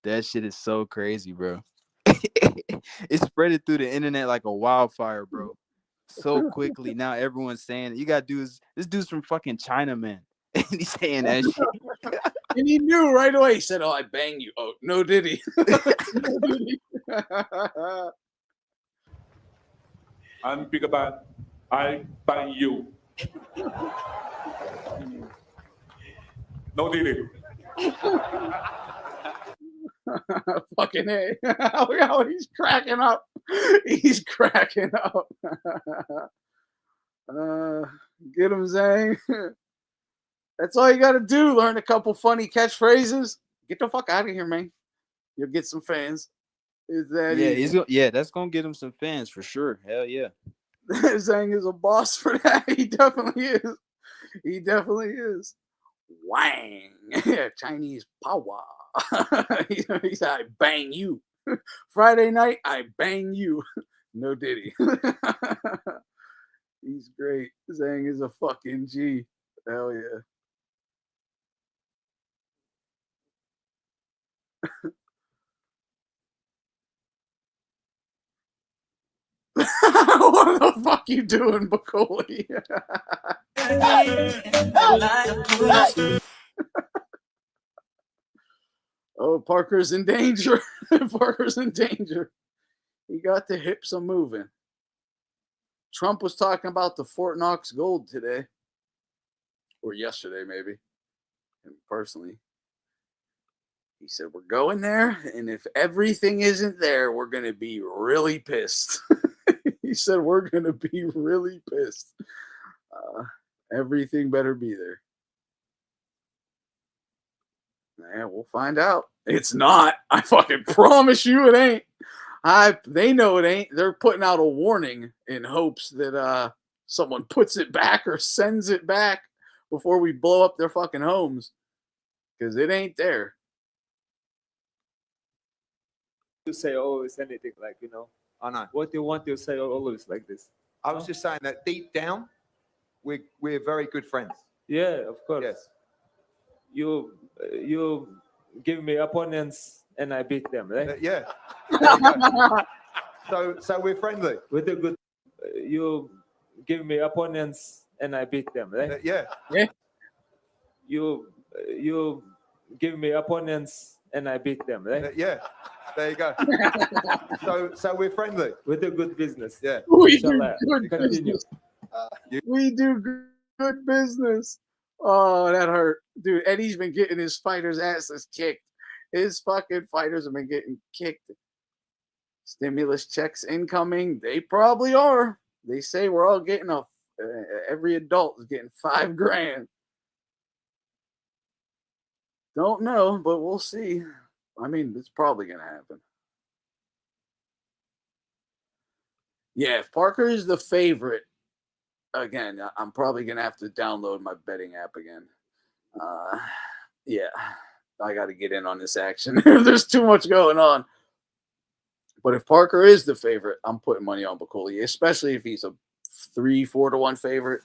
That shit is so crazy, bro. It spread it through the internet like a wildfire, bro. So quickly. Now everyone's saying it. You got dudes. This dude's from fucking China, man. And he's saying that shit. And he knew right away. He said, "Oh, I bang you." Oh, no Diddy. No Diddy. I'm big about I by you. No Diddy. Fucking A. Look how he's cracking up. He's cracking up. Get him, Zang. That's all you got to do. Learn a couple funny catchphrases. Get the fuck out of here, man. You'll get some fans. Is that Yeah, that's gonna get him some fans for sure. Hell yeah. Zhang is a boss for that. He definitely is. He definitely is. Wang. Chinese power. He said, I bang you. Friday night, I bang you. No Diddy. He's great. Zhang is a fucking G. Hell yeah. What the fuck you doing, Bacoli? Oh, Parker's in danger. Parker's in danger. He got the hips a moving. Trump was talking about the Fort Knox gold today, or yesterday maybe. And personally, he said, we're going there, and if everything isn't there, we're going to be really pissed. He said, we're going to be really pissed. Everything better be there. Yeah, we'll find out. It's not. I fucking promise you it ain't. They know it ain't. They're putting out a warning in hopes that someone puts it back or sends it back before we blow up their fucking homes. Because it ain't there. To say always anything like, I know. What you want to say always like this. I was just saying that deep down, we're very good friends. Yeah, of course. Yes. You give me opponents and I beat them, right? Yeah. So we're friendly. With a good, you give me opponents and I beat them, right? Yeah. You give me opponents and I beat them, right? Yeah. There you go. So we're friendly. With a good business. Yeah. We do good business. We do good business. Oh, that hurt. Dude, Eddie's been getting his fighters' asses kicked. His fucking fighters have been getting kicked. Stimulus checks incoming. They probably are. They say we're all getting every adult is getting $5,000. Don't know, but we'll see. I mean, it's probably going to happen. Yeah, if Parker is the favorite, again, I'm probably going to have to download my betting app again. Yeah, I got to get in on this action. There's too much going on. But if Parker is the favorite, I'm putting money on Bacoli, especially if he's a 3-4 to 1 favorite.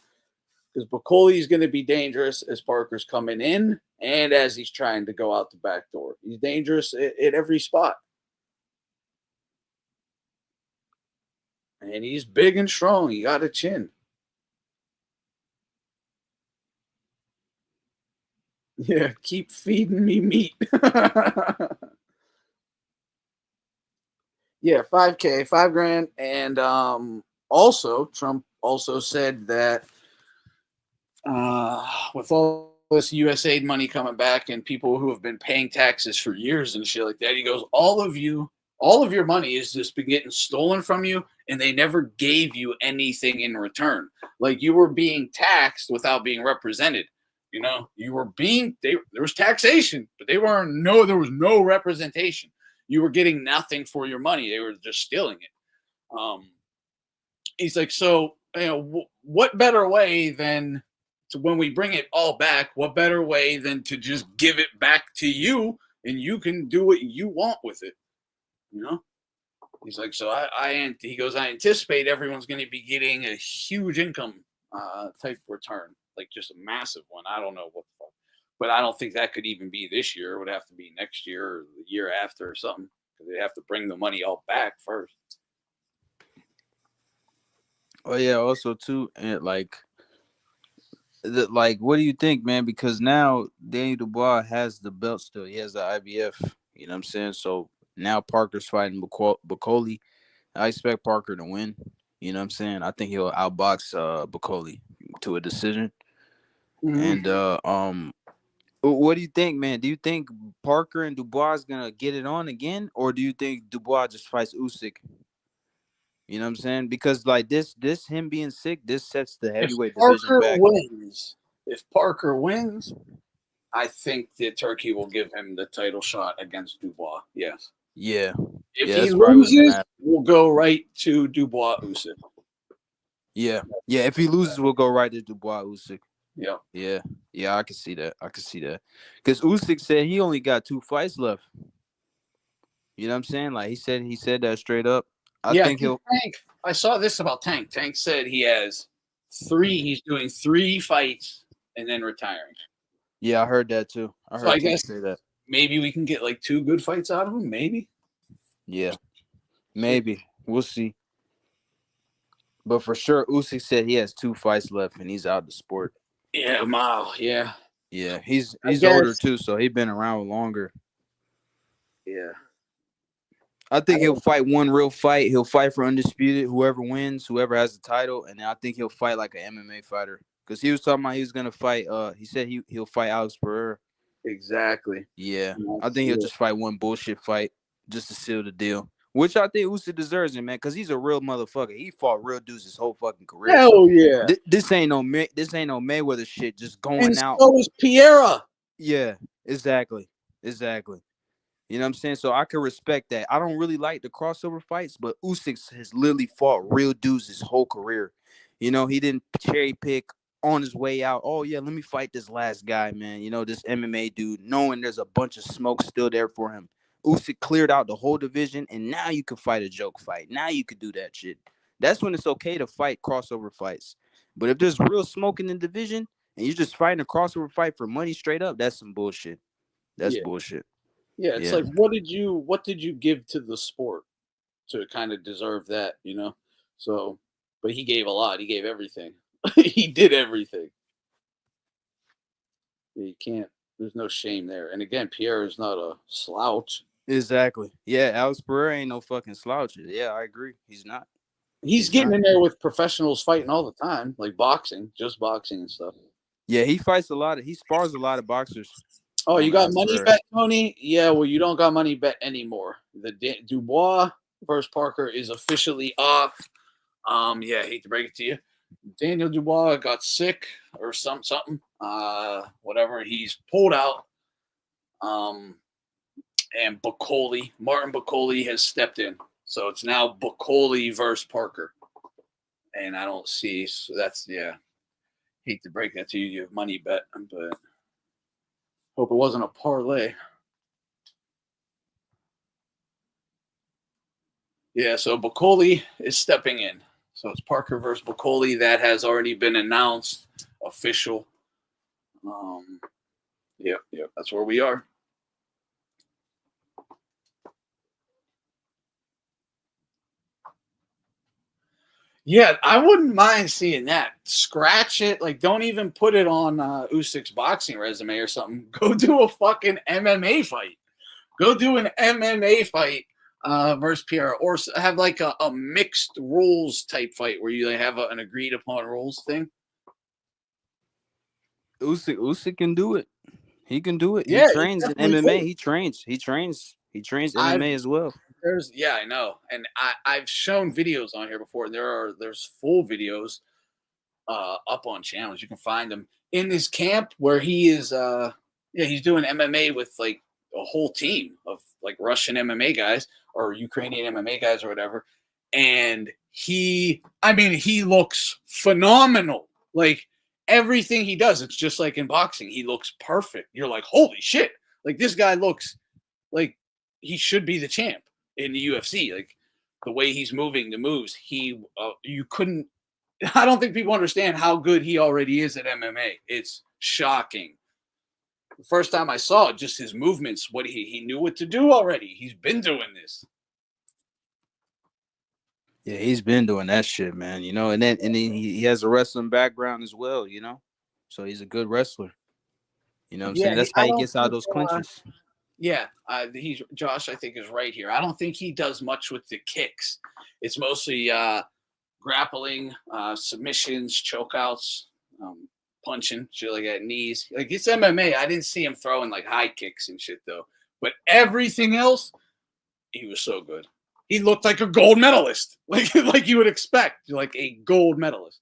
Because Bacoli is going to be dangerous as Parker's coming in and as he's trying to go out the back door. He's dangerous at every spot. And he's big and strong. He got a chin. Yeah, keep feeding me meat. Yeah, $5,000, $5,000. And also, Trump also said that with all this USAID money coming back and people who have been paying taxes for years and shit like that, he goes, all of your money has just been getting stolen from you, and they never gave you anything in return. Like, you were being taxed without being represented. You know, there was taxation, but there was no representation. You were getting nothing for your money. They were just stealing it. He's like, so, you know, what better way than to, when we bring it all back, what better way than to just give it back to you and you can do what you want with it, you know? He's like, so he goes, I anticipate everyone's going to be getting a huge income type return, like just a massive one. I don't know what the fuck, but I don't think that could even be this year. It would have to be next year or the year after or something, because they have to bring the money all back first. Oh yeah, also too, and like what do you think, man? Because now Daniel Dubois has the belt still. He has the IBF. You know what I'm saying? So now Parker's fighting Bacoli. I expect Parker to win. You know what I'm saying? I think he'll outbox Bacoli to a decision. Mm-hmm. And what do you think, man? Do you think Parker and Dubois is gonna get it on again, or do you think Dubois just fights Usyk? You know what I'm saying? Because like this him being sick, this sets the heavyweight division back. If Parker wins, I think that Turkey will give him the title shot against Dubois. Yes. Yeah. If yeah, he loses, we'll go right to Dubois Usyk. Yeah. Yeah. If he loses, we'll go right to Dubois Usyk. Yeah. Yeah. Yeah. I can see that. Because Usyk said he only got 2 fights left. You know what I'm saying? Like he said that straight up. I think he'll. Tank. I saw this about Tank. Tank said he has 3. He's doing 3 fights and then retiring. Yeah, I heard that too. I guess say that. Maybe we can get like 2 good fights out of him. Maybe. Yeah. Maybe. We'll see. But for sure, Usyk said he has 2 fights left and he's out the sport. Yeah, Mile. Yeah. Yeah, he's older too, so he's been around longer. Yeah. I think he'll fight one real fight. He'll fight for undisputed. Whoever wins, whoever has the title, and I think he'll fight like an MMA fighter. Because he was talking about he was gonna fight. He said he'll fight Alex Pereira. Exactly. Yeah, I think he'll just fight one bullshit fight just to seal the deal. Which I think Usyk deserves it, man, because he's a real motherfucker. He fought real dudes his whole fucking career. Hell yeah. This ain't no Mayweather shit. Just going and out. So is Piera. Yeah, exactly. You know what I'm saying? So I can respect that. I don't really like the crossover fights, but Usyk has literally fought real dudes his whole career. You know, he didn't cherry pick on his way out. Oh, yeah, let me fight this last guy, man. You know, this MMA dude, knowing there's a bunch of smoke still there for him. Usyk cleared out the whole division, and now you can fight a joke fight. Now you could do that shit. That's when it's okay to fight crossover fights. But if there's real smoke in the division and you're just fighting a crossover fight for money straight up, that's some bullshit. That's bullshit. Yeah, it's like what did you give to the sport to kind of deserve that, you know? So, but he gave a lot. He gave everything. He did everything. You can't. There's no shame there. And again, Pierre is not a slouch. Exactly. Yeah, Alex Pereira ain't no fucking slouch. Yeah, I agree. He's not. He's getting in there with professionals fighting all the time, like boxing, just boxing and stuff. Yeah, he fights a lot. He spars a lot of boxers. Oh, you got money bet, Tony? Yeah, well, you don't got money bet anymore. The Dubois versus Parker is officially off. Yeah, I hate to break it to you. Daniel Dubois got sick or something. Whatever. He's pulled out. And Martin Bacoli has stepped in. So it's now Bacoli versus Parker. And I don't see, so that's, hate to break that to you. You have money bet, but hope it wasn't a parlay. Yeah, so Bacoli is stepping in. So it's Parker versus Bacoli. That has already been announced, official. Yep, that's where we are. Yeah, I wouldn't mind seeing that. Scratch it. Like, don't even put it on Usyk's boxing resume or something. Go do a fucking MMA fight. Go do an MMA fight versus Pierre. Or have like a mixed rules type fight where you have an agreed upon rules thing. Usyk can do it. He can do it. Yeah, he trains in MMA. He trains MMA as well. I know, and I've shown videos on here before. There's full videos up on channels. You can find him in his camp where he is. He's doing MMA with like a whole team of like Russian MMA guys or Ukrainian MMA guys or whatever. And he looks phenomenal. Like everything he does, it's just like in boxing. He looks perfect. You're like, holy shit! Like this guy looks like he should be the champ in the UFC. Like the way he's moving, the moves, you couldn't. I don't think people understand how good he already is at MMA. It's shocking. The first time I saw it, just his movements, what he knew what to do already. He's been doing this. Yeah, he's been doing that shit, man. You know, and then he has a wrestling background as well. You know, so he's a good wrestler. You know what I'm saying? That's how he gets out of those clinches. Yeah, he's Josh. I think is right here. I don't think he does much with the kicks. It's mostly grappling, submissions, chokeouts, punching, shit like that, knees. Like it's MMA. I didn't see him throwing like high kicks and shit though. But everything else, he was so good. He looked like a gold medalist, like you would expect, like a gold medalist.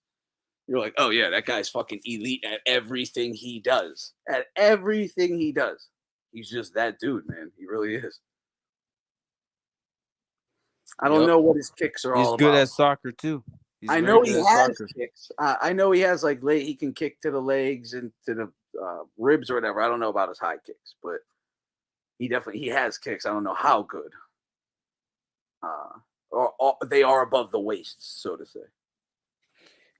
You're like, oh yeah, that guy's fucking elite at everything he does. At everything he does, he's just that dude, man. He really is. I don't know what his kicks are all about. He's good at soccer too. I know he has kicks. I know he has like he can kick to the legs and to the ribs or whatever. I don't know about his high kicks, but he has kicks. I don't know how good. Or they are above the waist, so to say.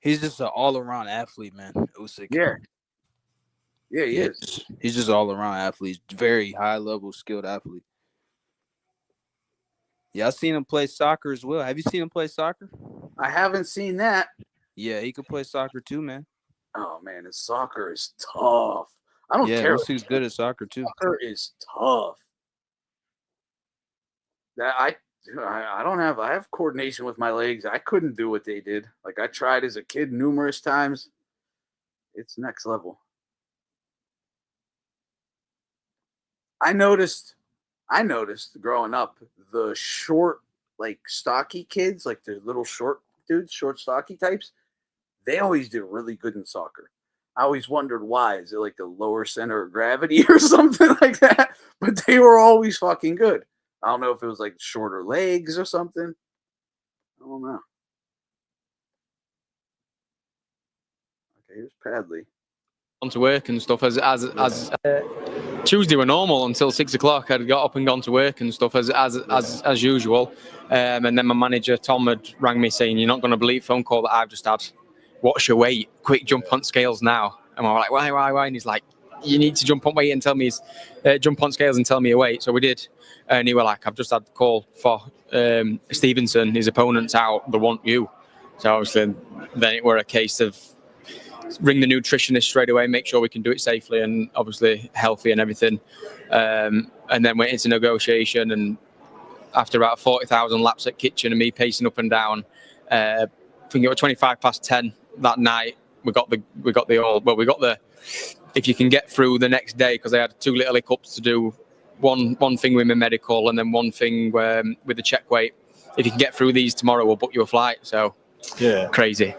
He's just an all-around athlete, man. Usyk. Yeah, he is. He's just all-around athlete. Very high-level, skilled athlete. Yeah, I've seen him play soccer as well. Have you seen him play soccer? I haven't seen that. Yeah, he could play soccer too, man. Oh man, his soccer is tough. I don't care. Usyk's good at soccer too. Soccer is tough. I have coordination with my legs. I couldn't do what they did. Like I tried as a kid numerous times. It's next level. I noticed growing up, the short, like stocky kids, like the little short dudes, short stocky types, they always did really good in soccer. I always wondered why. Is it like a lower center of gravity or something like that? But they were always fucking good. I don't know if it was like shorter legs or something. I don't know. Okay, here's Padley. On to work and stuff as Tuesday were normal until 6 o'clock. I'd got up and gone to work and stuff as usual. And then my manager Tom had rang me saying, "You're not going to believe phone call that I've just had. What's your weight? Quick jump on scales now." And I was like, why? And he's like, "You need to jump on weight and tell me jump on scales and tell me your weight." So we did. And he was like, "I've just had a call for Stevenson. His opponent's out. They want you." So obviously then it were a case of ring the nutritionist straight away, make sure we can do it safely and obviously healthy and everything. And then went into negotiation, and after about 40,000 laps at kitchen and me pacing up and down, I think it was 25 past 10 that night. We got the if you can get through the next day, because I had 2 little hiccups to do, one thing with my medical and then one thing with the check weight. If you can get through these tomorrow, we'll book you a flight. So yeah, crazy.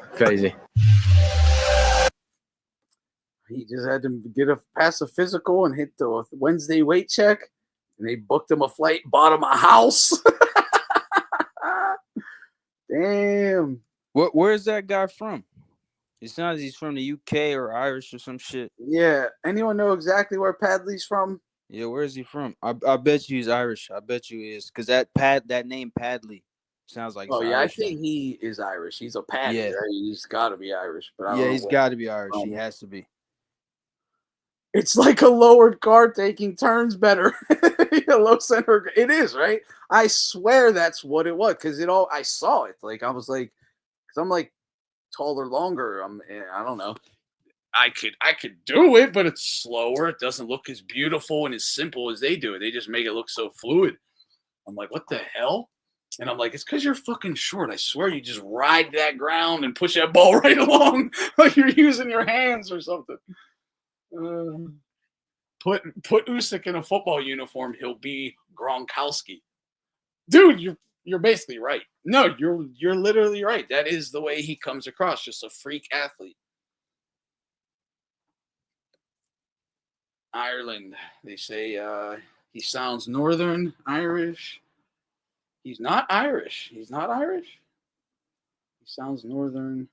He just had to pass a physical and hit the Wednesday weight check, and they booked him a flight, bought him a house. Damn. Where's that guy from? It sounds he's from the UK or Irish or some shit. Yeah. Anyone know exactly where Padley's from? Yeah, where is he from? I bet you he's Irish. I bet you he is, because that name Padley sounds like. Oh yeah, Irish. I think he is Irish. He's a Padley. Yeah. Right? He's got to be Irish. But I don't know he's got to be Irish. He has to be. It's like a lowered car taking turns better. Low center. It is, right? I swear that's what it was, because I saw it. Like I was like, because I'm like taller, longer. I don't know. I could do it, but it's slower. It doesn't look as beautiful and as simple as they do it. They just make it look so fluid. I'm like, what the hell? And I'm like, it's because you're fucking short. I swear you just ride that ground and push that ball right along like you're using your hands or something. Put Usyk in a football uniform, he'll be Gronkowski. Dude, you're basically right. No, you're literally right. That is the way he comes across, just a freak athlete. Ireland, they say he sounds Northern Irish. He's not Irish. He's not Irish. He sounds Northern.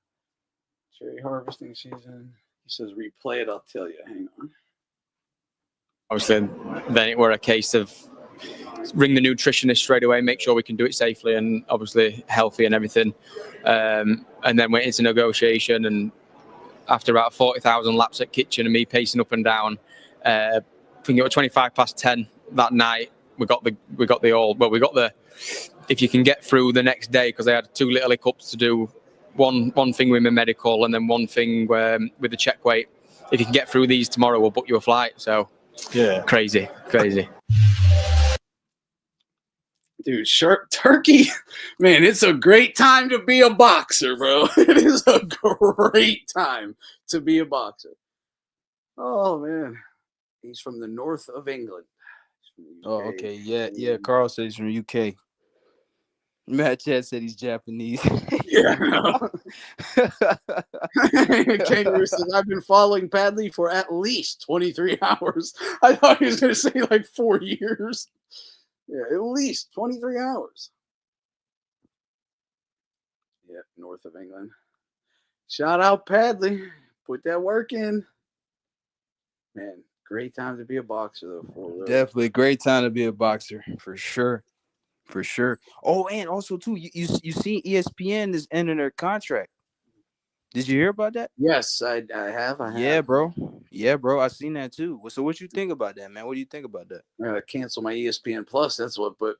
Cherry harvesting season. He says, replay it. I'll tell you. Hang on. Obviously, then it were a case of ring the nutritionist straight away, make sure we can do it safely and obviously healthy and everything. And then went into negotiation. And after about 40,000 laps at kitchen and me pacing up and down, I think it was 10:25 that night. We got the all. Well, we got the. If you can get through the next day, because I had 2 little hiccups to do. One thing with my medical, and then one thing with the check weight. If you can get through these tomorrow, we'll book you a flight. So, yeah, crazy. Dude, Turkey, man, it's a great time to be a boxer, bro. It is a great time to be a boxer. Oh, man. He's from the north of England. Oh, okay. Yeah. Carl said he's from UK. Matt Chad said he's Japanese. Yeah. Kangaroo says, I've been following Padley for at least 23 hours. I thought he was going to say like 4 years. Yeah, at least 23 hours. Yeah, north of England. Shout out Padley. Put that work in. Man, great time to be a boxer, though. Definitely a great time to be a boxer, for sure. For sure. Oh, and also, too, you see ESPN is ending their contract. Did you hear about that? Yes, I have. Yeah, bro. Yeah, bro. I seen that, too. So what you think about that, man? What do you think about that? I gotta cancel my ESPN Plus. That's what, but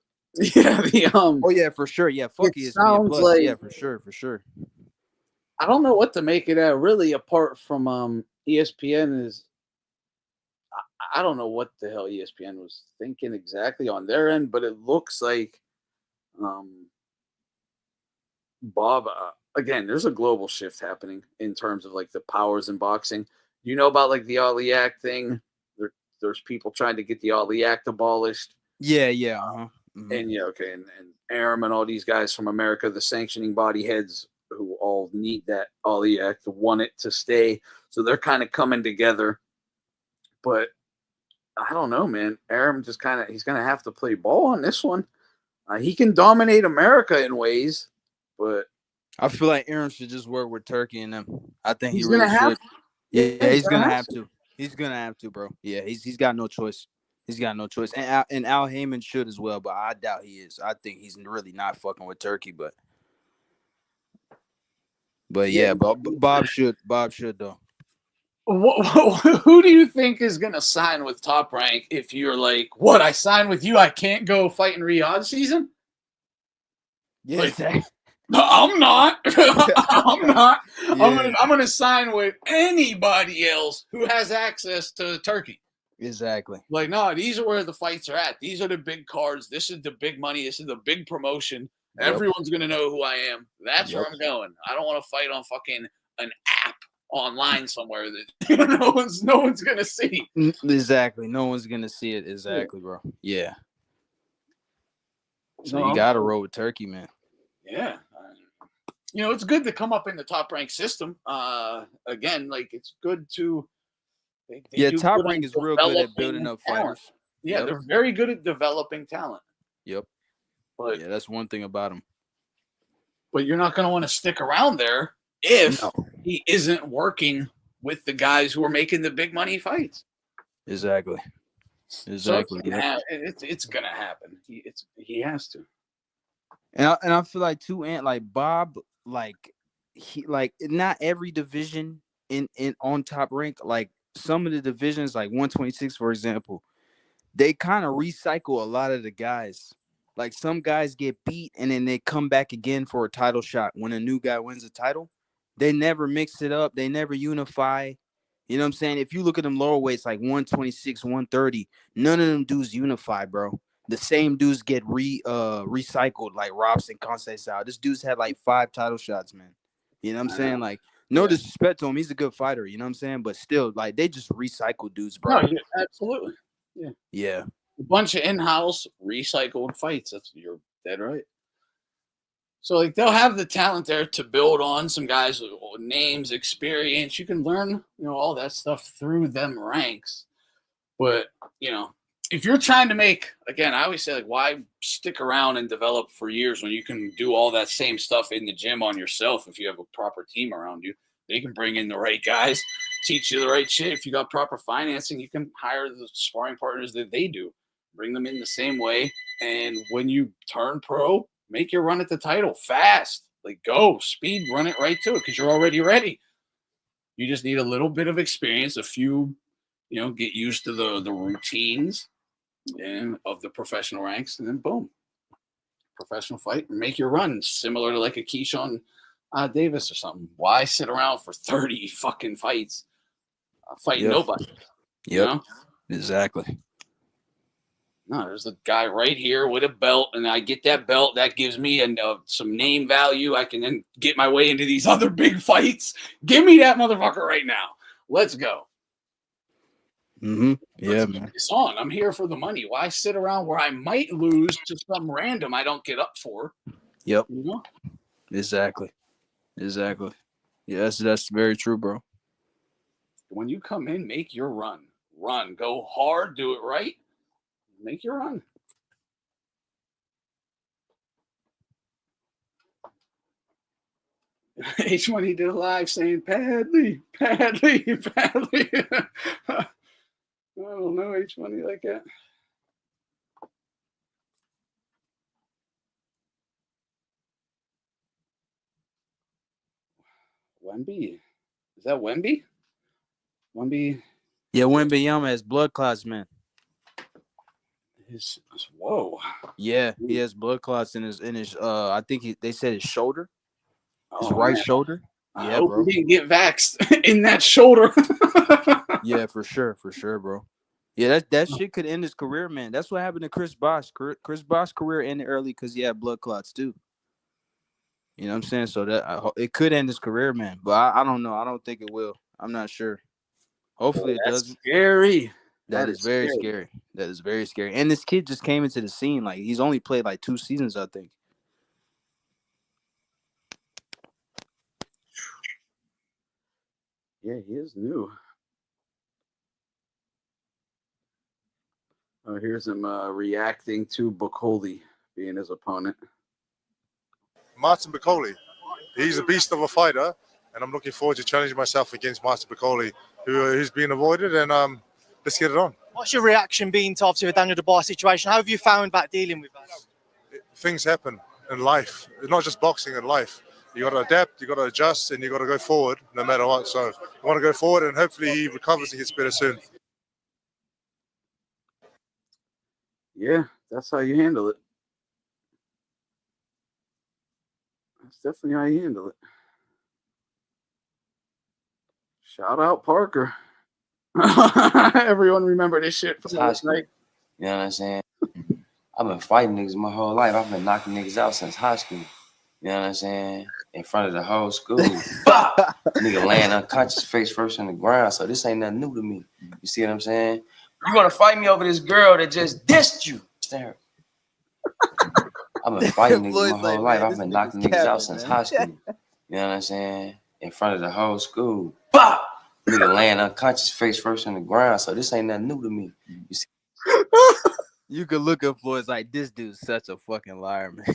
yeah, Oh, yeah, for sure. Yeah, fuck ESPN Plus. Like, yeah, for sure. I don't know what to make it at, really, apart from ESPN is I don't know what the hell ESPN was thinking exactly on their end, but it looks like Bob again, there's a global shift happening in terms of like the powers in boxing. You know about like the Ali Act thing? There's people trying to get the Ali Act abolished. Yeah. Mm-hmm. And yeah, okay, and Aram and all these guys from America, the sanctioning body heads who all need that Ali Act, want it to stay. So they're kind of coming together. But I don't know, man. Aram just he's going to have to play ball on this one. He can dominate America in ways, but I feel like Aram should just work with Turkey and them. I think he's he really gonna have should. Yeah, he's gonna have to. He's gonna have to, bro. Yeah, he's got no choice. He's got no choice. And Al Heyman should as well, but I doubt he is. I think he's really not fucking with Turkey, but yeah, Bob should though. Who do you think is going to sign with Top Rank if you're like, what, I signed with you, I can't go fight in Riyadh season? Yeah, like, I'm not. I'm not. Yeah. I'm gonna sign with anybody else who has access to Turkey. Exactly. Like, no, these are where the fights are at. These are the big cards. This is the big money. This is the big promotion. Yep. Everyone's gonna know who I am. That's where I'm going. I don't want to fight on fucking an app online somewhere that no one's gonna see. Exactly. No one's gonna see it. Exactly, bro. Yeah. So you gotta roll with Turkey, man. Yeah. It's good to come up in the Top Rank system. Again, like it's good to. They Top Rank is real good at building up fighters. Yeah, they're very good at developing talent. Yep. But yeah, that's one thing about them. But you're not going to want to stick around there if he isn't working with the guys who are making the big money fights. Exactly. So it's going to happen. He has to. And I feel like too, Ant, like Bob, like he not every division in on Top Rank, like some of the divisions, like 126, for example, they kind of recycle a lot of the guys. Like some guys get beat and then they come back again for a title shot when a new guy wins a title. They never mix it up. They never unify. You know what I'm saying? If you look at them lower weights, like 126, 130, none of them dudes unify, bro. The same dudes get recycled, like Robson, Conceição. This dude's had like 5 title shots, man. You know what I'm saying? Like, no disrespect to him. He's a good fighter, you know what I'm saying? But still, like, they just recycle dudes, bro. No, absolutely. Yeah. Yeah. A bunch of in-house recycled fights. You're dead right. So like they'll have the talent there to build on some guys with names, experience. You can learn, all that stuff through them ranks. But, if you're trying to make, again, I always say, like, why stick around and develop for years when you can do all that same stuff in the gym on yourself if you have a proper team around you? They can bring in the right guys, teach you the right shit. If you got proper financing, you can hire the sparring partners that they do, bring them in the same way. And when you turn pro, make your run at the title fast. Like, go, speed, run it right to it because you're already ready. You just need a little bit of experience, a few, get used to the routines and of the professional ranks, and then boom, professional fight and make your run similar to like a Keyshawn Davis or something. Why sit around for 30 fucking fights fighting nobody? Exactly. No, there's a guy right here with a belt, and I get that belt. That gives me some name value. I can then get my way into these other big fights. Give me that motherfucker right now. Let's go. Yeah, man. It's on. I'm here for the money. Why sit around where I might lose to some random I don't get up for? Yep. Exactly. Yes, that's very true, bro. When you come in, make your run. Run. Go hard. Do it right. Make your run. H1, did a live saying, Padley. I don't know H1 like that. Wemby. Is that Wemby? Wemby. Yeah, Wembanyama has blood clots, man. Whoa. Yeah, he has blood clots in his I think they said his shoulder. His right Man. shoulder. I hope he didn't get vaxxed in that shoulder. Yeah, for sure, bro. Yeah, that shit could end his career, man. That's what happened to Chris Bosh. Chris Bosh's career ended early because he had blood clots too. You know what I'm saying? So that it could end his career, man. But I don't know. I don't think it will. I'm not sure. Hopefully it doesn't. Scary. That is very scary. That is very scary. And this kid just came into the scene. Like, he's only played like 2 seasons, I think. Yeah, he is new. Here's him reacting to Bacoli being his opponent. Martin Bacoli, he's a beast of a fighter, and I'm looking forward to challenging myself against Martin Bacoli, who's been avoided, and let's get it on. What's your reaction been to obviously the Daniel Dubois situation? How have you found about dealing with that? Things happen in life. It's not just boxing, in life. You got to adapt, you got to adjust, and you got to go forward no matter what. So I want to go forward, and hopefully he recovers and gets better soon. Yeah, that's how you handle it. That's definitely how you handle it. Shout out Parker. Everyone remember this shit from last night. You know what I'm saying? I've been fighting niggas my whole life. I've been knocking niggas out since high school. You know what I'm saying? In front of the whole school. Nigga laying unconscious, face first on the ground. So this ain't nothing new to me. You see what I'm saying? You gonna fight me over this girl that just dissed you. I've been fighting niggas my whole life. I've been knocking niggas out since high school. You know what I'm saying? In front of the whole school. Nigga laying unconscious, face first on the ground. So this ain't nothing new to me. You see? You could look at Floyd's like, this dude's such a fucking liar, man.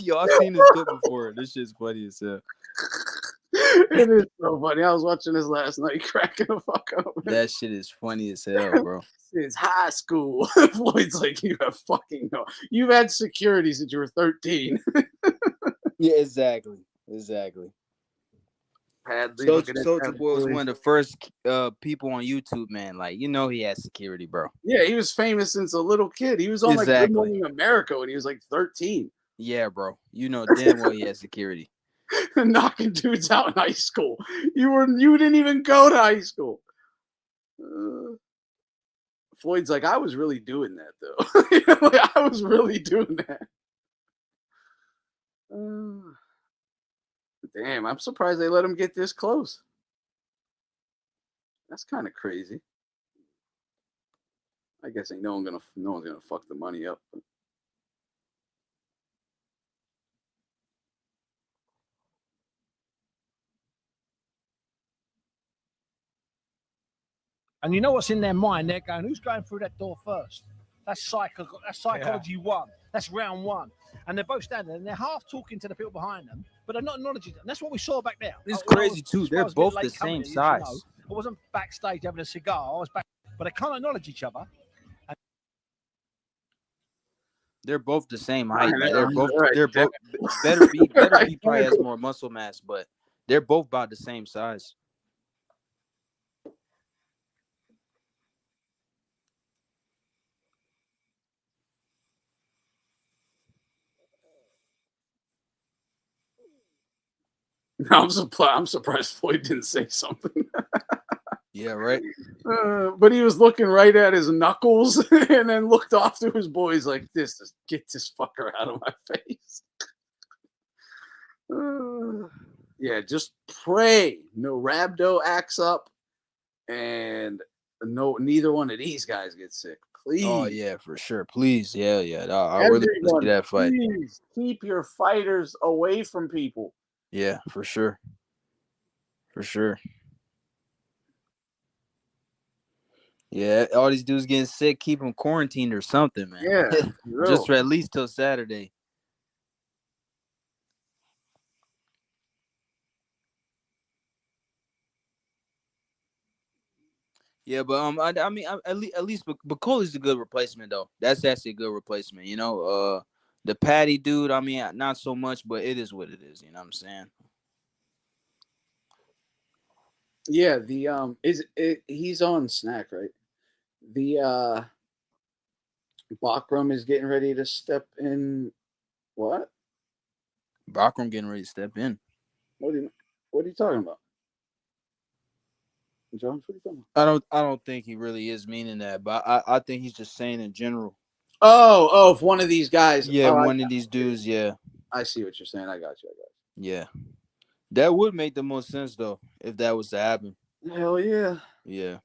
Yo, I've seen this clip before. This shit's funny as hell. It is so funny. I was watching this last night, cracking the fuck up. That shit is funny as hell, bro. It's high school. Floyd's like, you have fucking no. You've had security since you were 13. Yeah, exactly. Soulja Boy was one of the first people on YouTube, man. Like, you know, he had security, bro. Yeah, he was famous since a little kid. He was on like Good Morning America when he was like 13. Yeah, bro. You know damn well he had security. Knocking dudes out in high school. You didn't even go to high school. Floyd's like, I was really doing that though. Like, I was really doing that. Damn, I'm surprised they let him get this close. That's kind of crazy. I guess ain't no one's gonna fuck the money up. And you know what's in their mind? They're going, who's going through that door first? That's psychology one. That's round one. And they're both standing there, and they're half talking to the people behind them, but they're not acknowledging them. That's what we saw back there. It's crazy, too. They're both the same size. I wasn't backstage having a cigar. I was back, but they can't acknowledge each other. They're both the same height. Right, They're both. right. They're both. Beterbiev probably has more muscle mass, but they're both about the same size. I'm surprised Floyd didn't say something. Yeah, right. But he was looking right at his knuckles and then looked off to his boys like, get this fucker out of my face. Yeah, just pray no Rabdo acts up and neither one of these guys get sick. Please. Oh yeah, for sure. Please, yeah. I really want to see that fight. Please keep your fighters away from people. Yeah, for sure. For sure. Yeah, all these dudes getting sick, keep them quarantined or something, man. Yeah, just for at least till Saturday. Yeah, but I mean, at least Bacoli's a good replacement though. That's actually a good replacement. You know, the Patty dude. I mean, not so much, but it is what it is. You know what I'm saying? Yeah, he's on Snack, right? The Bachram is getting ready to step in. What? Bachram getting ready to step in. What are you talking about? Jones, what are you talking about? I don't think he really is meaning that, but I think he's just saying in general. Oh, if one of these guys. Yeah, one of these dudes, yeah. I see what you're saying. I got you. Yeah. That would make the most sense though, if that was to happen. Hell yeah. Yeah.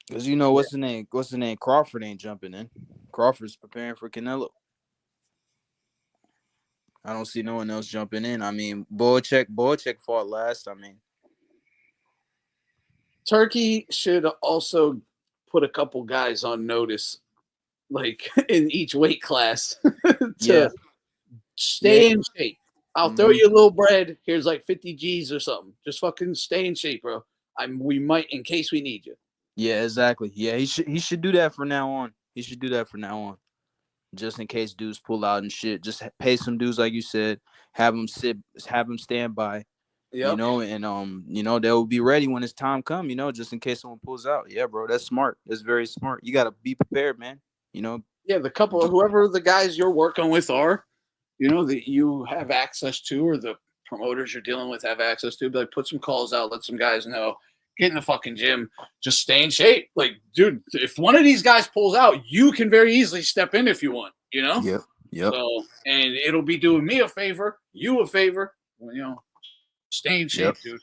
Because you know what's the name? What's the name? Crawford ain't jumping in. Crawford's preparing for Canelo. I don't see no one else jumping in. I mean, Boacek fought last. I mean, Turkey should also put a couple guys on notice, like in each weight class, to stay in shape. I'll throw you a little bread. Here's like 50 G's or something. Just fucking stay in shape, bro. We might, in case we need you. Yeah, exactly. Yeah, he should do that from now on. He should do that from now on. Just in case dudes pull out and shit. Just pay some dudes, like you said. Have them stand by. Yep. You know, and you know, they'll be ready when it's time come, you know, just in case someone pulls out. Yeah, bro, that's smart. That's very smart. You gotta be prepared, man. You know. Yeah, the couple of whoever the guys you're working with are, you know, that you have access to, or the promoters you're dealing with have access to. Be like, put some calls out, let some guys know. Get in the fucking gym, just stay in shape. Like, dude, if one of these guys pulls out, you can very easily step in if you want, you know? Yep. So, and it'll be doing me a favor, you a favor, you know, stay in shape, dude.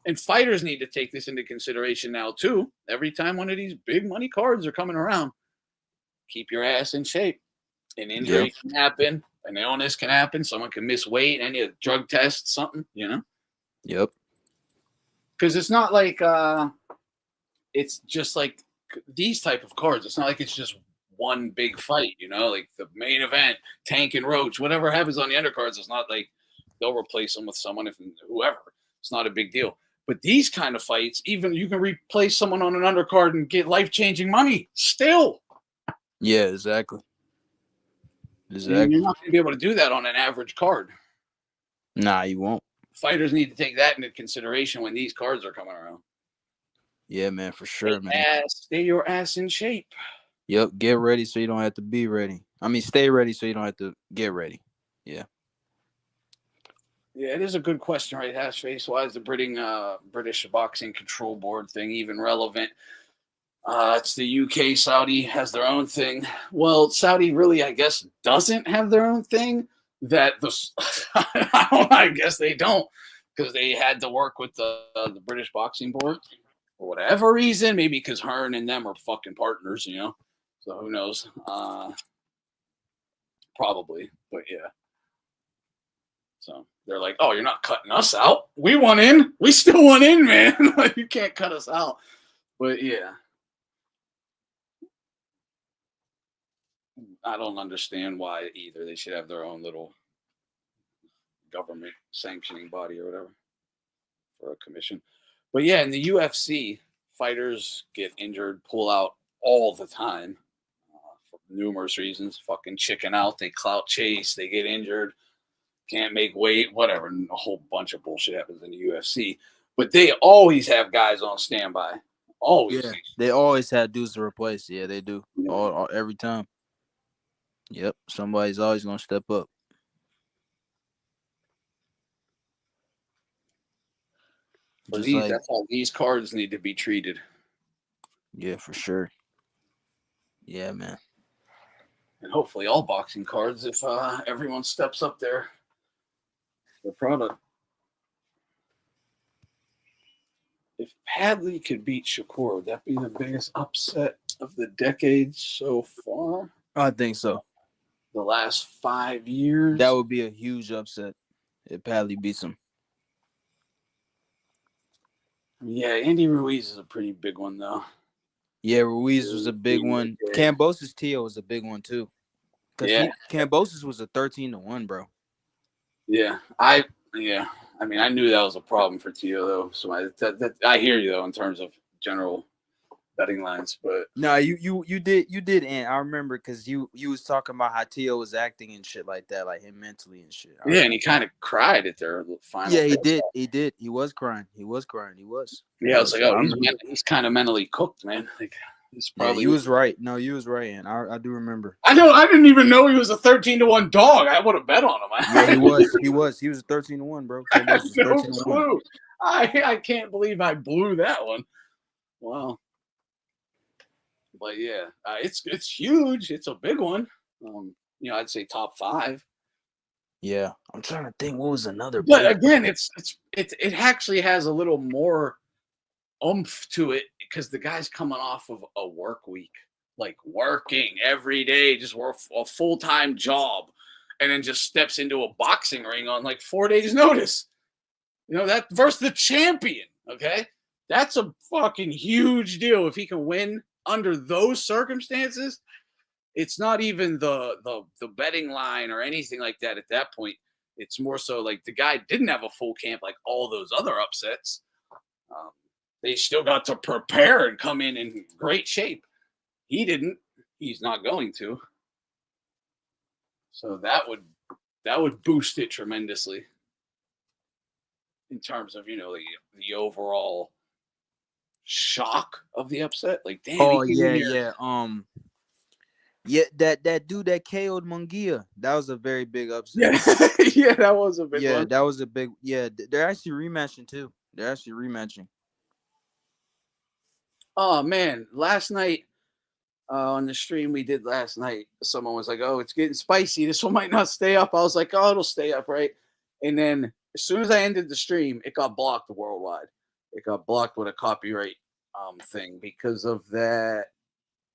And fighters need to take this into consideration now, too. Every time one of these big money cards are coming around, keep your ass in shape. An injury can happen, an illness can happen, someone can miss weight, any drug test, something, you know? Yep. Because it's not like it's just like these type of cards. It's not like it's just one big fight, you know, like the main event, Tank and Roach, whatever happens on the undercards. It's not like they'll replace them with someone, if whoever. It's not a big deal. But these kind of fights, even you can replace someone on an undercard and get life-changing money still. Yeah, exactly. And you're not going to be able to do that on an average card. Nah, you won't. Fighters need to take that into consideration when these cards are coming around. Yeah, man, for sure, man. Stay your ass in shape. Yep, get ready so you don't have to be ready. I mean, stay ready so you don't have to get ready. Yeah. Yeah, it is a good question, right, Hashface? Why is the British Boxing Control Board thing even relevant? It's the UK. Saudi has their own thing. Well, Saudi really, I guess, doesn't have their own thing. I guess they don't, because they had to work with the British Boxing Board for whatever reason. Maybe because Hearn and them are fucking partners, you know. So who knows? Probably, but yeah. So they're like, oh, you're not cutting us out. We want in. We still want in, man. Like, you can't cut us out. But yeah, I don't understand why either. They should have their own little government sanctioning body or whatever for a commission. But yeah, in the UFC, fighters get injured, pull out all the time for numerous reasons. Fucking chicken out, they clout chase, they get injured, can't make weight, whatever. And a whole bunch of bullshit happens in the UFC. But they always have guys on standby. Always. Yeah, they always have dudes to replace. Yeah, they do. All every time. Yep, somebody's always gonna step up. That's how these cards need to be treated. Yeah, for sure. Yeah, man. And hopefully all boxing cards if everyone steps up their product. If Padley could beat Shakur, would that be the biggest upset of the decade so far? I think so. The last 5 years? That would be a huge upset if Padley beats him. Yeah, Andy Ruiz is a pretty big one, though. Yeah, Ruiz was a big one. Kambosos Tio was a big one, too. Because Kambosos was a 13-1, bro. Yeah, I mean, I knew that was a problem for Tio, though. So I hear you, though, in terms of general betting lines. But no, you did, and I remember because you was talking about how Tio was acting and shit like that, like him mentally and shit. Yeah, and he kind of cried at their final. Yeah, he did. He did. He was crying. He was. Yeah, I was like, oh, he's kind of mentally cooked, man. Like, he's probably. Yeah, he was right. No, you was right, and I do remember. I didn't even know he was a 13-1 dog. I would have bet on him. Yeah, he was. He was a 13-1, bro. I had no clue. I can't believe I blew that one. Wow. But yeah, it's huge. It's a big one. I'd say top 5. Yeah, I'm trying to think. What was another? But again, it actually has a little more oomph to it because the guy's coming off of a work week, like working every day, just work a full-time job, and then just steps into a boxing ring on like 4 days' notice. That versus the champion. Okay, that's a fucking huge deal if he can win under those circumstances. It's not even the betting line or anything like that at that point. It's more so like the guy didn't have a full camp like all those other upsets. They still got to prepare and come in great shape. He didn't. He's not going to. So that would boost it tremendously in terms of the overall shock of the upset. Like, damn. Oh yeah. Yeah, that dude that KO'd Munguia, that was a very big upset. Yeah, that was a big one. Yeah, that was a big. Yeah, they're actually rematching too. Oh man, last night on the stream we did last night, someone was like, "Oh, it's getting spicy. This one might not stay up." I was like, "Oh, it'll stay up, right?" And then as soon as I ended the stream, it got blocked worldwide. It got blocked with a copyright thing because of that.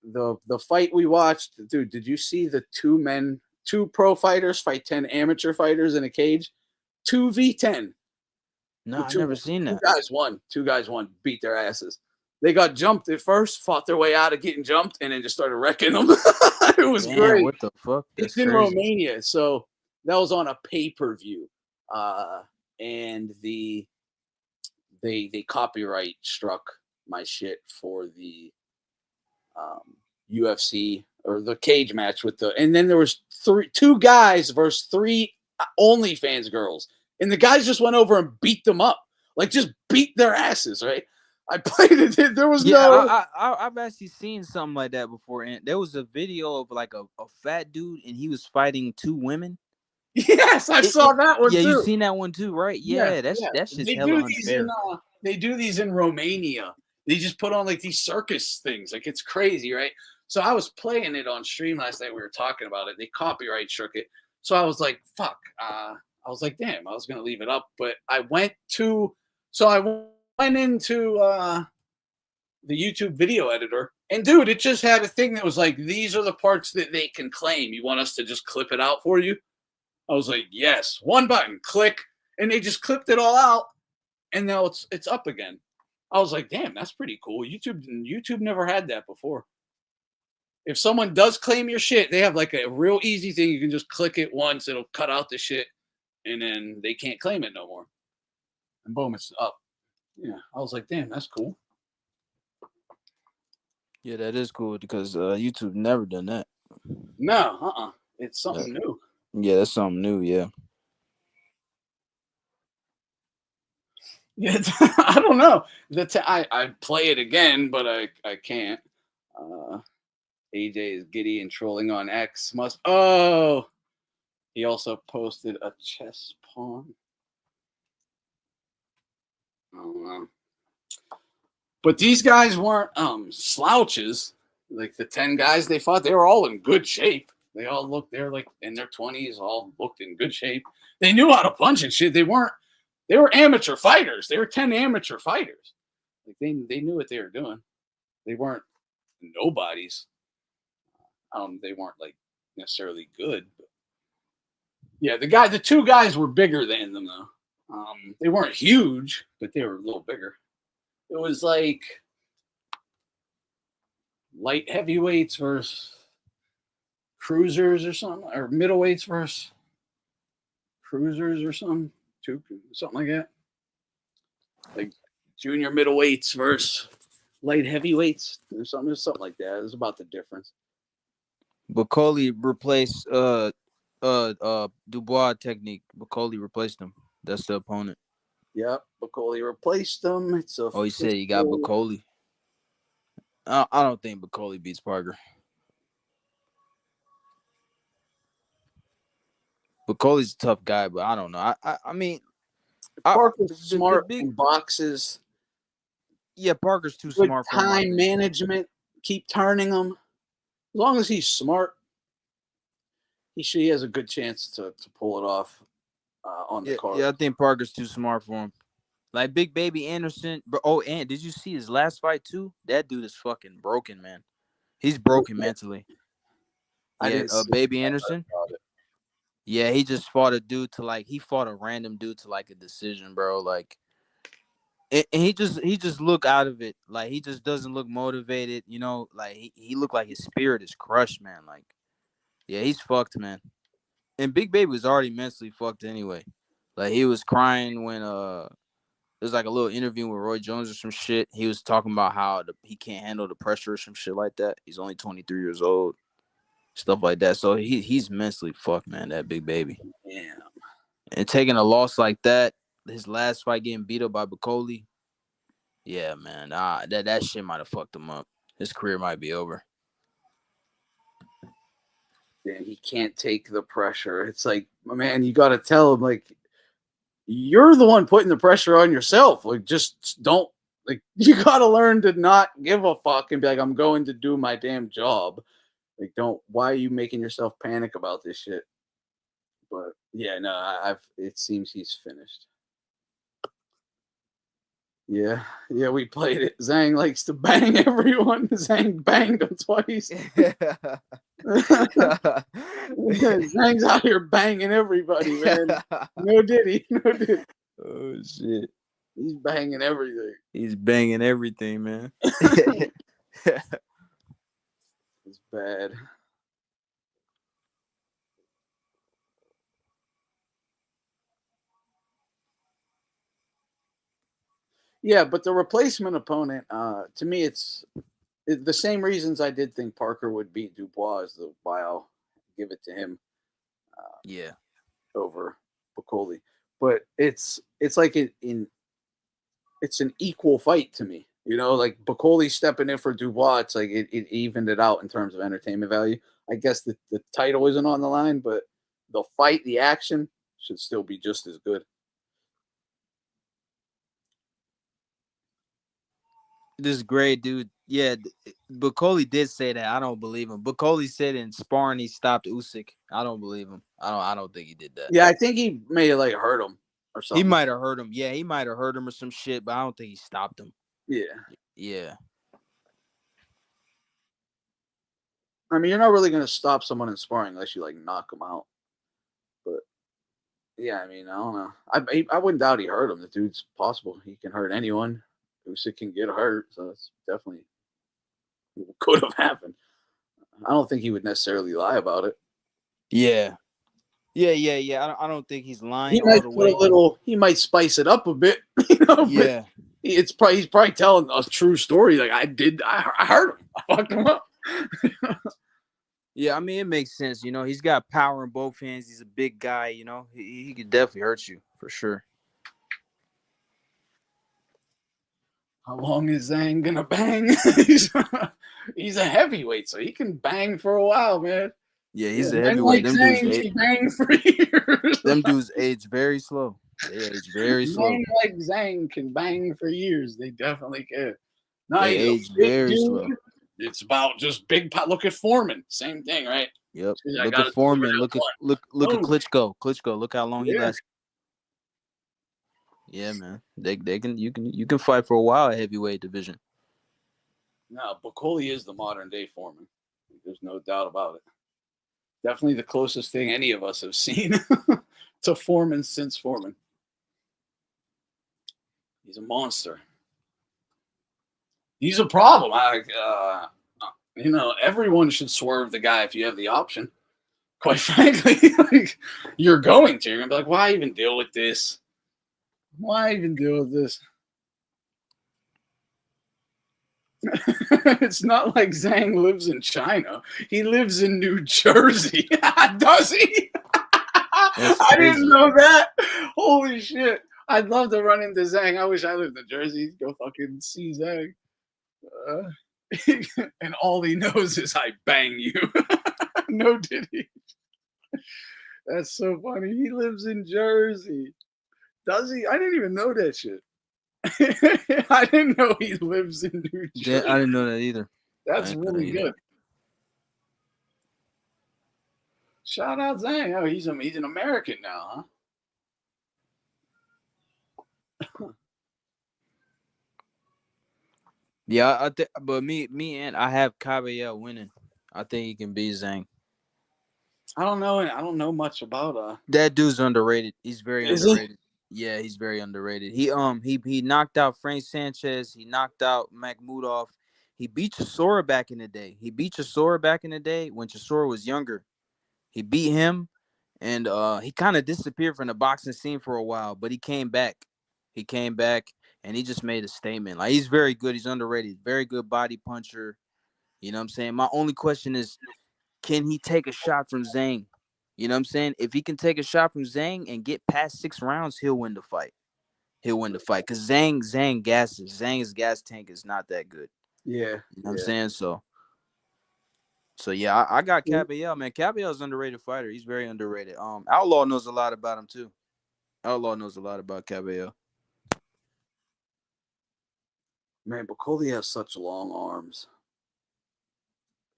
The fight we watched, dude, did you see the 2 pro fighters fight 10 amateur fighters in a cage? 2v10. No, I've never seen that. Two guys won, beat their asses. They got jumped at first, fought their way out of getting jumped, and then just started wrecking them. It was great. What the fuck? It's in Romania, so that was on a pay-per-view. And they copyright struck my shit for the UFC or the cage match and then there was 2 guys versus 3 OnlyFans girls, and the guys just went over and beat them up, like just beat their asses. Right? I played it. There was I've actually seen something like that before, and there was a video of like a fat dude, and he was fighting 2 women. Yes, I saw that one. Yeah, too. You seen that one too, right? Yeah, that's just hella unfair. They do these in Romania. They just put on like these circus things. Like, it's crazy, right? So I was playing it on stream last night. We were talking about it. They copyright struck it. So I was like, fuck. I was like, damn, I was going to leave it up. But I went into the YouTube video editor. And, dude, it just had a thing that was like, these are the parts that they can claim. You want us to just clip it out for you? I was like, yes. One button, click. and they just clipped it all out, and now it's up again. I was like, damn, that's pretty cool. YouTube never had that before. If someone does claim your shit, they have like a real easy thing. You can just click it once, it'll cut out the shit, and then they can't claim it no more. And boom, it's up. Yeah, I was like, damn, that's cool. Yeah, that is cool because YouTube never done that. No, it's something new. Yeah, that's something new. Yeah. Yeah, I don't know. I play it again, but I can't. AJ is giddy and trolling on X. He also posted a chess pawn. I don't know. But these guys weren't slouches. Like the 10 guys they fought, they were all in good shape. They were like in their 20s, all looked in good shape. They knew how to punch and shit. They were amateur fighters. They were 10 amateur fighters. Like they knew what they were doing. They weren't nobodies. They weren't like necessarily good. But yeah, the 2 guys were bigger than them though. They weren't huge, but they were a little bigger. It was like light heavyweights versus cruisers or something, or middleweights versus cruisers or something, something like that. Like junior middleweights versus light heavyweights or something like that. It was about the difference. Bacoli replaced Dubois technique. Bacoli replaced him. That's the opponent. Yep, Bacoli replaced him. He said he got Bacoli. I don't think Bacoli beats Parker. Bacoli's a tough guy, but I don't know. I mean, Parker's smart in boxes. Yeah, Parker's too Good smart for him. Time management. Keep turning him. As long as he's smart, he has a good chance to pull it off on the card. Yeah, I think Parker's too smart for him. Like Big Baby Anderson. And did you see his last fight too? That dude is fucking broken, man. He's broken mentally. Yeah, Baby Anderson. Yeah, he just fought a dude he fought a random dude to like a decision, bro. Like, and he just look out of it. Like he just doesn't look motivated, you know. Like he looked like his spirit is crushed, man. Like, yeah, he's fucked, man. And Big Baby was already mentally fucked anyway. Like he was crying when there's like a little interview with Roy Jones or some shit. He was talking about how he can't handle the pressure or some shit like that. He's only 23 years old. Stuff like that. So he's mentally fucked, man, that Big Baby. Yeah. And taking a loss like that, his last fight getting beat up by Bacoli. Yeah, man. That shit might have fucked him up. His career might be over. Yeah, he can't take the pressure. It's like, man, you got to tell him, like, you're the one putting the pressure on yourself. Like, just don't, like, you got to learn to not give a fuck and be like, I'm going to do my damn job. Like, why are you making yourself panic about this shit? But yeah, no, it seems he's finished. Yeah, we played it. Zhang likes to bang everyone. Zhang banged him twice. Zhang's out here banging everybody, man. No diddy. Oh shit. He's banging everything. He's banging everything, man. It's bad. Yeah, but the replacement opponent, to me, it's the same reasons I did think Parker would beat Dubois is why I'll give it to him. Yeah, over Bacoli, but it's like it's an equal fight to me. You know, like Bacoli stepping in for Dubois, it's like it evened it out in terms of entertainment value. I guess the title isn't on the line, but the fight, the action should still be just as good. This is great, dude. Yeah, Bacoli did say that. I don't believe him. Bacoli said in sparring he stopped Usyk. I don't believe him. I don't think he did that. Yeah, I think he may have like hurt him or something. He might have hurt him. Yeah, he might have hurt him or some shit, but I don't think he stopped him. Yeah. I mean, you're not really going to stop someone in sparring unless you like knock them out. But Yeah, I mean, I don't know. I wouldn't doubt he hurt him. The dude's possible. He can hurt anyone. Usyk can get hurt, so it's definitely could have happened. I don't think he would necessarily lie about it. Yeah. I don't think he's lying He all might the put way. a little. He might spice it up a bit. Yeah. He's probably telling a true story. Like I hurt him. I fucked him up. Yeah, I mean, it makes sense. You know, he's got power in both hands. He's a big guy. You know, he could definitely hurt you for sure. How long is Zhang gonna bang? He's a heavyweight, so he can bang for a while, man. Yeah, he's a Men heavyweight. like Them dudes, Zhang can bang for years. them dudes age very slow. They age very slow. Men like Zhang can bang for years. They definitely can. No, They he's a age big very dude. slow. It's about just big. Look at Foreman. Same thing, right? Yep. I Look gotta at Foreman. deliver Look that at one. Klitschko. Klitschko. Look how long he Yeah. lasted. Yeah, man. They can you can fight for a while at heavyweight division. No, Bacoli is the modern day Foreman. There's no doubt about it. Definitely the closest thing any of us have seen to Foreman since Foreman. He's a monster. He's a problem. Everyone should swerve the guy if you have the option. Quite frankly, you're going to. You're going to be like, why even deal with this? Why even deal with this? It's not like Zhang lives in China. He lives in New Jersey. Does he? I didn't know that. Holy shit. I'd love to run into Zhang. I wish I lived in Jersey. Go fucking see Zhang. And all he knows is I bang you. No, did he? That's so funny. He lives in Jersey. Does he? I didn't even know that shit. I didn't know he lives in New Jersey. Yeah, I didn't know that either. That's really good. Shout out Zhang. Oh, he's an American now, huh? Yeah, I think, but me and I have Caballero winning. I think he can beat Zhang. I don't know. I don't know much about that dude's underrated. He's very Is underrated. Yeah, he's very underrated. He knocked out Frank Sanchez. He knocked out Makhmudov. He beat Chisora back in the day. When Chisora was younger. He beat him, and he kind of disappeared from the boxing scene for a while, but he came back. And he just made a statement. Like, he's very good. He's underrated. Very good body puncher. You know what I'm saying? My only question is, can he take a shot from Zhang? You know what I'm saying? If he can take a shot from Zhang and get past 6 rounds, he'll win the fight. Because Zhang gasses. Zhang's gas tank is not that good. Yeah. You know what I'm saying? So yeah, I got Caballero, man. Caballero's an underrated fighter. He's very underrated. Outlaw knows a lot about him too. Outlaw knows a lot about Caballero. Man, Bacoli has such long arms.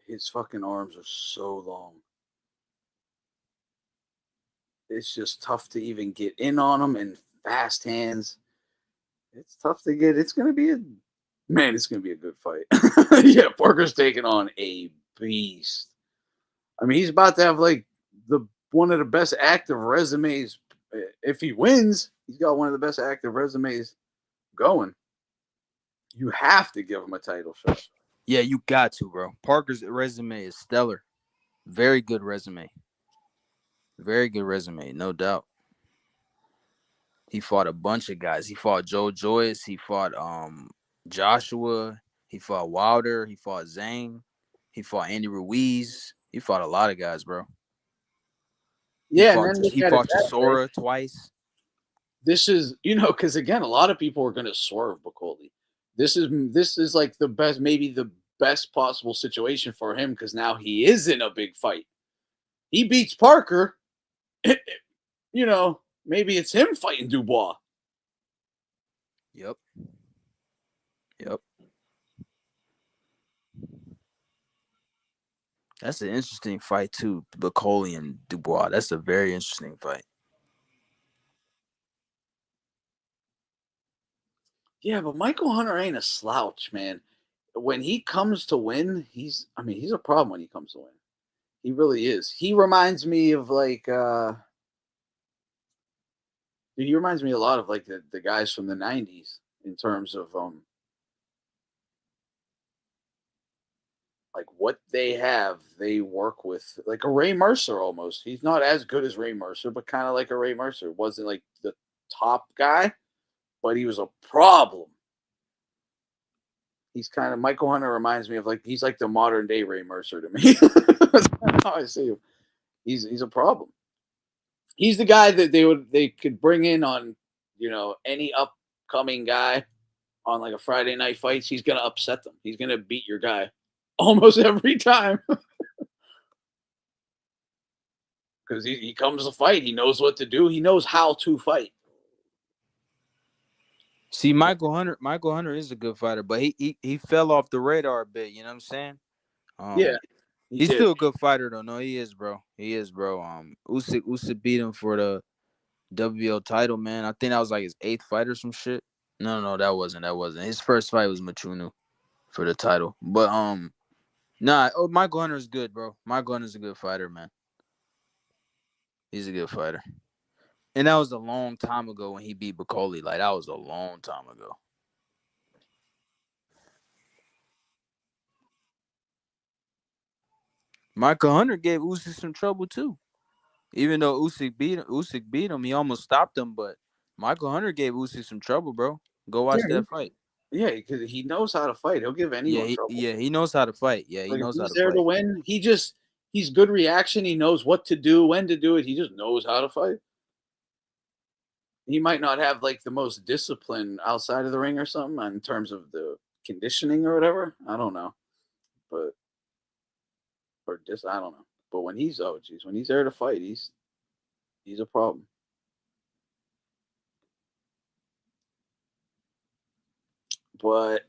His fucking arms are so long. It's just tough to even get in on him, and fast hands. It's tough to get. It's gonna be a good fight. Yeah, Parker's taking on a beast. I mean, he's about to have like one of the best active resumes. If he wins, he's got one of the best active resumes going. You have to give him a title shot. Yeah, you got to, bro. Parker's resume is stellar. Very good resume. Very good resume, no doubt. He fought a bunch of guys. He fought Joe Joyce. He fought Joshua. He fought Wilder. He fought Zhang. He fought Andy Ruiz. He fought a lot of guys, bro. Yeah, he fought Chisora twice. This is, because again, a lot of people are going to swerve Bacoli. This is like the best, maybe the best possible situation for him, because now he is in a big fight. He beats Parker. Maybe it's him fighting Dubois. Yep. That's an interesting fight too, Bacoli and Dubois. That's a very interesting fight. Yeah, but Michael Hunter ain't a slouch, man. When he comes to win, he's a problem when he comes to win. He really is. He reminds me of like He reminds me a lot of like the guys from the '90s in terms of like what they have, they work with like a Ray Mercer almost. He's not as good as Ray Mercer, but kind of like a Ray Mercer. Wasn't like the top guy, but he was a problem. He's kind of Michael Hunter reminds me of like he's like the modern day Ray Mercer to me. That's how I see him. He's a problem. He's the guy that they could bring in on, any upcoming guy on like a Friday night fights. He's gonna upset them. He's gonna beat your guy almost every time. Because he comes to fight. He knows what to do. He knows how to fight. See, Michael Hunter is a good fighter, but he fell off the radar a bit. You know what I'm saying? Yeah, he's still a good fighter though. No, he is, bro. He is, bro. Usyk beat him for the WBO title, man. I think that was like his 8th fight or some shit. No, that wasn't. His first fight was Machunu for the title. But Michael Hunter is good, bro. Michael Hunter's a good fighter, man. He's a good fighter. And that was a long time ago when he beat Bicoli. Like, that was a long time ago. Michael Hunter gave Usyk some trouble, too. Even though Usyk beat him, he almost stopped him. But Michael Hunter gave Usyk some trouble, bro. Go watch that fight. Yeah, because he knows how to fight. He'll give anyone trouble. Yeah, he knows how to fight. Yeah, he knows how to fight. He's there to win. He's good reaction. He knows what to do, when to do it. He just knows how to fight. He might not have like the most discipline outside of the ring or something in terms of the conditioning or whatever. I don't know, I don't know. But when he's there to fight, he's a problem. But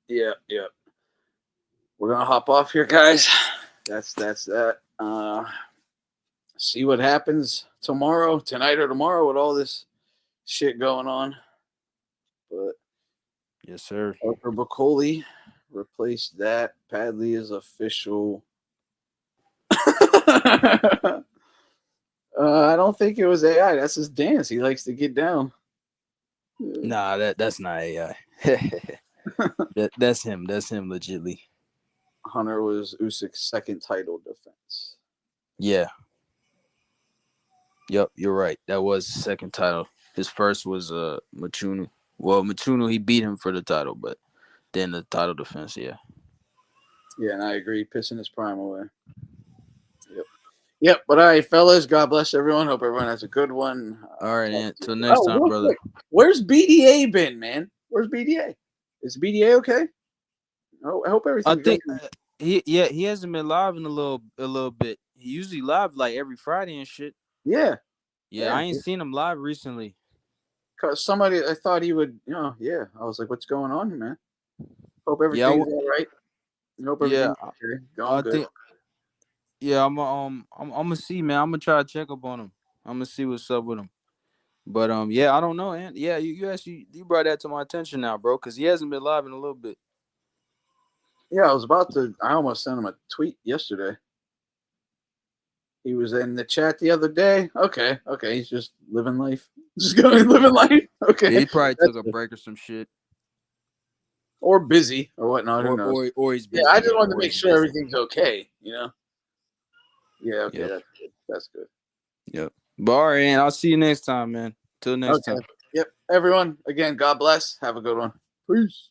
yeah, we're gonna hop off here, guys. That's that. See what happens tonight or tomorrow with all this shit going on. But yes, sir. Arthur Bicoli replaced that. Padley is official. I don't think it was AI. That's his dance. He likes to get down. Nah, that's not AI. That's him. That's him legitly. Hunter was Usyk's 2nd title defense. Yeah. Yep, you're right. That was his 2nd title. His first was Machunu. Well, Machunu, he beat him for the title, but then the title defense, yeah. Yeah, and I agree. Pissing his prime away. Yep. But all right, fellas. God bless everyone. Hope everyone has a good one. All right, until next time, brother. Quick. Where's BDA been, man? Where's BDA? Is BDA okay? I hope everything. I think he hasn't been live in a little bit. He usually live like every Friday and shit. Yeah. Yeah, I ain't seen him live recently. Cause somebody, I thought he would. I was like, "What's going on, man?" Hope everything's all right. Hope everything's okay. Going good. Yeah, I'm gonna see, man. I'm gonna try to check up on him. I'm gonna see what's up with him. But yeah, I don't know, man. Yeah, you brought that to my attention now, bro, because he hasn't been live in a little bit. Yeah, I almost sent him a tweet yesterday. He was in the chat the other day. Okay, he's just living life. Just going living life. Okay. Yeah, he probably took a break or some shit. Or busy or whatnot. Or he's busy. Yeah, I just wanted to make sure everything's okay, Yeah, okay, Yep. That's good. Yep. But all right, man, I'll see you next time, man. Till next time. Yep. Everyone, again, God bless. Have a good one. Peace.